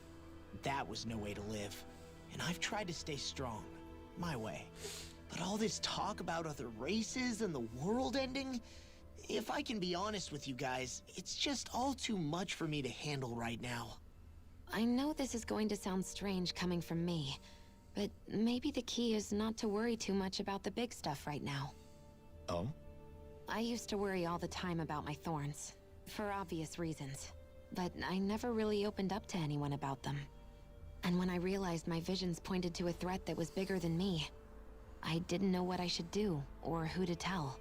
That was no way to live. And I've tried to stay strong, my way. But all this talk about other races and the world ending, if I can be honest with you guys, it's just all too much for me to handle right now. I know this is going to sound strange coming from me, but maybe the key is not to worry too much about the big stuff right now. Oh? I used to worry all the time about my thorns, for obvious reasons, but I never really opened up to anyone about them. And when I realized my visions pointed to a threat that was bigger than me, I didn't know what I should do, or who to tell.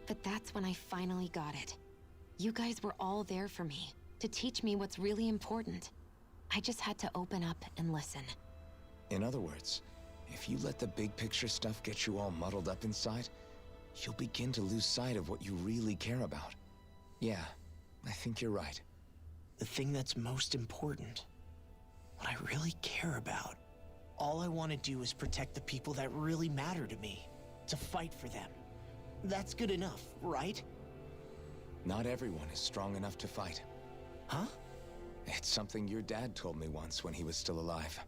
But that's when I finally got it. You guys were all there for me, to teach me what's really important. I just had to open up and listen. In other words, if you let the big picture stuff get you all muddled up inside, you'll begin to lose sight of what you really care about. Yeah, I think you're right. The thing that's most important, what I really care about. All I want to do is protect the people that really matter to me, to fight for them. That's good enough, right? Not everyone is strong enough to fight. Huh? It's something your dad told me once when he was still alive.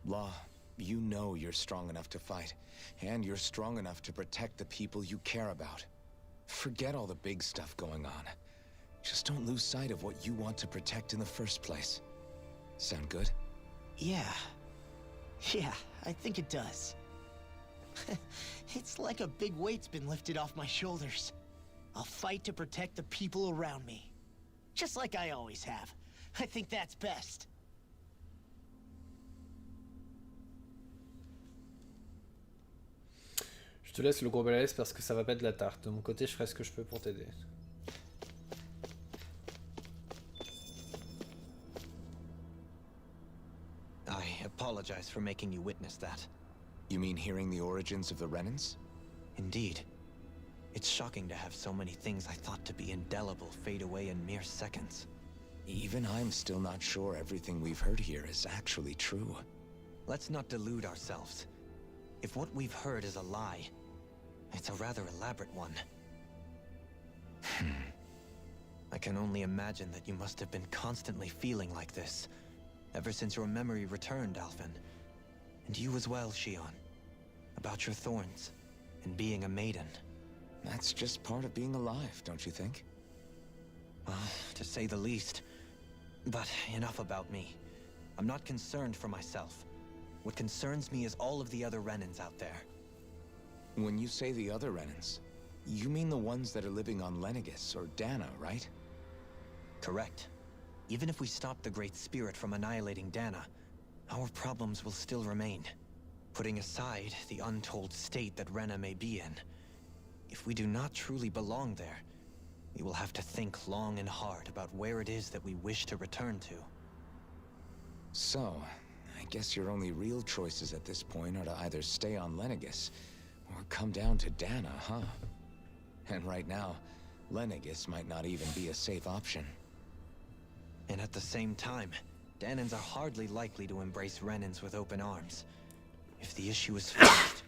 Law, you know you're strong enough to fight, and you're strong enough to protect the people you care about. Forget all the big stuff going on. Just don't lose sight of what you want to protect in the first place. Sound good? Yeah, I think it does. It's like a big weight's been lifted off my shoulders. I'll fight to protect the people around me. Just like I always have. I think that's best. Je te laisse le gros balèze parce que ça va pas être de la tarte. De mon côté, je ferai ce que je peux pour t'aider. I apologize for making you witness that. You mean hearing the origins of the Renans? Indeed. It's shocking to have so many things I thought to be indelible fade away in mere seconds. Even I'm still not sure everything we've heard here is actually true. Let's not delude ourselves. If what we've heard is a lie, it's a rather elaborate one. I can only imagine that you must have been constantly feeling like this, ever since your memory returned, Alphen. And you as well, Shion. About your thorns, and being a maiden. That's just part of being alive, don't you think? Well, to say the least. But enough about me. I'm not concerned for myself. What concerns me is all of the other Renans out there. When you say the other Renans, you mean the ones that are living on Lenegis or Dana, right? Correct. Even if we stop the Great Spirit from annihilating Dana, our problems will still remain. Putting aside the untold state that Rena may be in, if we do not truly belong there, we will have to think long and hard about where it is that we wish to return to. So, I guess your only real choices at this point are to either stay on Lenegis, or come down to Dana, huh? And right now, Lenegis might not even be a safe option. And at the same time, Danans are hardly likely to embrace Renans with open arms. If the issue is forced,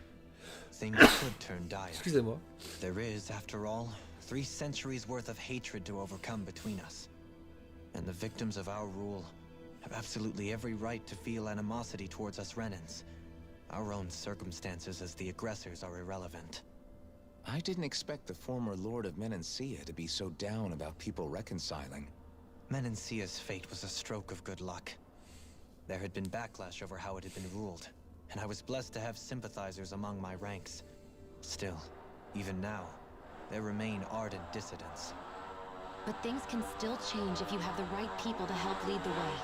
things could turn dire. Excusez-moi. There is, after all, 3 centuries worth of hatred to overcome between us. And the victims of our rule have absolutely every right to feel animosity towards us Renans. Our own circumstances as the aggressors are irrelevant. I didn't expect the former Lord of Menancia to be so down about people reconciling. Menancia's fate was a stroke of good luck. There had been backlash over how it had been ruled, and I was blessed to have sympathizers among my ranks. Still, even now, there remain ardent dissidents. But things can still change if you have the right people to help lead the way.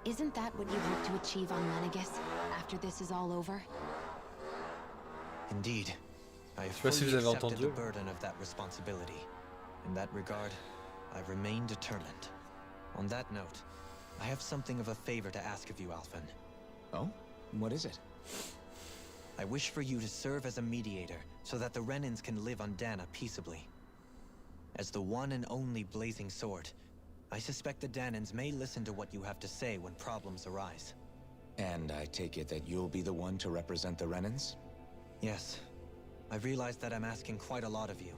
Isn't that what you hope to achieve on Lenegis, after this is all over? Indeed. I have Je sais pas si fully vous avez accepted entendu. the burden of that responsibility. In that regard, I remain determined. On that note, I have something of a favor to ask of you, Alphen. Oh? What is it? I wish for you to serve as a mediator, so that the Renans can live on Dana peaceably. As the one and only blazing sword, I suspect the Danans may listen to what you have to say when problems arise. And I take it that you'll be the one to represent the Renans? Yes. I realize that I'm asking quite a lot of you.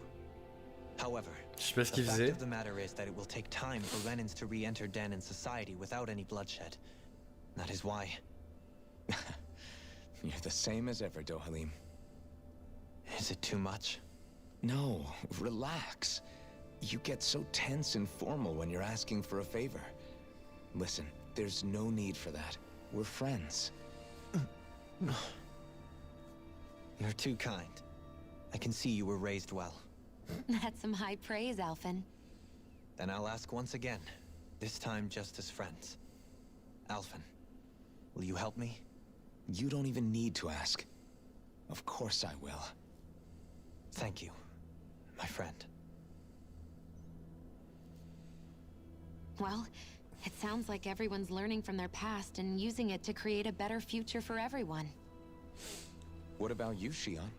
However, Je sais pas ce the qu'il fact faisait. of the matter is that it will take time for Renans to re-enter Danan society without any bloodshed. That is why. You're the same as ever, Dohalim. Is it too much? No, relax. You get so tense and formal when you're asking for a favor. Listen, there's no need for that. We're friends. You're too kind. I can see you were raised well. That's some high praise, Alphen. Then I'll ask once again, this time just as friends. Alphen, will you help me? You don't even need to ask. Of course I will. Thank you, my friend. Well, it sounds like everyone's learning from their past and using it to create a better future for everyone. What about you, Shion?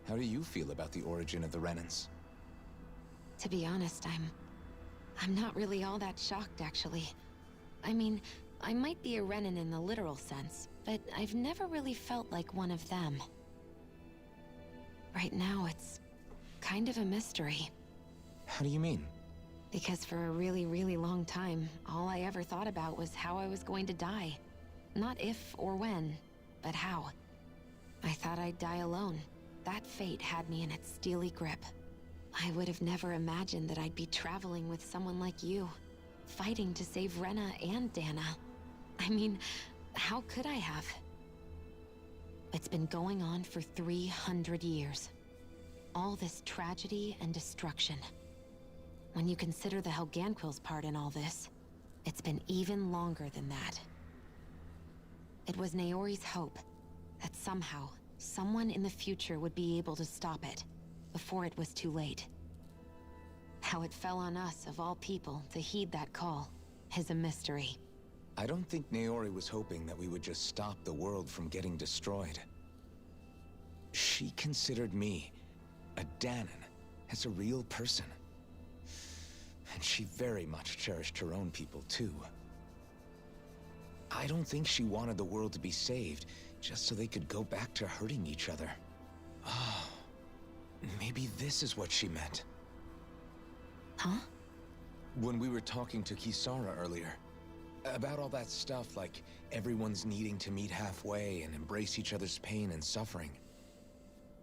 How do you feel about the origin of the Renans? To be honest, I'm not really all that shocked, actually. I mean, I might be a Renan in the literal sense, but I've never really felt like one of them. Right now, it's kind of a mystery. How do you mean? Because for a really, really long time, all I ever thought about was how I was going to die. Not if or when, but how. I thought I'd die alone. That fate had me in its steely grip. I would have never imagined that I'd be traveling with someone like you, fighting to save Rena and Dana. I mean, how could I have? It's been going on for 300 years. All this tragedy and destruction. When you consider the Helghan Quill's part in all this, it's been even longer than that. It was Naori's hope that somehow, someone in the future would be able to stop it, before it was too late. How it fell on us, of all people, to heed that call, is a mystery. I don't think Naori was hoping that we would just stop the world from getting destroyed. She considered me, a Danon, as a real person. And she very much cherished her own people, too. I don't think she wanted the world to be saved, just so they could go back to hurting each other. Oh, maybe this is what she meant. Huh? When we were talking to Kisara earlier, about all that stuff like everyone's needing to meet halfway and embrace each other's pain and suffering.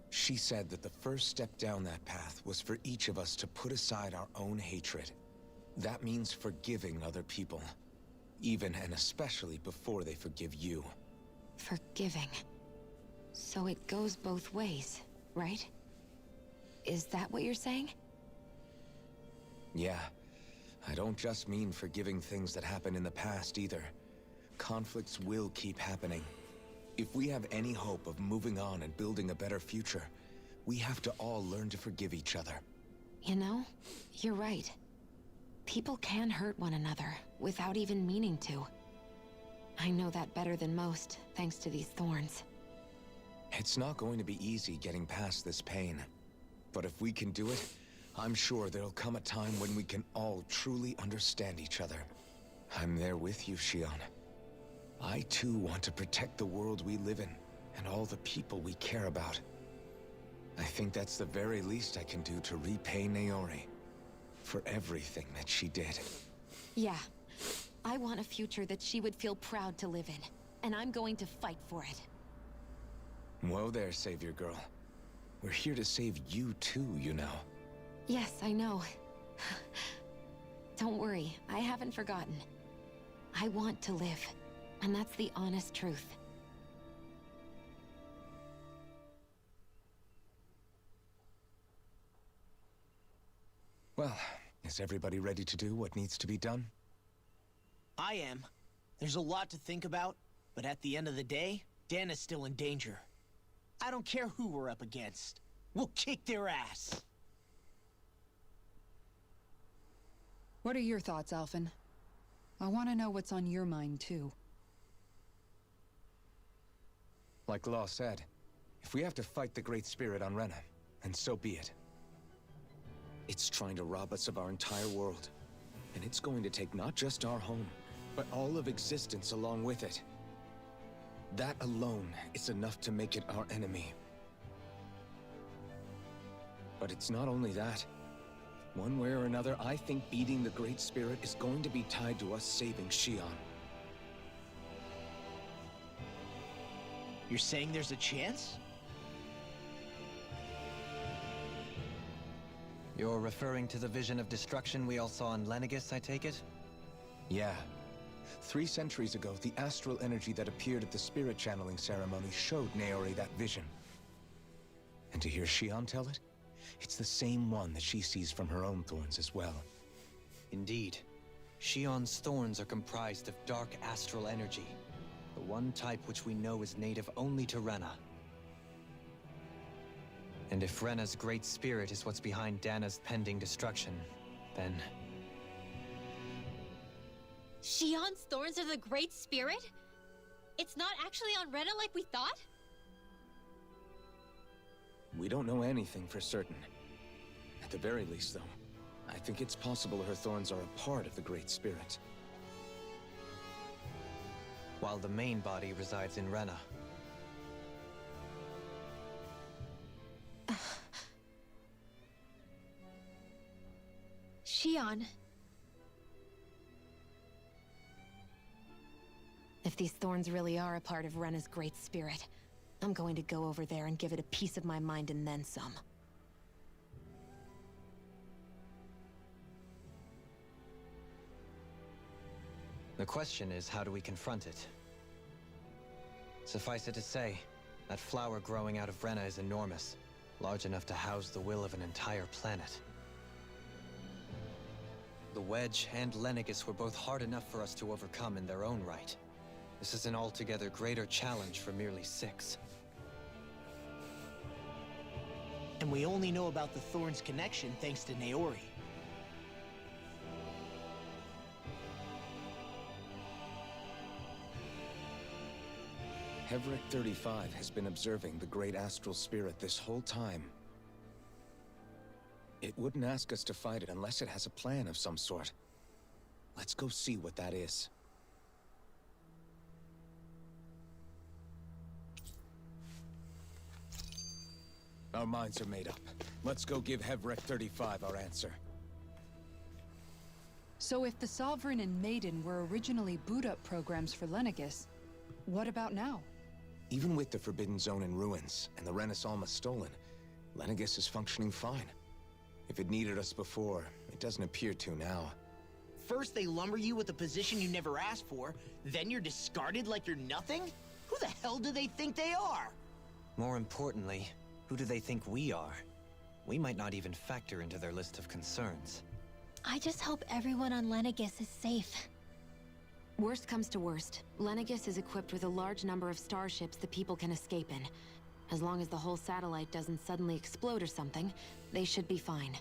She said that the first step down that path was for each of us to put aside our own hatred. That means forgiving other people, even and especially before they forgive you. Forgiving. So it goes both ways, right? Is that what you're saying? Yeah. I don't just mean forgiving things that happened in the past either. Conflicts will keep happening. If we have any hope of moving on and building a better future, we have to all learn to forgive each other. You know, you're right. People can hurt one another without even meaning to. I know that better than most, thanks to these thorns. It's not going to be easy getting past this pain. But if we can do it, I'm sure there'll come a time when we can all truly understand each other. I'm there with you, Shion. I too want to protect the world we live in, and all the people we care about. I think that's the very least I can do to repay Naori for everything that she did. Yeah. I want a future that she would feel proud to live in, and I'm going to fight for it. Whoa there, Savior Girl. We're here to save you too, you know. Yes, I know. Don't worry, I haven't forgotten. I want to live, and that's the honest truth. Well, is everybody ready to do what needs to be done? I am. There's a lot to think about, but at the end of the day, Dan is still in danger. I don't care who we're up against. We'll kick their ass. What are your thoughts, Alphen? I want to know what's on your mind, too. Like Law said, if we have to fight the Great Spirit on Rena, then so be it. It's trying to rob us of our entire world. And it's going to take not just our home, but all of existence along with it. That alone is enough to make it our enemy. But it's not only that. One way or another, I think beating the Great Spirit is going to be tied to us saving Shion. You're saying there's a chance? You're referring to the vision of destruction we all saw in Lenegis, I take it? Yeah. 3 centuries ago, the astral energy that appeared at the spirit channeling ceremony showed Naori that vision. And to hear Shion tell it, it's the same one that she sees from her own thorns as well. Indeed. Shion's thorns are comprised of dark astral energy, the one type which we know is native only to Rena. And if Rena's great spirit is what's behind Dana's pending destruction, then... Shion's thorns are the Great Spirit? It's not actually on Rena like we thought? We don't know anything for certain. At the very least, though, I think it's possible her thorns are a part of the Great Spirit. While the main body resides in Rena. Shion. If these thorns really are a part of Rena's great spirit, I'm going to go over there and give it a piece of my mind and then some. The question is, how do we confront it? Suffice it to say, That flower growing out of Rena is enormous, large enough to house the will of an entire planet. The Wedge and Lenegis were both hard enough for us to overcome in their own right. This is an altogether greater challenge for merely 6. And we only know about the Thorn's connection thanks to Naori. Hevric 35 has been observing the great astral spirit this whole time. It wouldn't ask us to fight it unless it has a plan of some sort. Let's go see what that is. Our minds are made up. Let's go give Hevric 35 our answer. So if the Sovereign and Maiden were originally boot-up programs for Lenegis, what about now? Even with the Forbidden Zone in ruins and the Renis Alma stolen, Lenegis is functioning fine. If it needed us before, it doesn't appear to now. First they lumber you with a position you never asked for, then you're discarded like you're nothing? Who the hell do they think they are? More importantly, who do they think we are? We might not even factor into their list of concerns. I just hope everyone on Lenegis is safe. Worst comes to worst, Lenegis is equipped with a large number of starships the people can escape in. As long as the whole satellite doesn't suddenly explode or something, they should be fine.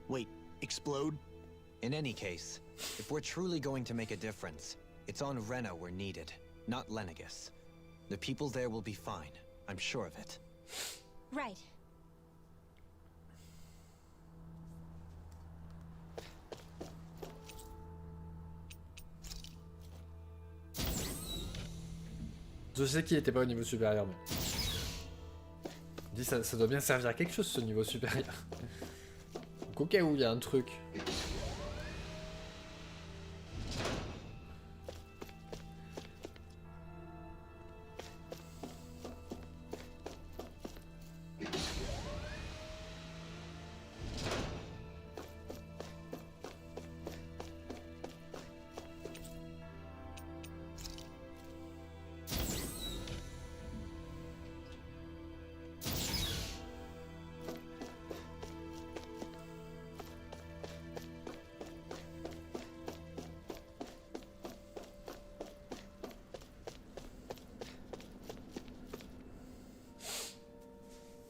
Wait, explode? In any case, if we're truly going to make a difference, it's on Rena we're needed, not Lenegis. The people there will be fine, I'm sure of it. Right. Je sais qu'il était pas au niveau supérieur, mais... Je dis ça doit bien servir à quelque chose ce niveau supérieur. Donc au cas où il y a un truc.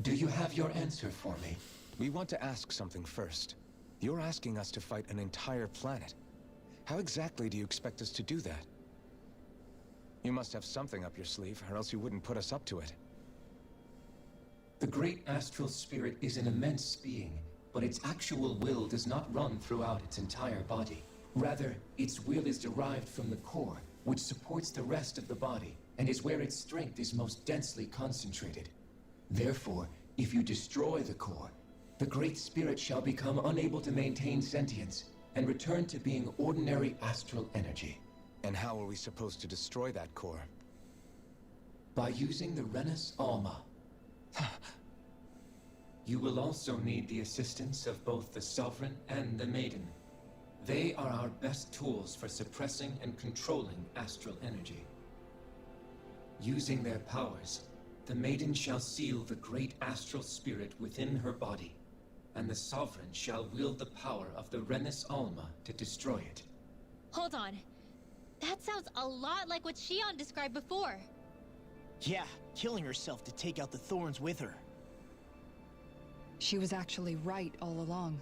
Do you have your answer for me? We want to ask something first. You're asking us to fight an entire planet. How exactly do you expect us to do that? You must have something up your sleeve, or else you wouldn't put us up to it. The great astral spirit is an immense being, but its actual will does not run throughout its entire body. Rather, its will is derived from the core, which supports the rest of the body, and is where its strength is most densely concentrated. Therefore, if you destroy the core, the Great Spirit shall become unable to maintain sentience and return to being ordinary astral energy. And how are we supposed to destroy that core? By using the Renis Alma. You will also need the assistance of both the Sovereign and the Maiden. They are our best tools for suppressing and controlling astral energy. Using their powers, the Maiden shall seal the great astral spirit within her body, and the Sovereign shall wield the power of the Renis Alma to destroy it. Hold on. That sounds a lot like what Shion described before. Yeah, killing herself to take out the Thorns with her. She was actually right all along.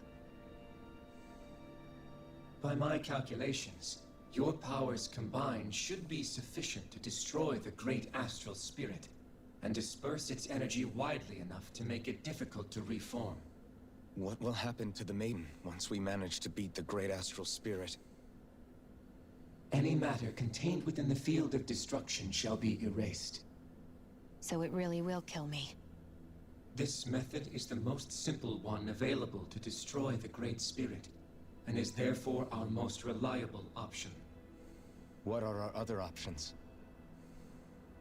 By my calculations, your powers combined should be sufficient to destroy the great astral spirit and disperse its energy widely enough to make it difficult to reform. What will happen to the Maiden once we manage to beat the great astral spirit? Any matter contained within the field of destruction shall be erased. So it really will kill me. This method is the most simple one available to destroy the Great Spirit, and is therefore our most reliable option. What are our other options?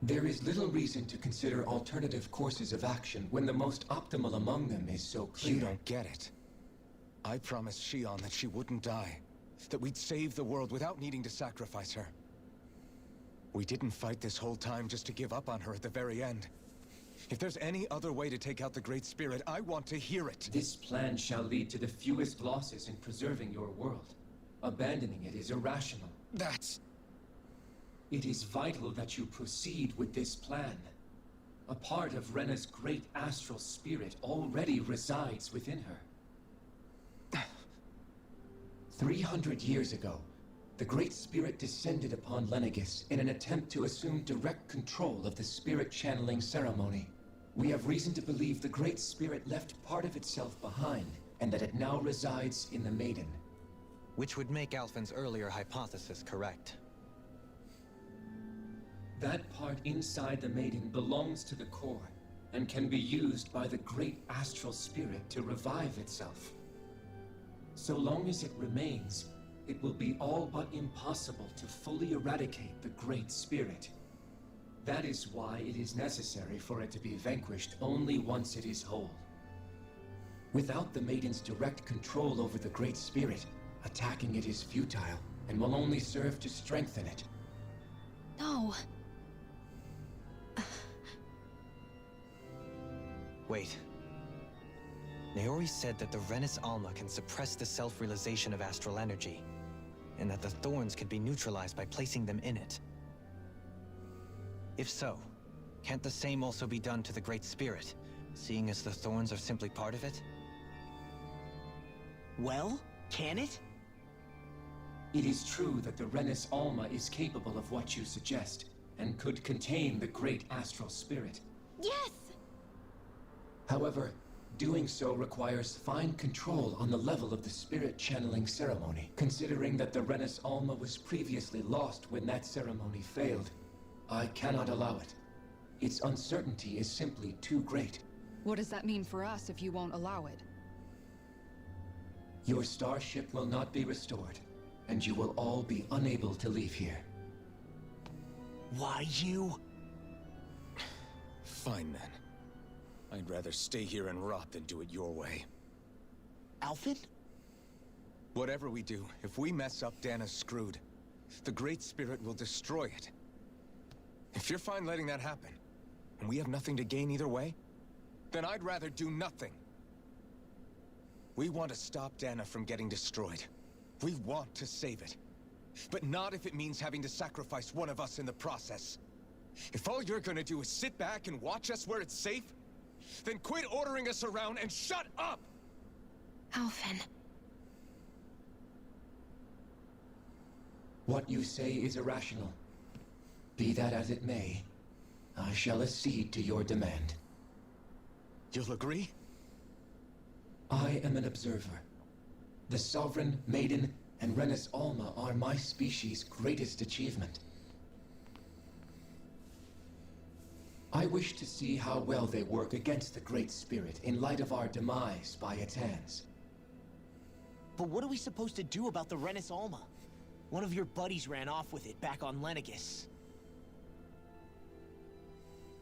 There is little reason to consider alternative courses of action when the most optimal among them is so clear. You don't get it. I promised Shion that she wouldn't die, that we'd save the world without needing to sacrifice her. We didn't fight this whole time just to give up on her at the very end. If there's any other way to take out the Great Spirit, I want to hear it. This plan shall lead to the fewest losses in preserving your world. Abandoning it is irrational. That's... It is vital that you proceed with this plan. A part of Rena's great astral spirit already resides within her. 300 years ago, the Great Spirit descended upon Lenegis in an attempt to assume direct control of the spirit channeling ceremony. We have reason to believe the Great Spirit left part of itself behind, and that it now resides in the Maiden. Which would make Alphen's earlier hypothesis correct. That part inside the Maiden belongs to the core, and can be used by the great astral spirit to revive itself. So long as it remains, it will be all but impossible to fully eradicate the Great Spirit. That is why it is necessary for it to be vanquished only once it is whole. Without the Maiden's direct control over the Great Spirit, attacking it is futile, and will only serve to strengthen it. No. Wait. Naori said that the Renis Alma can suppress the self-realization of astral energy, and that the thorns can be neutralized by placing them in it. If so, can't the same also be done to the Great Spirit, seeing as the thorns are simply part of it? Well, can it? It is true that the Renis Alma is capable of what you suggest, and could contain the great astral spirit. Yes! However, doing so requires fine control on the level of the spirit channeling ceremony. Considering that the Renis Alma was previously lost when that ceremony failed, I cannot allow it. Its uncertainty is simply too great. What does that mean for us if you won't allow it? Your starship will not be restored, and you will all be unable to leave here. Why you? Fine then. I'd rather stay here and rot than do it your way. Alphen? Whatever we do, if we mess up, Dana's screwed. The Great Spirit will destroy it. If you're fine letting that happen, and we have nothing to gain either way, then I'd rather do nothing. We want to stop Dana from getting destroyed. We want to save it. But not if it means having to sacrifice one of us in the process. If all you're gonna do is sit back and watch us where it's safe, then quit ordering us around and shut up! Alphen. What you say is irrational. Be that as it may, I shall accede to your demand. You'll agree? I am an observer. The Sovereign, Maiden, and Renis Alma are my species' greatest achievement. I wish to see how well they work against the Great Spirit in light of our demise by its hands. But what are we supposed to do about the Renis Alma? One of your buddies ran off with it back on Lenegis.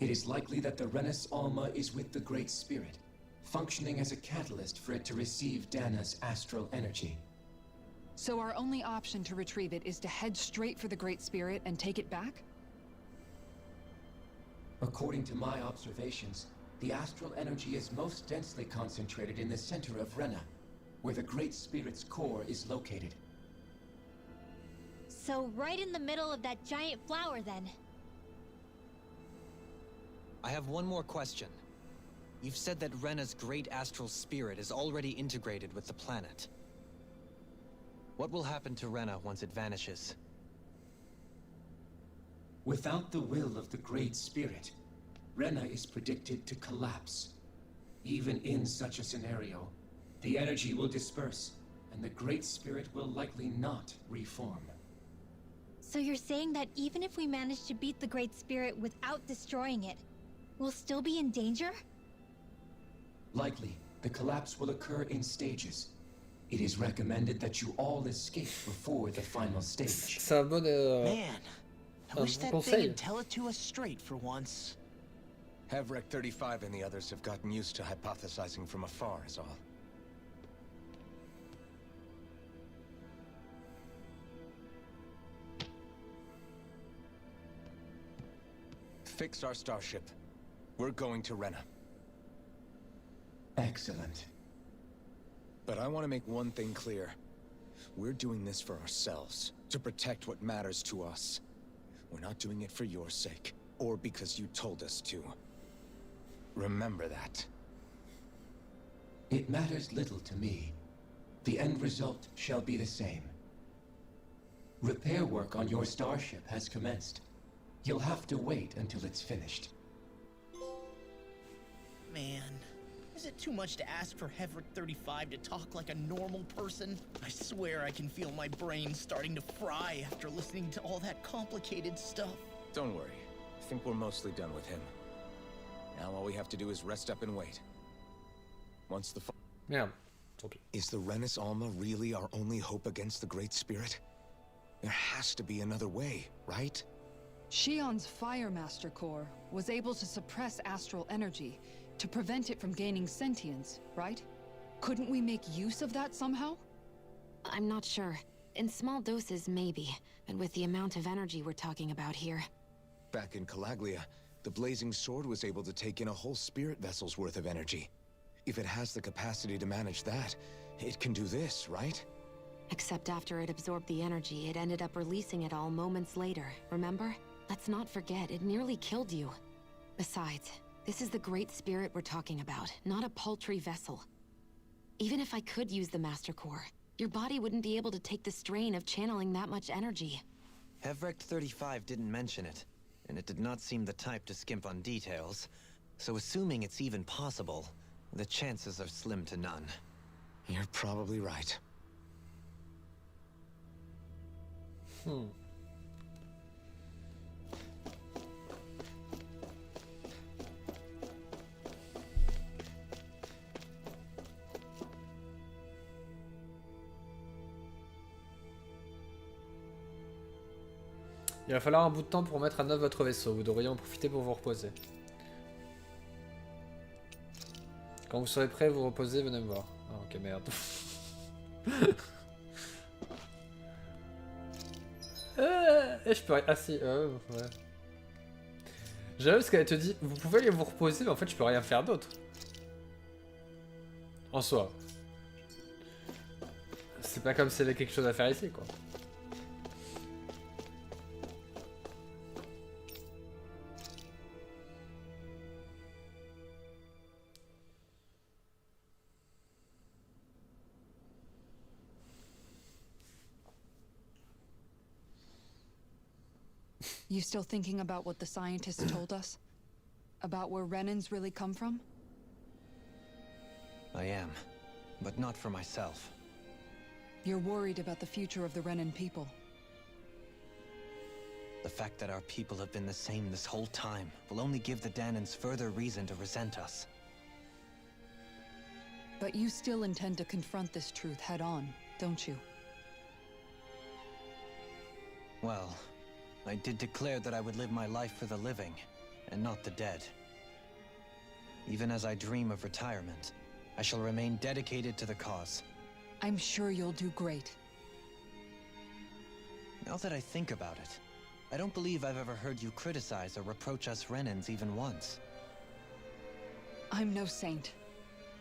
It is likely that the Renis Alma is with the Great Spirit, functioning as a catalyst for it to receive Dana's astral energy. So our only option to retrieve it is to head straight for the Great Spirit and take it back? According to my observations, the astral energy is most densely concentrated in the center of Rena, where the Great Spirit's core is located. So right in the middle of that giant flower, then. I have one more question. You've said that Rena's great astral spirit is already integrated with the planet. What will happen to Rena once it vanishes? Without the will of the Great Spirit, Rena is predicted to collapse. Even in such a scenario, the energy will disperse, and the Great Spirit will likely not reform. So you're saying that even if we manage to beat the Great Spirit without destroying it, we'll still be in danger? Likely, the collapse will occur in stages. It is recommended that you all escape before the final stage. C'est un bon, Man, I wish that thing would tell it to us straight for once. Havrek 35 and the others have gotten used to hypothesizing from afar, is all. fixed our starship. We're going to Rena. Excellent. But I want to make one thing clear. We're doing this for ourselves, to protect what matters to us. We're not doing it for your sake, or because you told us to. Remember that. It matters little to me. The end result shall be the same. Repair work on your starship has commenced. You'll have to wait until it's finished. Man, is it too much to ask for Hevric 35 to talk like a normal person? I swear I can feel my brain starting to fry after listening to all that complicated stuff. Don't worry. I think we're mostly done with him. Now all we have to do is rest up and wait. Once the Yeah. Is the Renis Alma really our only hope against the Great Spirit? There has to be another way, right? Shion's Fire Master Core was able to suppress astral energy to prevent it from gaining sentience, right? Couldn't we make use of that somehow? I'm not sure. In small doses, maybe. But with the amount of energy we're talking about here. Back in Calaglia, the Blazing Sword was able to take in a whole spirit vessel's worth of energy. If it has the capacity to manage that, it can do this, right? Except after it absorbed the energy, it ended up releasing it all moments later, remember? Let's not forget, it nearly killed you. Besides, this is the Great Spirit we're talking about, not a paltry vessel. Even if I could use the Master Core, your body wouldn't be able to take the strain of channeling that much energy. Hevric 35 didn't mention it, and it did not seem the type to skimp on details. So assuming it's even possible, the chances are slim to none. You're probably right. Il va falloir un bout de temps pour mettre à neuf votre vaisseau. Vous devriez en profiter pour vous reposer. Quand vous serez prêt, vous reposez, venez me voir. Ah, ok, merde. Je peux... Ah si, ouais. J'avoue parce qu'elle te dit, vous pouvez aller vous reposer, mais en fait je peux rien faire d'autre. En soi. C'est pas comme s'il y avait quelque chose à faire ici, quoi. You still thinking about what the scientists told us? About where Renans really come from? I am, but not for myself. You're worried about the future of the Renan people. The fact that our people have been the same this whole time will only give the Danans further reason to resent us. But you still intend to confront this truth head on, don't you? Well, I did declare that I would live my life for the living, and not the dead. Even as I dream of retirement, I shall remain dedicated to the cause. I'm sure you'll do great. Now that I think about it, I don't believe I've ever heard you criticize or reproach us Renans even once. I'm no saint.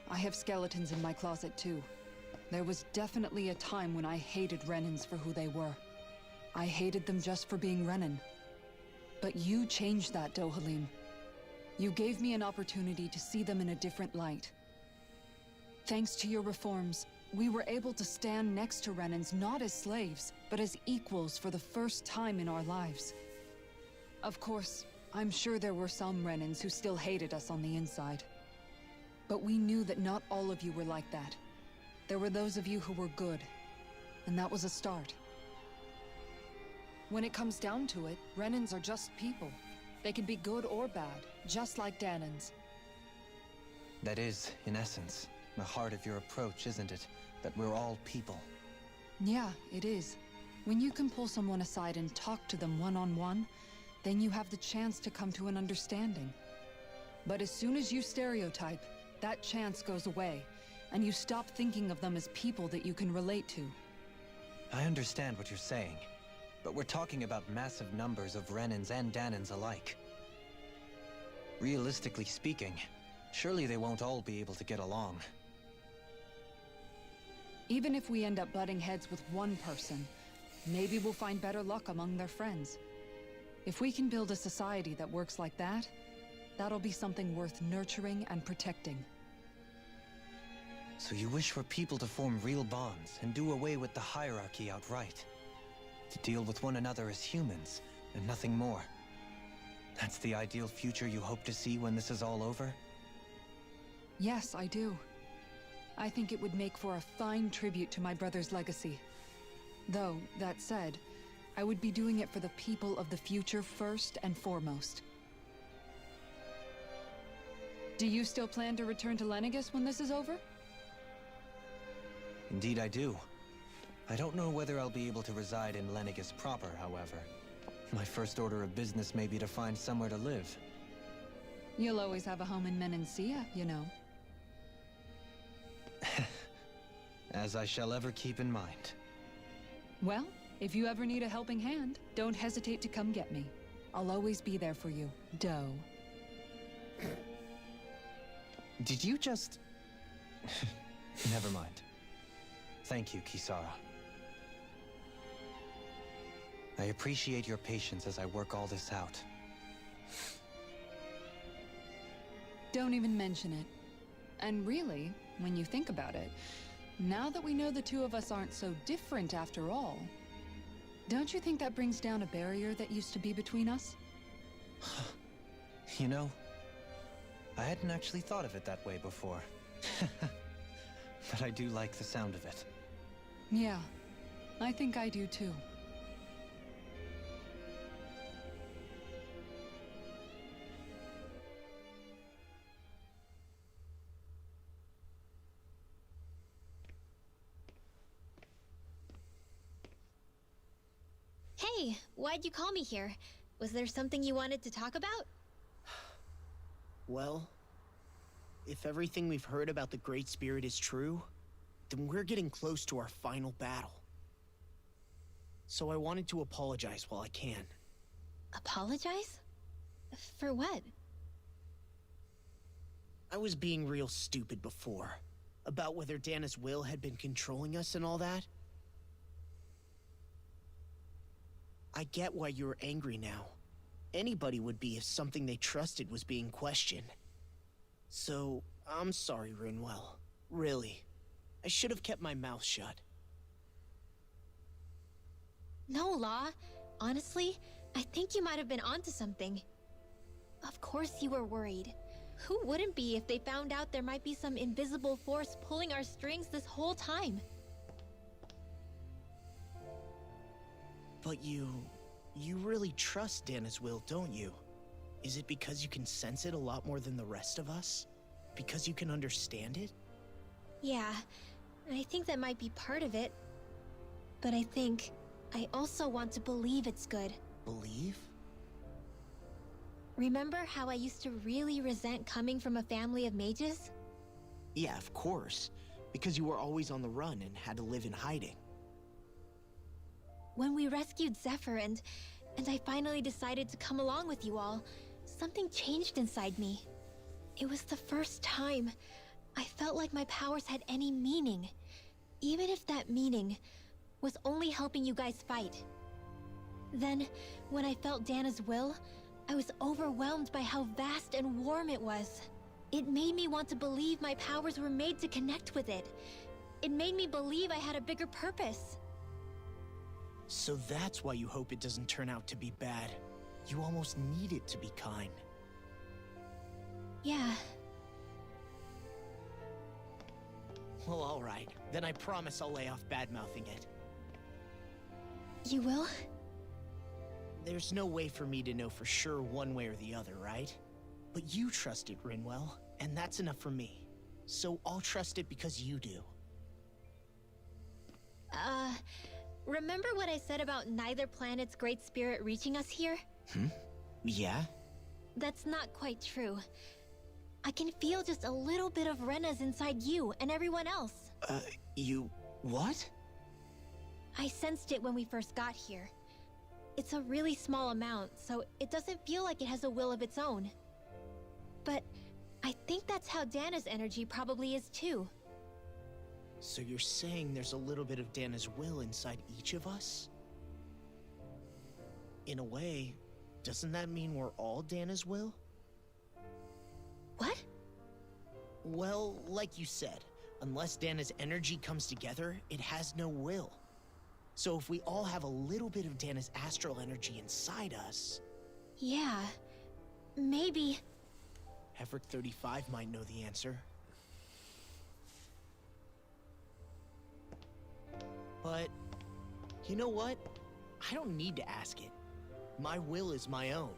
I have skeletons in my closet too. There was definitely a time when I hated Renans for who they were. I hated them just for being Renan. But you changed that, Dohalim. You gave me an opportunity to see them in a different light. Thanks to your reforms, we were able to stand next to Renans not as slaves, but as equals for the first time in our lives. Of course, I'm sure there were some Renans who still hated us on the inside. But we knew that not all of you were like that. There were those of you who were good, and that was a start. When it comes down to it, Renans are just people. They can be good or bad, just like Danans. That is, in essence, the heart of your approach, isn't it? That we're all people. Yeah, it is. When you can pull someone aside and talk to them one-on-one, then you have the chance to come to an understanding. But as soon as you stereotype, that chance goes away, and you stop thinking of them as people that you can relate to. I understand what you're saying. But we're talking about massive numbers of Renans and Danans alike. Realistically speaking, surely they won't all be able to get along. Even if we end up butting heads with one person, maybe we'll find better luck among their friends. If we can build a society that works like that, that'll be something worth nurturing and protecting. So you wish for people to form real bonds and do away with the hierarchy outright? To deal with one another as humans, and nothing more? That's the ideal future you hope to see when this is all over? Yes, I do. I think it would make for a fine tribute to my brother's legacy. Though, that said, I would be doing it for the people of the future first and foremost. Do you still plan to return to Lenegis when this is over? Indeed I do. I don't know whether I'll be able to reside in Lenegis proper, however. My first order of business may be to find somewhere to live. You'll always have a home in Menancia, you know. As I shall ever keep in mind. Well, if you ever need a helping hand, don't hesitate to come get me. I'll always be there for you, Doe. Did you just... Never mind. Thank you, Kisara. I appreciate your patience as I work all this out. Don't even mention it. And really, when you think about it, now that we know the two of us aren't so different after all, don't you think that brings down a barrier that used to be between us? You know, I hadn't actually thought of it that way before. But I do like the sound of it. Yeah, I think I do too. Hey, why'd you call me here? Was there something you wanted to talk about? Well, if everything we've heard about the Great Spirit is true, then we're getting close to our final battle. So I wanted to apologize while I can. Apologize? For what? I was being real stupid before, about whether Dana's will had been controlling us and all that. I get why you're angry now. Anybody would be if something they trusted was being questioned. So, I'm sorry, Rinwell. Really. I should have kept my mouth shut. No, Law. Honestly, I think you might have been onto something. Of course you were worried. Who wouldn't be if they found out there might be some invisible force pulling our strings this whole time? But you really trust Dana's will, don't you? Is it because you can sense it a lot more than the rest of us? Because you can understand it? Yeah, I think that might be part of it. But I think I also want to believe it's good. Believe? Remember how I used to really resent coming from a family of mages? Yeah, of course. Because you were always on the run and had to live in hiding. When we rescued Zephyr and I finally decided to come along with you all, something changed inside me. It was the first time I felt like my powers had any meaning, even if that meaning was only helping you guys fight. Then, when I felt Dana's will, I was overwhelmed by how vast and warm it was. It made me want to believe my powers were made to connect with it. It made me believe I had a bigger purpose. So that's why you hope it doesn't turn out to be bad. You almost need it to be kind. Yeah. Well, alright. Then I promise I'll lay off bad-mouthing it. You will? There's no way for me to know for sure one way or the other, right? But you trust it, Rinwell, and that's enough for me. So I'll trust it because you do. Remember what I said about neither planet's great spirit reaching us here? Yeah? That's not quite true. I can feel just a little bit of Rena's inside you and everyone else. You... what? I sensed it when we first got here. It's a really small amount, so it doesn't feel like it has a will of its own. I think that's how Dana's energy probably is too. So you're saying there's a little bit of Dana's will inside each of us? In a way, doesn't that mean we're all Dana's will? What? Well, like you said, unless Dana's energy comes together, it has no will. So if we all have a little bit of Dana's astral energy inside us... Yeah, maybe... Hevric 35 might know the answer. But, you know what? I don't need to ask it. My will is my own.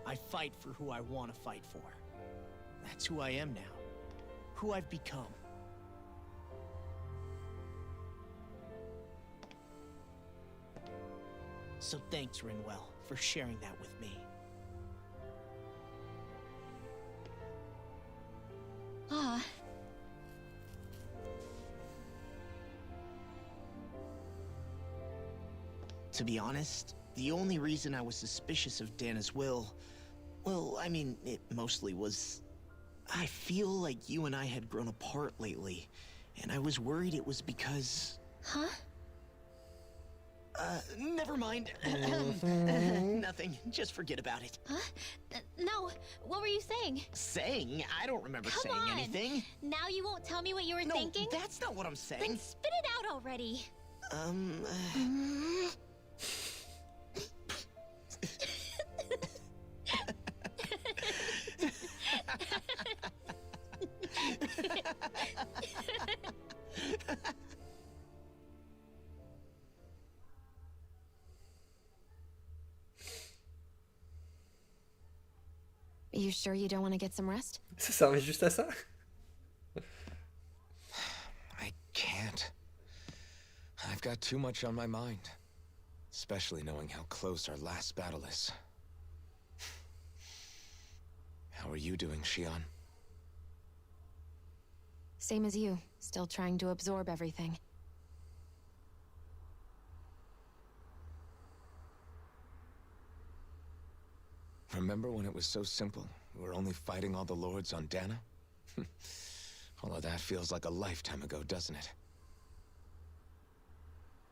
I fight for who I want to fight for. That's who I am now. Who I've become. So thanks, Rinwell, for sharing that with me. Ah. To be honest, the only reason I was suspicious of Dana's will, well, I mean, it mostly was... I feel like you and I had grown apart lately, and I was worried it was because... Huh? Never mind. Nothing. Just forget about it. Huh? No, what were you saying? Saying? I don't remember Come saying on. anything. Now you won't tell me what you were No, thinking? that's not what I'm saying. Then spit it out already. You sure you don't want to get some rest? Ça servait juste à ça? I can't. I've got too much on my mind. Especially knowing how close our last battle is. How are you doing, Shion? Same as you, still trying to absorb everything. Remember when it was so simple? We were only fighting all the lords on Dana? All of that feels like a lifetime ago, doesn't it?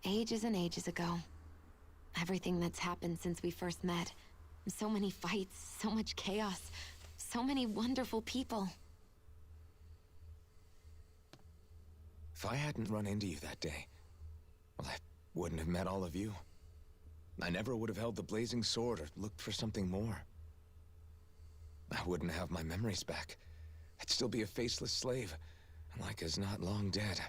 Ages and ages ago. Everything that's happened since we first met. So many fights, so much chaos, so many wonderful people. If I hadn't run into you that day, well, I wouldn't have met all of you. I never would have held the blazing sword or looked for something more. I wouldn't have my memories back. I'd still be a faceless slave, like as not long dead.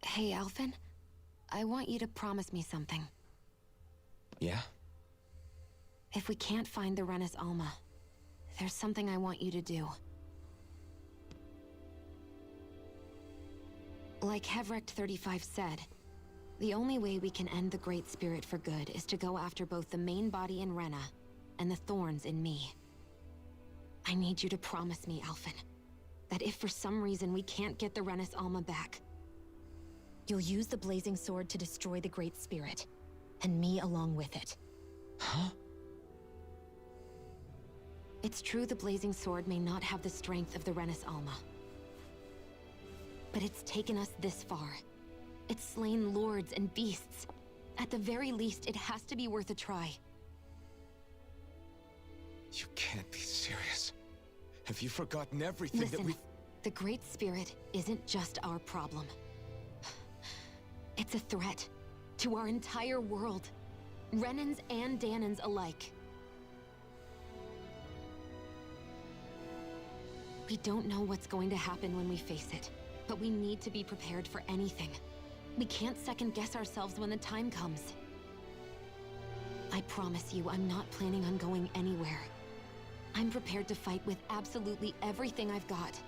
Hey, Alphen. I want you to promise me something. Yeah? If we can't find the Renis Alma, there's something I want you to do. Like Hevric 35 said, the only way we can end the Great Spirit for good is to go after both the main body in Rena and the thorns in me. I need you to promise me, Alphen, that if for some reason we can't get the Renis Alma back, you'll use the blazing sword to destroy the Great Spirit, and me along with it. Huh? It's true the blazing sword may not have the strength of the Renis Alma. But it's taken us this far. It's slain lords and beasts. At the very least, it has to be worth a try. You can't be serious. Have you forgotten everything Listen, that we... the Great Spirit isn't just our problem. It's a threat to our entire world. Renans and Danans alike. We don't know what's going to happen when we face it, but we need to be prepared for anything. We can't second-guess ourselves when the time comes. I promise you, I'm not planning on going anywhere. I'm prepared to fight with absolutely everything I've got.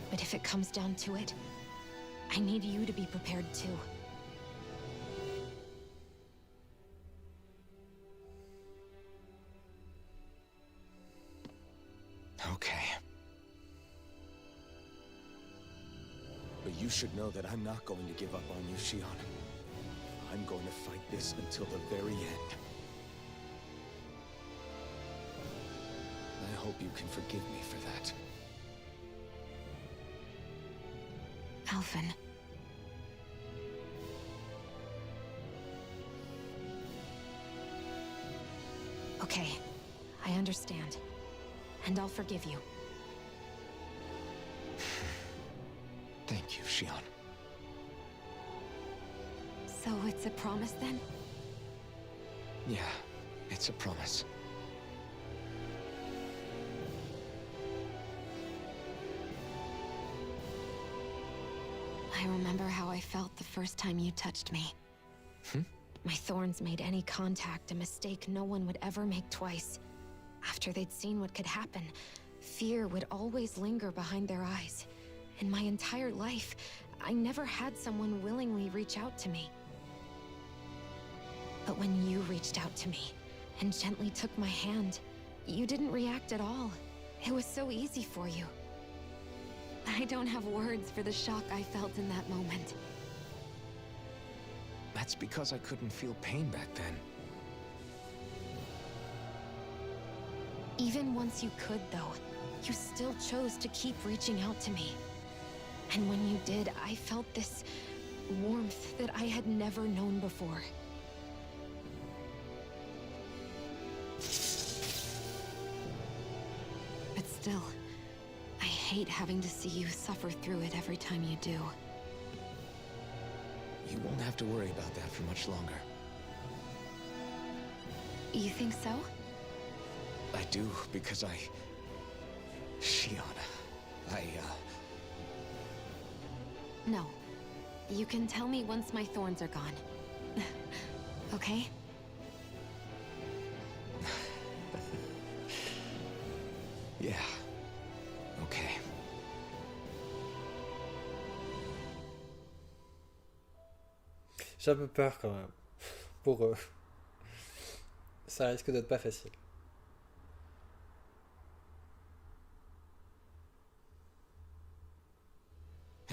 But if it comes down to it, I need you to be prepared too. Okay. But But you should know that I'm not going to give up on you, Shion. I'm going to fight this until the very end. I hope you can forgive me for that. Alphen. Okay, I understand. And I'll forgive you. Thank you, Shion. So it's a promise then? Yeah, it's a promise. I remember how I felt the first time you touched me. My thorns made any contact a mistake no one would ever make twice. After they'd seen what could happen, fear would always linger behind their eyes. In my entire life, I never had someone willingly reach out to me. But when you reached out to me and gently took my hand, you didn't react at all. It was so easy for you. I don't have words for the shock I felt in that moment. That's because I couldn't feel pain back then. Even once you could, though, you still chose to keep reaching out to me. And when you did, I felt this warmth that I had never known before. But still, I hate having to see you suffer through it every time you do. You won't have to worry about that for much longer. You think so? I do, because Shion, No. You can tell me once my thorns are gone. Okay? Yeah. Okay. J'ai un peu peur quand même. Pour eux. Ça risque d'être pas facile.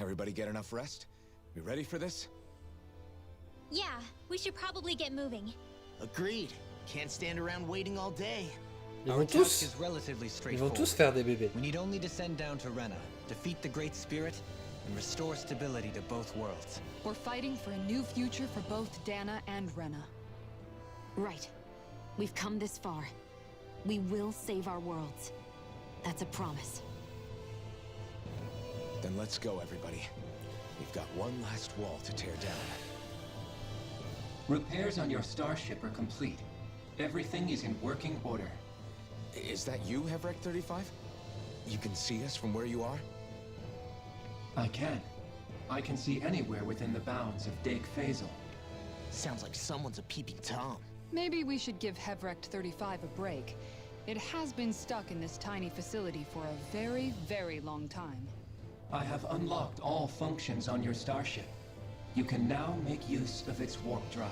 Everybody get enough rest? We ready for this? Yeah, we should probably get moving. Agreed. Can't stand around waiting all day. Our task is relatively straightforward. faire des bébés. We need only descend down to Rena, defeat the Great Spirit, and restore stability to both worlds. We're fighting for a new future for both Dana and Rena. Right. We've come this far. We will save our worlds. That's a promise. Then let's go, everybody. We've got one last wall to tear down. Repairs on your starship are complete. Everything is in working order. Is that you, Hevrek 35? You can see us from where you are? I can. I can see anywhere within the bounds of Dake Faisal. Sounds like someone's a peeping Tom. Maybe we should give Hevrek 35 a break. It has been stuck in this tiny facility for a very, very long time. I have unlocked all functions on your starship. You can now make use of its warp drive.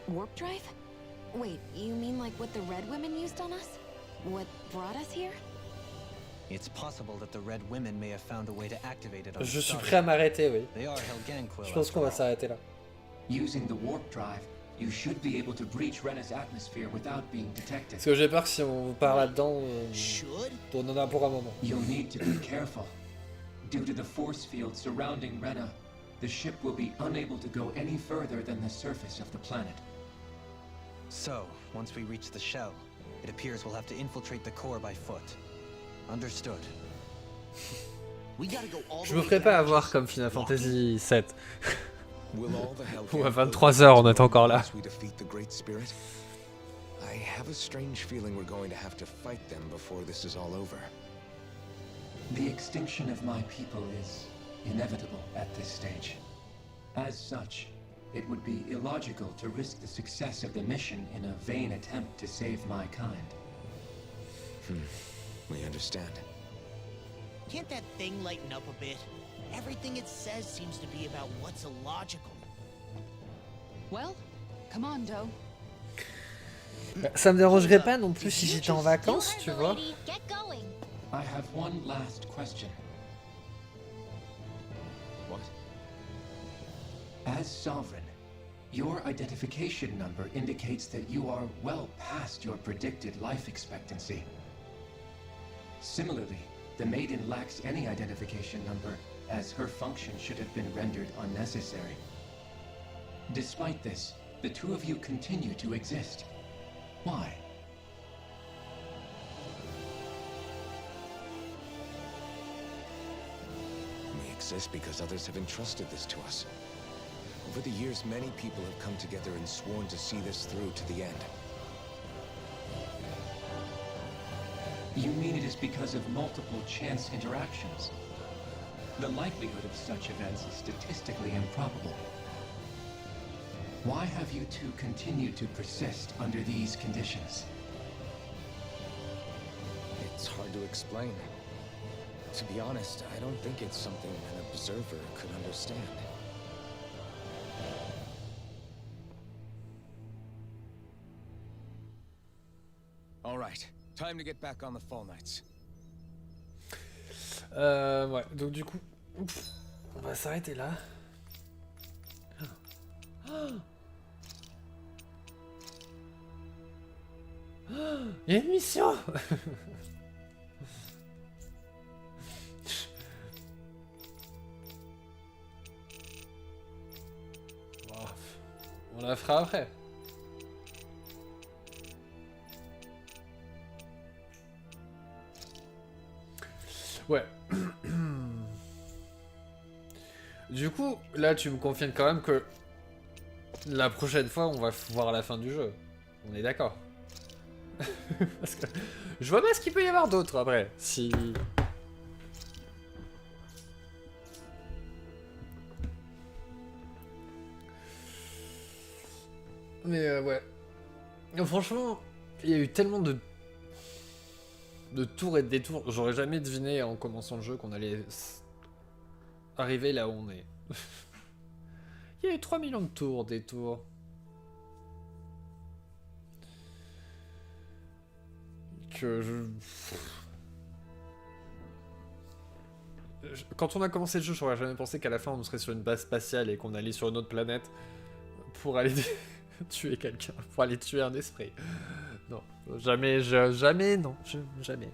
Warp drive? Wait, you mean like what the Red Women used on us? What brought us here? It's possible that the Red Women may have found a way to activate it on Je the suis starship. prêt à m'arrêter, oui. They are Helghan Quill. Je pense qu'on va s'arrêter là. Using the warp drive, you should be able to breach Rena's atmosphere without being detected. Parce que j'ai peur que si on part là-dedans, on en a pour un moment. You'll need to be careful. Due to the force field surrounding Rena, the ship will be unable to go any further than the surface of the planet. So, once we reach the shell, it appears we'll have to infiltrate the core by foot. Understood. Je me ferai pas avoir comme Final Fantasy VII. Ou à 23h on est encore là. I have a strange feeling we're going to have to fight them before this is all over. The extinction of my people is inevitable at this stage. As such, it would be illogical to risk the success of the mission in a vain attempt to save my kind. We understand. Can't that thing lighten up a bit? Everything it says seems to be about what's illogical. Well, come on, Doe. Ça me dérangerait pas non plus si j'étais en vacances, tu vois. I have one last question. As Sovereign, your identification number indicates that you are well past your predicted life expectancy. Similarly, the Maiden lacks any identification number, as her function should have been rendered unnecessary. Despite this, the two of you continue to exist. Why? We exist because others have entrusted this to us. Over the years, many people have come together and sworn to see this through to the end. You mean it is because of multiple chance interactions? The likelihood of such events is statistically improbable. Why have you two continued to persist under these conditions? It's hard to explain. To be honest, I don't think it's something an observer could understand. All right, time to get back on the Fall Knights. Ouais, donc du coup, on va s'arrêter là. Il y a une mission. On la fera après. Ouais. Du coup, là tu me confirmes quand même que la prochaine fois on va voir la fin du jeu. On est d'accord. Parce que je vois pas ce qu'il peut y avoir d'autre après. Si... Mais ouais. Franchement, il y a eu tellement de tours et de détours. J'aurais jamais deviné en commençant le jeu qu'on allait arriver là où on est. Il y a eu 3 millions de tours, détours. Que quand on a commencé le jeu, j'aurais jamais pensé qu'à la fin on serait sur une base spatiale et qu'on allait sur une autre planète pour aller tuer quelqu'un, pour aller tuer un esprit. Non, jamais, jamais, non, jamais.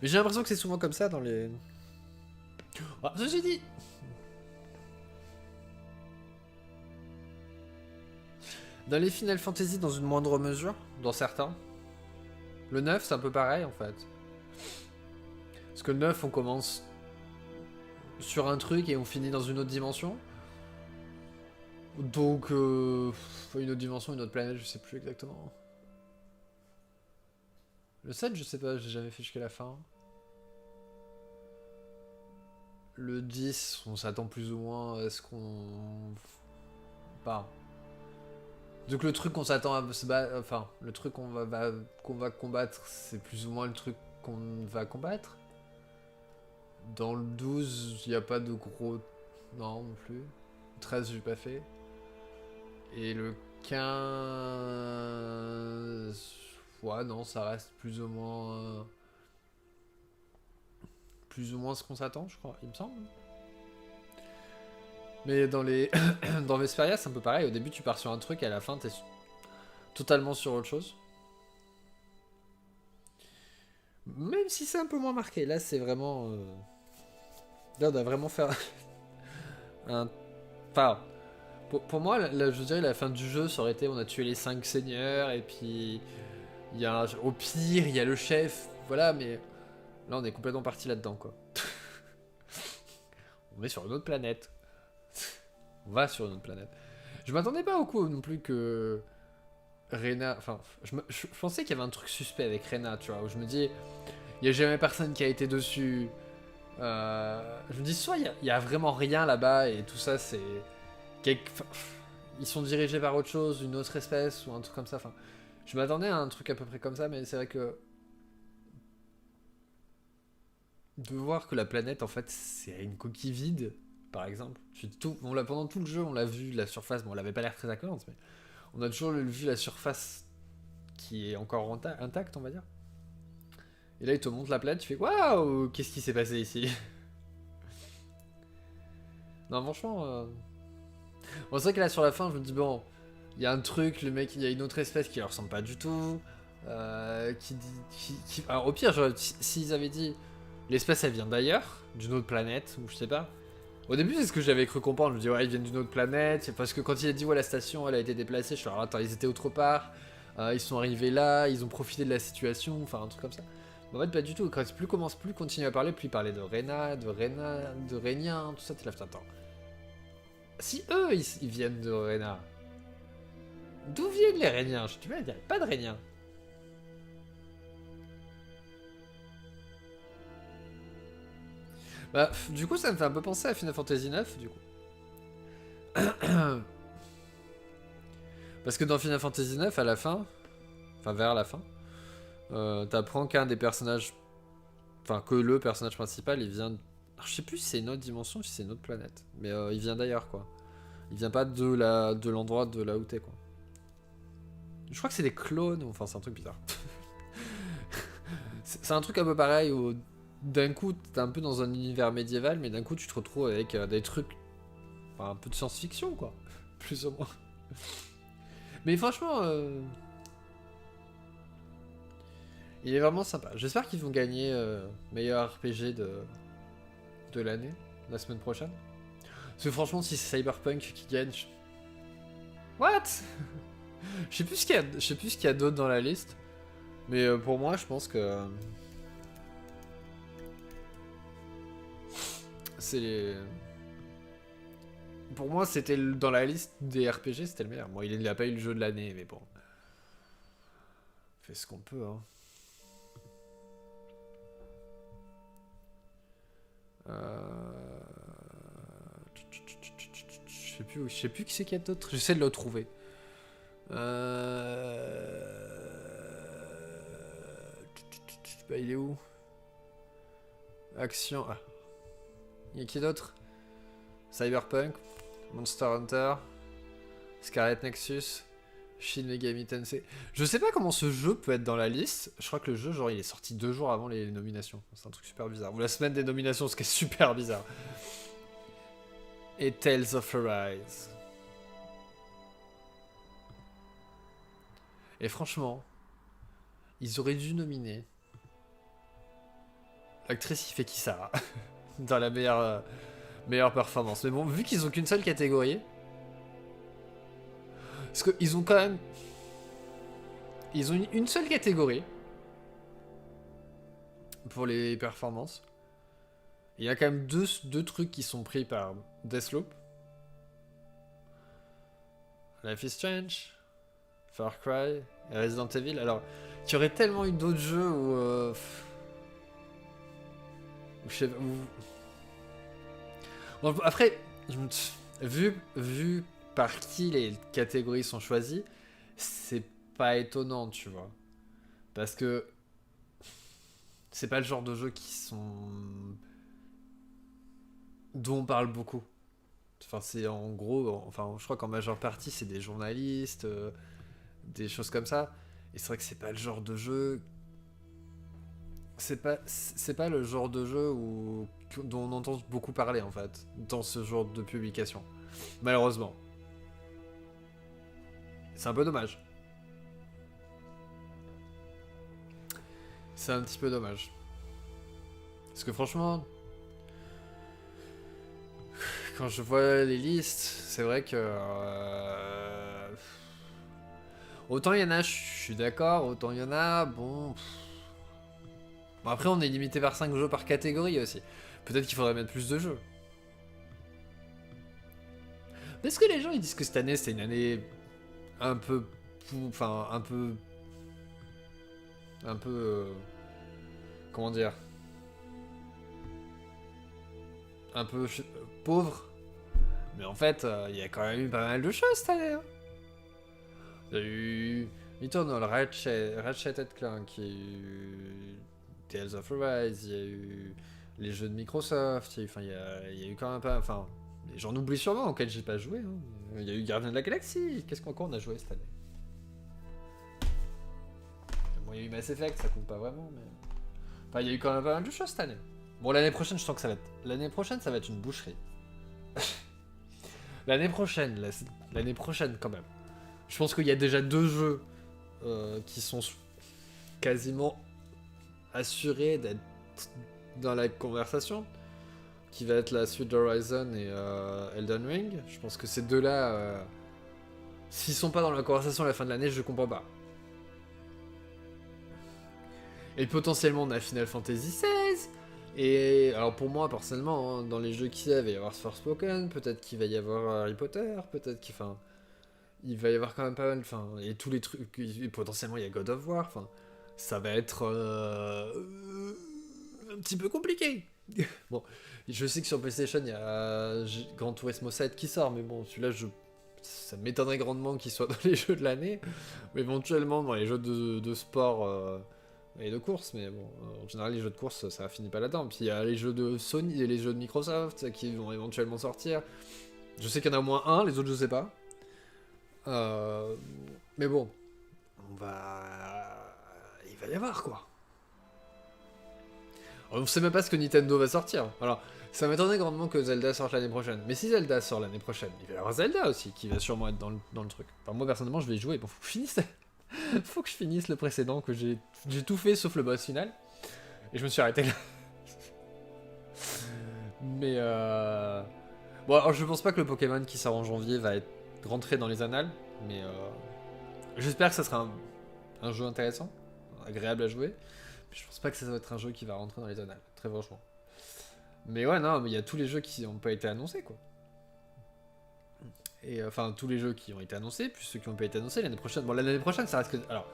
Mais j'ai l'impression que c'est souvent comme ça dans les... Ah, ceci dit... Dans les Final Fantasy, dans une moindre mesure, dans certains, le 9, c'est un peu pareil, en fait. Parce que le 9, on commence sur un truc et on finit dans une autre dimension. Donc, une autre dimension, une autre planète, je sais plus exactement. Le 7, je sais pas, j'ai jamais fait jusqu'à la fin. Le 10, on s'attend plus ou moins à ce qu'on... Pas... Donc le truc qu'on s'attend à se battre... Enfin, le truc qu'on va combattre, c'est plus ou moins le truc qu'on va combattre. Dans le 12, il n'y a pas de gros... Non, non plus. Le 13, j'ai pas fait. Et le 15... Ouais, non, ça reste plus ou moins... Plus ou moins ce qu'on s'attend, je crois, il me semble. Mais dans les... dans Vesperia, c'est un peu pareil. Au début, tu pars sur un truc et à la fin, t'es totalement sur autre chose. Même si c'est un peu moins marqué. Là, c'est vraiment... Là, on doit vraiment faire... un... Enfin... Pour moi, là, je dirais la fin du jeu, ça aurait été on a tué les 5 seigneurs, et puis... Il y a, au pire, il y a le chef, voilà, mais... Là, on est complètement parti là-dedans, quoi. On est sur une autre planète. On va sur une autre planète. Je m'attendais pas au coup non plus que... Rena... Enfin, je pensais qu'il y avait un truc suspect avec Rena, tu vois, où je me dis... Il y a jamais personne qui a été dessus. Je me dis, soit il y a vraiment rien là-bas, et tout ça, c'est... Ils sont dirigés vers autre chose, une autre espèce, ou un truc comme ça, enfin... Je m'attendais à un truc à peu près comme ça, mais c'est vrai que... De voir que la planète, en fait, c'est une coquille vide, par exemple. Pendant tout le jeu, on l'a vu, la surface, bon, elle avait pas l'air très accueillante, mais... On a toujours vu la surface qui est encore intacte, on va dire. Et là, il te montre la planète, tu fais « Waouh, qu'est-ce qui s'est passé ici ?» Non, franchement... Bon, c'est vrai que là, sur la fin, je me dis, bon... Il y a un truc, le mec, il y a une autre espèce qui leur ressemble pas du tout. Alors, au pire, s'ils avaient dit... L'espèce, elle vient d'ailleurs, d'une autre planète, ou je sais pas. Au début, c'est ce que j'avais cru comprendre. Je me dis, ouais, ils viennent d'une autre planète. Parce que quand il a dit, ouais, la station, elle a été déplacée, je suis alors, attends, ils étaient autre part. Ils sont arrivés là, ils ont profité de la situation, enfin, un truc comme ça. Mais en fait, pas du tout. Quand plus il continue à parler, plus il parlait de Rena, de Rénien, tout ça, tu l'as fait, attends. Si eux, ils viennent de Rena, d'où viennent les Réniens? Tu vois, il n'y a pas de Réniens. Bah, du coup, ça me fait un peu penser à Final Fantasy IX, du coup. Parce que dans Final Fantasy IX, à la fin, enfin vers la fin, t'apprends qu'un des personnages, enfin que le personnage principal, il vient, alors, je sais plus si c'est une autre dimension ou si c'est une autre planète, mais il vient d'ailleurs, quoi. Il vient pas de l'endroit de là où t'es, quoi. Je crois que c'est des clones, enfin c'est un truc bizarre. C'est un truc un peu pareil où d'un coup t'es un peu dans un univers médiéval, mais d'un coup tu te retrouves avec des trucs, enfin un peu de science-fiction, quoi, plus ou moins. Mais franchement, il est vraiment sympa. J'espère qu'ils vont gagner meilleur RPG de l'année, la semaine prochaine. Parce que franchement, si c'est Cyberpunk qui gagne... What? Je sais plus ce qu'il y a d'autre dans la liste. Mais pour moi, je pense que... c'est les... Pour moi, c'était dans la liste des RPG, c'était le meilleur. Bon, il n'a pas eu le jeu de l'année, mais bon. On fait ce qu'on peut, hein. Je sais plus qui c'est qu'il y a d'autre. J'essaie de le trouver. Bah, il est où? Action. Ah. Il y a qui d'autre? Cyberpunk, Monster Hunter, Scarlet Nexus, Shin Megami Tensei. Je sais pas comment ce jeu peut être dans la liste. Je crois que le jeu, genre, il est sorti 2 jours avant les nominations. C'est un truc super bizarre. Ou la semaine des nominations, ce qui est super bizarre. Et Tales of Arise. Et franchement, ils auraient dû nominer l'actrice qui fait Kisara dans la meilleure performance. Mais bon, vu qu'ils ont qu'une seule catégorie, parce qu'ils ont quand même... Ils ont une seule catégorie pour les performances. Il y a quand même deux trucs qui sont pris par Deathloop. Life is Strange, Far Cry et Resident Evil. Alors, il y aurait tellement eu d'autres jeux où... je sais pas, Bon, après, vu par qui les catégories sont choisies, c'est pas étonnant, tu vois. Parce que c'est pas le genre de jeux dont on parle beaucoup. Enfin, c'est en gros, enfin, je crois qu'en majeure partie, c'est des journalistes, des choses comme ça. Et c'est vrai que c'est pas le genre de jeu... C'est pas le genre de jeu dont on entend beaucoup parler, en fait, dans ce genre de publication. Malheureusement. C'est un peu dommage. C'est un petit peu dommage. Parce que franchement... Quand je vois les listes, c'est vrai que... autant il y en a, je suis d'accord, autant il y en a, bon... Bon, après, on est limité par 5 jeux par catégorie aussi. Peut-être qu'il faudrait mettre plus de jeux. Est-ce que les gens ils disent que cette année c'était une année un peu... Enfin, un peu... comment dire? Un peu pauvre. Mais en fait, il y a quand même eu pas mal de choses cette année. Hein. Il y a eu... Eternal, Ratchet & Clank, il y a eu... Tales of Arise, il y a eu les jeux de Microsoft, il y a eu quand même pas... Enfin, j'en oublie sûrement auxquels j'ai pas joué. Hein. Il y a eu Gardien de la Galaxie, qu'est-ce qu'on a joué cette année? Bon, il y a eu Mass Effect, ça compte pas vraiment, mais... Enfin, il y a eu quand même pas mal de choses cette année. Bon, l'année prochaine, je sens que ça va être... L'année prochaine, ça va être une boucherie. L'année prochaine, l'année prochaine quand même. Je pense qu'il y a déjà 2 jeux qui sont quasiment assurés d'être dans la conversation, qui va être la suite d'Horizon et Elden Ring. Je pense que ces deux-là, s'ils sont pas dans la conversation à la fin de l'année, je comprends pas. Et potentiellement on a Final Fantasy XVI. Et alors pour moi personnellement, hein, dans les jeux qu'il y a, il va y avoir Forspoken, peut-être qu'il va y avoir Harry Potter, peut-être qu'il, enfin, il va y avoir quand même pas mal, enfin, et tous les trucs, et potentiellement il y a God of War, enfin, ça va être un petit peu compliqué. Bon, je sais que sur PlayStation il y a Gran Turismo 7 qui sort, mais bon, celui-là ça m'étonnerait grandement qu'il soit dans les jeux de l'année, mais éventuellement dans les jeux de sport. Et de course, mais bon, en général les jeux de course ça finit pas là-dedans. Puis il y a les jeux de Sony et les jeux de Microsoft qui vont éventuellement sortir. Je sais qu'il y en a au moins un, les autres je sais pas. Mais bon, il va y avoir quoi. Alors, on sait même pas ce que Nintendo va sortir. Alors, ça m'étonnerait grandement que Zelda sorte l'année prochaine. Mais si Zelda sort l'année prochaine, il va y avoir Zelda aussi qui va sûrement être dans le truc. Enfin, moi personnellement je vais y jouer, bon, faut que je finisse le précédent, que j'ai tout fait sauf le boss final. Et je me suis arrêté là. Mais bon, alors je pense pas que le Pokémon qui sort en janvier va être rentré dans les annales. Mais j'espère que ça sera un jeu intéressant, agréable à jouer. Mais je pense pas que ça va être un jeu qui va rentrer dans les annales, très franchement. Mais ouais, non, mais il y a tous les jeux qui n'ont pas été annoncés, quoi. Et enfin, tous les jeux qui ont été annoncés, puis ceux qui n'ont pas été annoncés l'année prochaine. Bon, l'année prochaine, ça risque. Alors,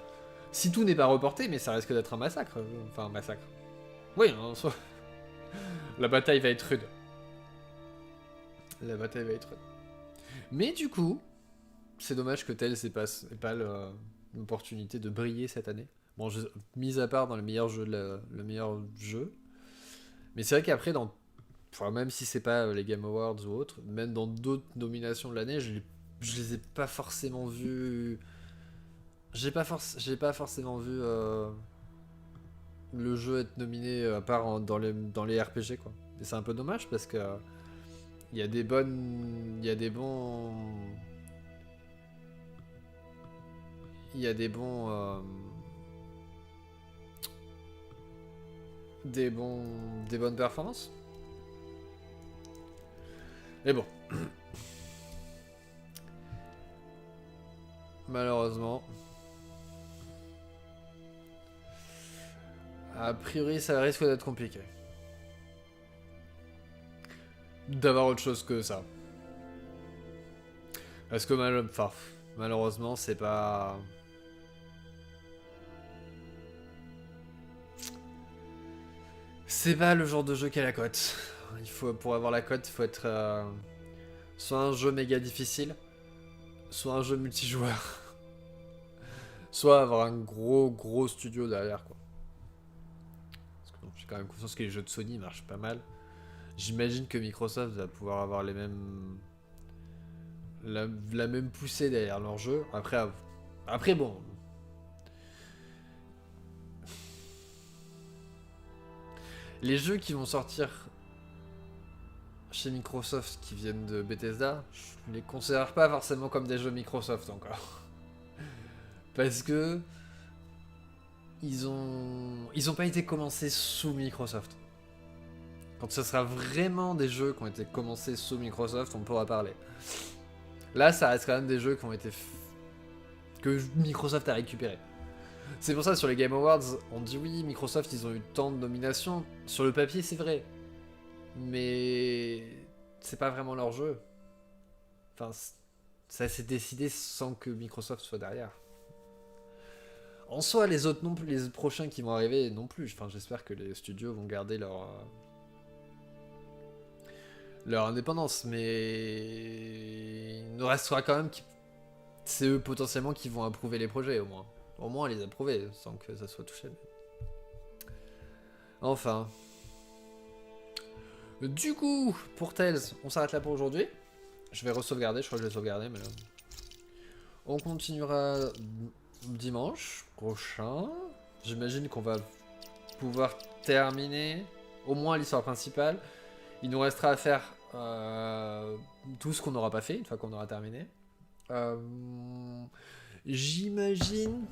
si tout n'est pas reporté, mais ça risque d'être un massacre. Enfin, un massacre. Oui, en soi. La bataille va être rude. La bataille va être rude. Mais du coup, c'est dommage que Tales n'ait pas l'opportunité de briller cette année. Bon, mis à part dans le meilleur jeu, le meilleur jeu. Mais c'est vrai qu'après, enfin, même si c'est pas les Game Awards ou autres, même dans d'autres nominations de l'année, je les ai pas forcément vus. J'ai pas forcément vu le jeu être nominé à part dans les RPG, quoi. Et c'est un peu dommage parce que il y a des bons des bonnes performances. Mais bon. Malheureusement. A priori, ça risque d'être compliqué. D'avoir autre chose que ça. Parce que malheureusement, c'est pas... C'est pas le genre de jeu qui a la cote. Pour avoir la cote, il faut être soit un jeu méga difficile, soit un jeu multijoueur, soit avoir un gros studio derrière, quoi. Parce que j'ai quand même conscience que les jeux de Sony marchent pas mal. J'imagine que Microsoft va pouvoir avoir les mêmes la même poussée derrière leur jeu. Après bon. Les jeux qui vont sortir chez Microsoft qui viennent de Bethesda, je les considère pas forcément comme des jeux Microsoft encore. Parce que ils ont pas été commencés sous Microsoft. Quand ce sera vraiment des jeux qui ont été commencés sous Microsoft, on pourra parler. Là, ça reste quand même des jeux qui ont été que Microsoft a récupéré. C'est pour ça sur les Game Awards, on dit oui, Microsoft ils ont eu tant de nominations. Sur le papier, c'est vrai. Mais c'est pas vraiment leur jeu. Enfin, ça s'est décidé sans que Microsoft soit derrière. En soi, les autres non plus, les prochains qui vont arriver non plus. Enfin, j'espère que les studios vont garder leur indépendance, mais il nous restera quand même c'est eux potentiellement qui vont approuver les projets au moins. Au moins les approuver sans que ça soit touché. Enfin. Du coup, pour Tales, on s'arrête là pour aujourd'hui. Je vais re-sauvegarder, je crois que je vais sauvegarder, mais... On continuera dimanche prochain. J'imagine qu'on va pouvoir terminer au moins l'histoire principale. Il nous restera à faire tout ce qu'on n'aura pas fait une fois qu'on aura terminé. J'imagine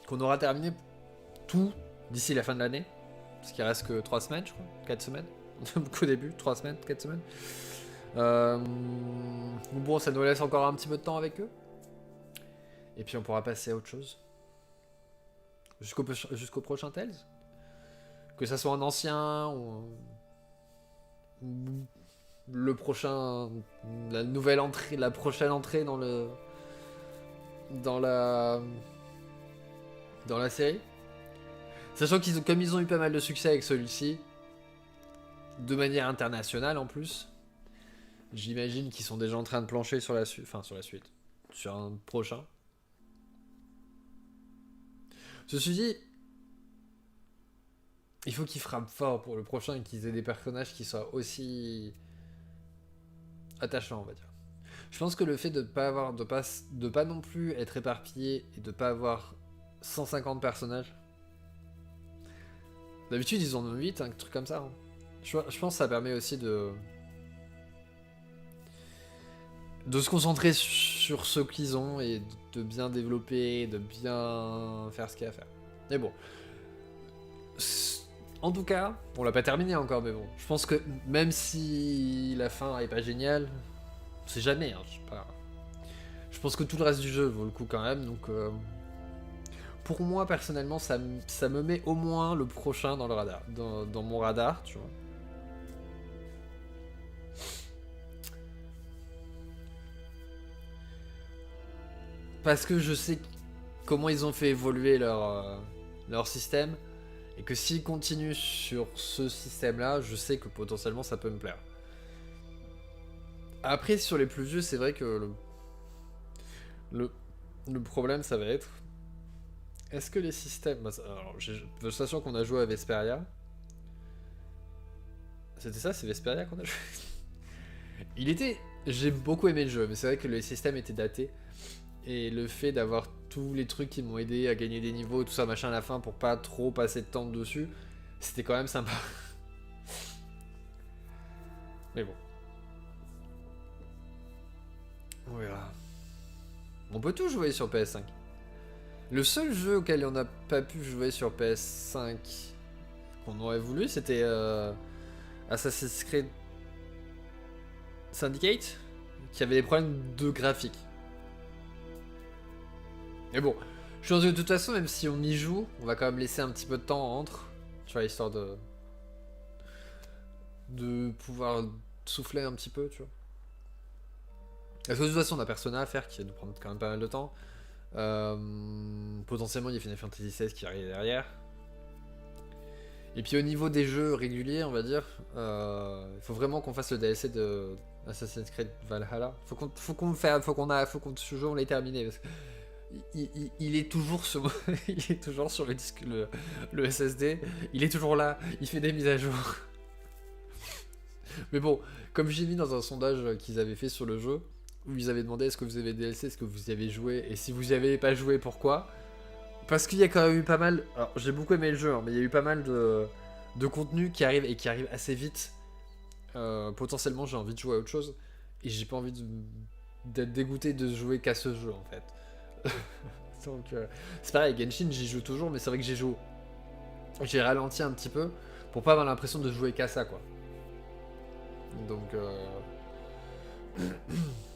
qu'on aura terminé tout d'ici la fin de l'année. Parce qu'il reste que 3 semaines, je crois. 4 semaines. Qu'au début, 3 semaines, 4 semaines. Bon, ça nous laisse encore un petit peu de temps avec eux. Et puis on pourra passer à autre chose. Jusqu'au prochain Tales. Que ça soit un ancien ou le prochain, la nouvelle entrée, la prochaine entrée dans la série. Sachant comme ils ont eu pas mal de succès avec celui-ci, de manière internationale en plus, j'imagine qu'ils sont déjà en train de plancher sur la suite, sur un prochain. Ceci dit, il faut qu'ils frappent fort pour le prochain et qu'ils aient des personnages qui soient aussi attachants, on va dire. Je pense que le fait de pas non plus être éparpillé et de pas avoir 150 personnages. D'habitude ils en ont 8, un truc comme ça. Hein. Je pense que ça permet aussi de se concentrer sur ce qu'ils ont et de bien développer, de bien faire ce qu'il y a à faire. Mais bon. En tout cas, on l'a pas terminé encore, mais bon. Je pense que même si la fin est pas géniale, c'est jamais, hein, je pense que tout le reste du jeu vaut le coup quand même, donc pour moi personnellement ça me met au moins le prochain dans le radar, dans mon radar, tu vois. Parce que je sais comment ils ont fait évoluer leur système, et que s'ils continuent sur ce système-là, je sais que potentiellement ça peut me plaire. Après, sur les plus vieux, c'est vrai que le problème, ça va être... Est-ce que les systèmes... Alors, j'ai l'impression qu'on a joué à Vesperia. C'était ça, c'est Vesperia qu'on a joué. J'ai beaucoup aimé le jeu, mais c'est vrai que le système était daté. Et le fait d'avoir tous les trucs qui m'ont aidé à gagner des niveaux, tout ça, machin, à la fin, pour pas trop passer de temps dessus, c'était quand même sympa. Mais bon. On verra. On peut tout jouer sur PS5. Le seul jeu auquel on n'a pas pu jouer sur PS5 qu'on aurait voulu, c'était Assassin's Creed Syndicate, qui avait des problèmes de graphique. Mais bon, je pense que de toute façon, même si on y joue, on va quand même laisser un petit peu de temps entre, tu vois, histoire de pouvoir souffler un petit peu, tu vois. Parce que de toute façon, on a Persona à faire qui va nous prendre quand même pas mal de temps. Potentiellement, il y a Final Fantasy XVI qui arrive derrière. Et puis au niveau des jeux réguliers, on va dire, il faut vraiment qu'on fasse le DLC de Assassin's Creed Valhalla. Faut qu'on ce jeu on l'ait terminé parce que il est toujours sur le disque, le SSD. Il est toujours là. Il fait des mises à jour. Mais bon, comme j'ai mis dans un sondage qu'ils avaient fait sur le jeu, où ils avaient demandé est-ce que vous avez DLC, est-ce que vous y avez joué, et si vous y avez pas joué, pourquoi? Parce qu'il y a quand même eu pas mal... Alors, j'ai beaucoup aimé le jeu, hein, mais il y a eu pas mal de contenu qui arrive et qui arrive assez vite. Potentiellement, j'ai envie de jouer à autre chose, et j'ai pas envie d'être dégoûté de jouer qu'à ce jeu, en fait. Donc, c'est pareil, Genshin, j'y joue toujours, mais c'est vrai que j'ai ralenti un petit peu, pour pas avoir l'impression de jouer qu'à ça, quoi. Donc,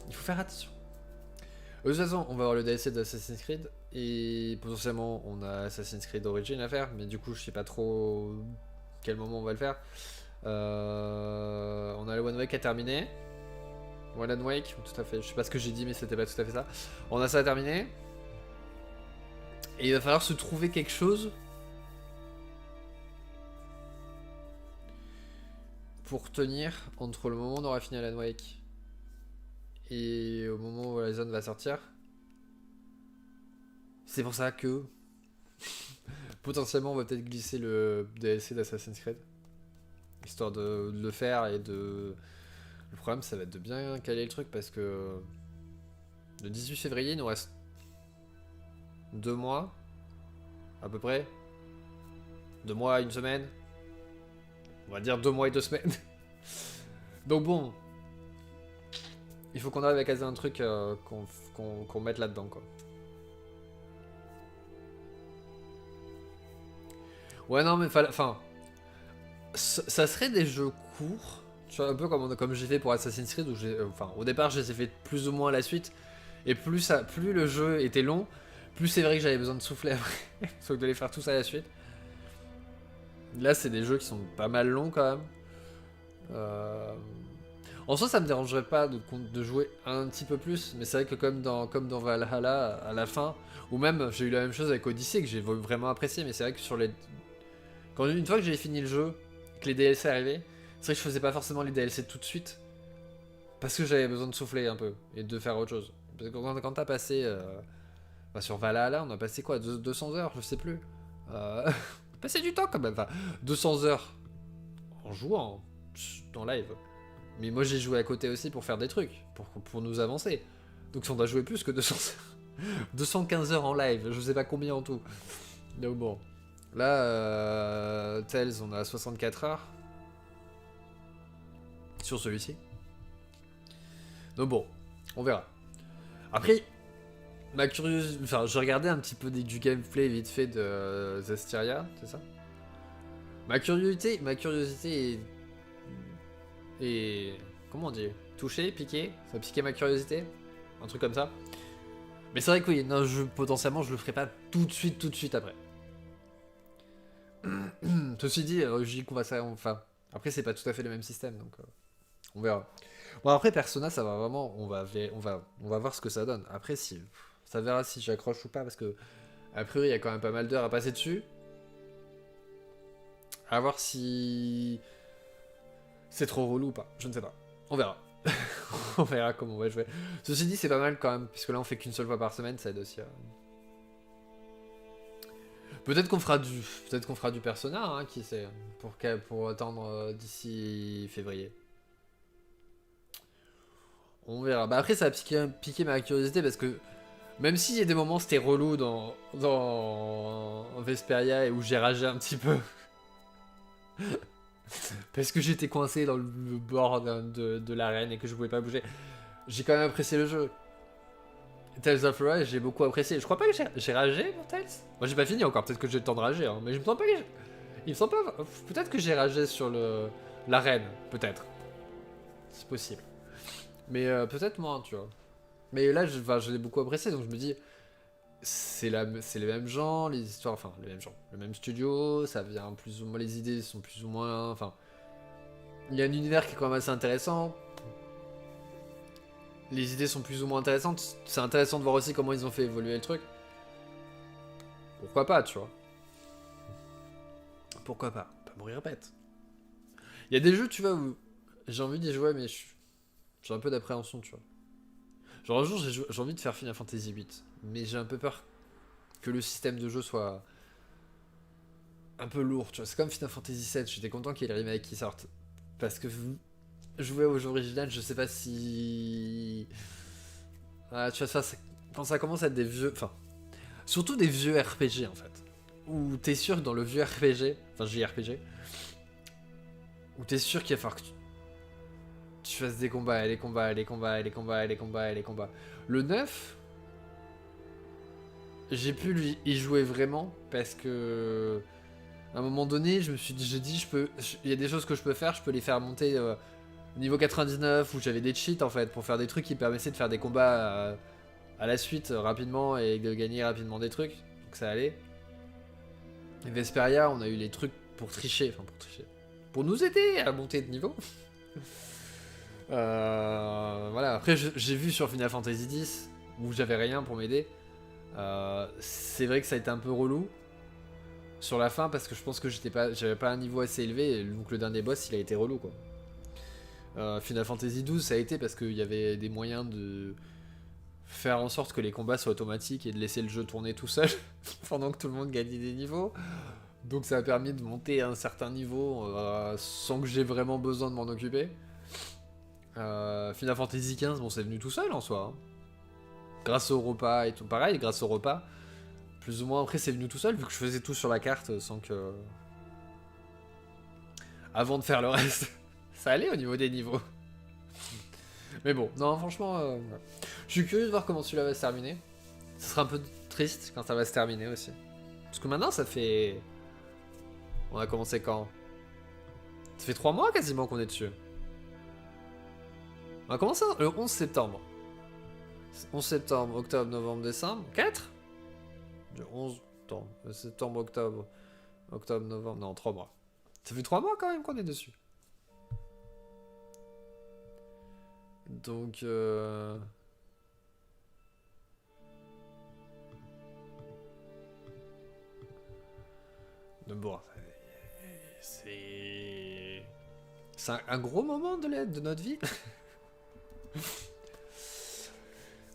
il faut faire attention. De toute façon, on va avoir le DLC d'Assassin's Creed et potentiellement on a Assassin's Creed Origin à faire, mais du coup je sais pas trop quel moment on va le faire. On a le One Wake à terminer. One Wake, tout à fait. Je sais pas ce que j'ai dit, mais c'était pas tout à fait ça. On a ça à terminer. Et il va falloir se trouver quelque chose pour tenir entre le moment où on aura fini Alan Wake et au moment où la zone va sortir. C'est pour ça que potentiellement on va peut-être glisser le DLC d'Assassin's Creed, histoire de le faire et de... Le problème ça va être de bien caler le truc parce que le 18 février il nous reste 2 mois à peu près, 2 mois, 1 semaine, on va dire 2 mois et 2 semaines Donc bon, il faut qu'on arrive à caser un truc qu'on mette là-dedans, quoi. Ouais, non, mais enfin, ça serait des jeux courts, tu vois, un peu comme j'ai fait pour Assassin's Creed, où au départ, je les ai fait plus ou moins à la suite, et plus le jeu était long, plus c'est vrai que j'avais besoin de souffler après, sauf de les faire tous à la suite. Là, c'est des jeux qui sont pas mal longs, quand même. En soi, ça me dérangerait pas de jouer un petit peu plus, mais c'est vrai que comme dans Valhalla, à la fin, ou même, j'ai eu la même chose avec Odyssey, que j'ai vraiment apprécié, mais c'est vrai que une fois que j'ai fini le jeu, que les DLC arrivaient, c'est vrai que je faisais pas forcément les DLC tout de suite, parce que j'avais besoin de souffler un peu, et de faire autre chose. Parce que quand t'as passé... sur Valhalla, on a passé quoi, 200 heures, je sais plus. On a passé du temps quand même, enfin, 200 heures en jouant, en live. Mais moi j'ai joué à côté aussi pour faire des trucs, pour nous avancer. Donc on doit jouer plus que 200 heures. 215 heures en live, je sais pas combien en tout. Donc bon. Là, Tales, on a 64 heures. Sur celui-ci. Donc bon, on verra. Après, ma curiosité... Enfin, je regardais un petit peu du gameplay vite fait de Zestiria, c'est ça? Ma curiosité est... Comment on dit? Touché, piqué? Ça a piqué ma curiosité? Un truc comme ça? Mais c'est vrai que oui, non, potentiellement je le ferai pas tout de suite après. Ceci dit, je dis qu'on va ça... Enfin, après c'est pas tout à fait le même système, donc on verra. Bon après Persona, ça va vraiment... On va voir ce que ça donne. Après si... Ça verra si j'accroche ou pas, parce que a priori il y a quand même pas mal d'heures à passer dessus. À voir si... C'est trop relou ou pas, je ne sais pas. On verra. On verra comment on va jouer. Ceci dit, c'est pas mal quand même, puisque là on fait qu'une seule fois par semaine, ça aide aussi à... Peut-être qu'on fera du Persona, hein, qui sait, pour attendre d'ici février. On verra. Bah après ça a piqué ma curiosité, parce que même s'il y a des moments c'était relou dans Vesperia et où j'ai ragé un petit peu. Parce que j'étais coincé dans le bord de l'arène et que je pouvais pas bouger. J'ai quand même apprécié le jeu. Tales of Arise, j'ai beaucoup apprécié. Je crois pas que j'ai ragé pour Tales. Moi j'ai pas fini encore, peut-être que j'ai le temps de rager, hein, mais je me sens pas que il me semble pas... Peut-être que j'ai ragé sur l'arène, peut-être. C'est possible. Mais peut-être moins, tu vois. Mais là, je l'ai beaucoup apprécié, donc je me dis... C'est les mêmes gens, les histoires, enfin les mêmes gens, le même studio, ça vient plus ou moins, les idées sont plus ou moins, enfin, il y a un univers qui est quand même assez intéressant, les idées sont plus ou moins intéressantes, c'est intéressant de voir aussi comment ils ont fait évoluer le truc, pourquoi pas, tu vois, pourquoi pas mourir bête. Il y a des jeux, tu vois, où j'ai envie d'y jouer, mais j'ai un peu d'appréhension, tu vois. Genre un jour j'ai envie de faire Final Fantasy VIII, mais j'ai un peu peur que le système de jeu soit un peu lourd, tu vois. C'est comme Final Fantasy VII, j'étais content qu'il y ait le remake qui sorte. Parce que jouer au jeu original, je sais pas si... Ah, tu vois, ça, quand ça commence à être des vieux... Enfin, surtout des vieux RPG en fait. Où t'es sûr que dans le vieux RPG, enfin JRPG, où t'es sûr qu'il va falloir que tu fasses des combats, les combats. Le 9, j'ai pu y jouer vraiment parce que à un moment donné, j'ai dit il y a des choses que je peux faire, je peux les faire monter niveau 99 où j'avais des cheats en fait pour faire des trucs qui permettaient de faire des combats à la suite rapidement et de gagner rapidement des trucs. Donc ça allait. Et Vesperia, on a eu les trucs pour tricher, pour nous aider à monter de niveau. Voilà, après j'ai vu sur Final Fantasy X où j'avais rien pour m'aider. C'est vrai que ça a été un peu relou sur la fin parce que je pense que j'avais pas un niveau assez élevé, donc le dernier boss il a été relou quoi. Final Fantasy XII ça a été parce qu'il y avait des moyens de faire en sorte que les combats soient automatiques et de laisser le jeu tourner tout seul pendant que tout le monde gagnait des niveaux. Donc ça a permis de monter à un certain niveau sans que j'ai vraiment besoin de m'en occuper. Final Fantasy XV, bon c'est venu tout seul en soi. Hein. Grâce au repas et tout. Pareil, grâce au repas. Plus ou moins après c'est venu tout seul vu que je faisais tout sur la carte sans que... Avant de faire le reste. Ça allait au niveau des niveaux. Mais bon, non, franchement, voilà. Je suis curieux de voir comment celui-là va se terminer. Ce sera un peu triste quand ça va se terminer aussi. Parce que maintenant, ça fait... On a commencé quand? Ça fait 3 mois quasiment qu'on est dessus. On a commencé le 11 septembre. 11 septembre, octobre, novembre, décembre. 4 Du 11 septembre, octobre, novembre. Non, 3 mois. Ça fait 3 mois quand même qu'on est dessus. Donc... Bon, c'est un gros moment de notre vie.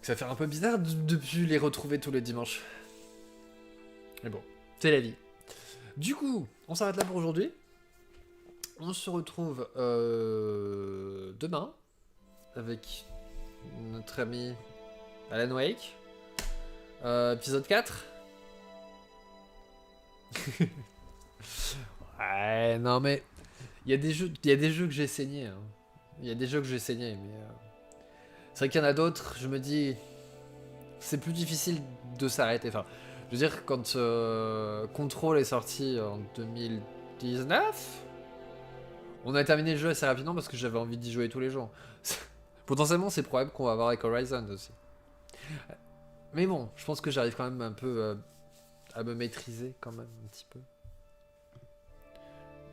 Ça va faire un peu bizarre de plus les retrouver tous les dimanches. Mais bon, c'est la vie. Du coup, on s'arrête là pour aujourd'hui. On se retrouve demain avec notre ami Alan Wake. Épisode 4. Ouais, non mais il y a des jeux que j'ai saignés. Hein. Il y a des jeux que j'ai saignés, mais c'est vrai qu'il y en a d'autres. Je me dis, c'est plus difficile de s'arrêter. Enfin, je veux dire, quand Control est sorti en 2019, on a terminé le jeu assez rapidement parce que j'avais envie d'y jouer tous les jours. Potentiellement, c'est probable qu'on va avoir avec Horizon aussi. Mais bon, je pense que j'arrive quand même un peu à me maîtriser quand même un petit peu.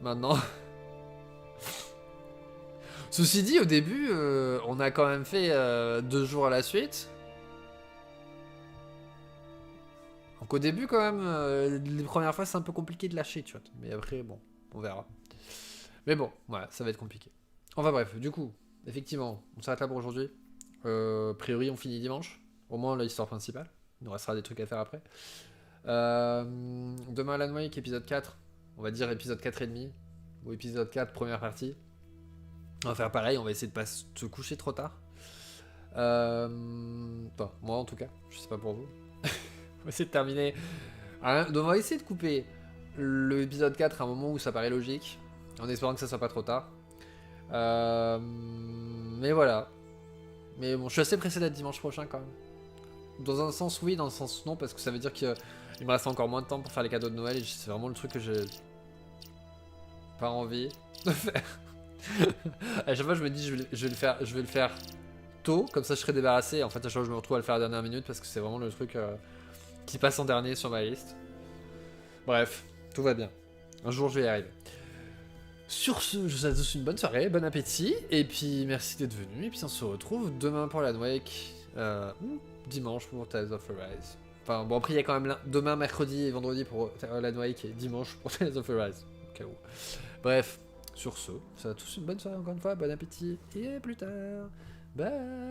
Maintenant. Ceci dit, au début, on a quand même fait 2 jours à la suite. Donc au début, quand même, les premières fois, c'est un peu compliqué de lâcher, tu vois. Mais après, bon, on verra. Mais bon, voilà, ça va être compliqué. Enfin bref, du coup, effectivement, on s'arrête là pour aujourd'hui. A priori, on finit dimanche. Au moins, l'histoire principale. Il nous restera des trucs à faire après. Demain, Alan Wake, épisode 4. On va dire épisode 4,5. Ou épisode 4, première partie. On va faire pareil, on va essayer de pas se coucher trop tard. Enfin, moi en tout cas, je sais pas pour vous. On va essayer de terminer. Donc on va essayer de couper l'épisode 4 à un moment où ça paraît logique. En espérant que ça soit pas trop tard. Mais voilà. Mais bon, je suis assez pressé d'être dimanche prochain quand même. Dans un sens oui, dans un sens non, parce que ça veut dire qu'il me reste encore moins de temps pour faire les cadeaux de Noël et c'est vraiment le truc que j'ai pas envie de faire. À chaque fois je me dis je vais le faire tôt, comme ça je serai débarrassé. En fait à chaque fois je me retrouve à le faire à la dernière minute parce que c'est vraiment le truc qui passe en dernier sur ma liste. Bref, tout va bien. Un jour je vais y arriver. Sur ce, je vous souhaite tous une bonne soirée, bon appétit, et puis merci d'être venu, et puis on se retrouve demain pour Alan Wake, dimanche pour Tales of Arise. Enfin bon, après il y a quand même demain, mercredi et vendredi pour Alan Wake, et dimanche pour Tales of Arise, au cas où. Bref, sur ce, je vous souhaite tous une bonne soirée encore une fois, bon appétit, et à plus tard, bye.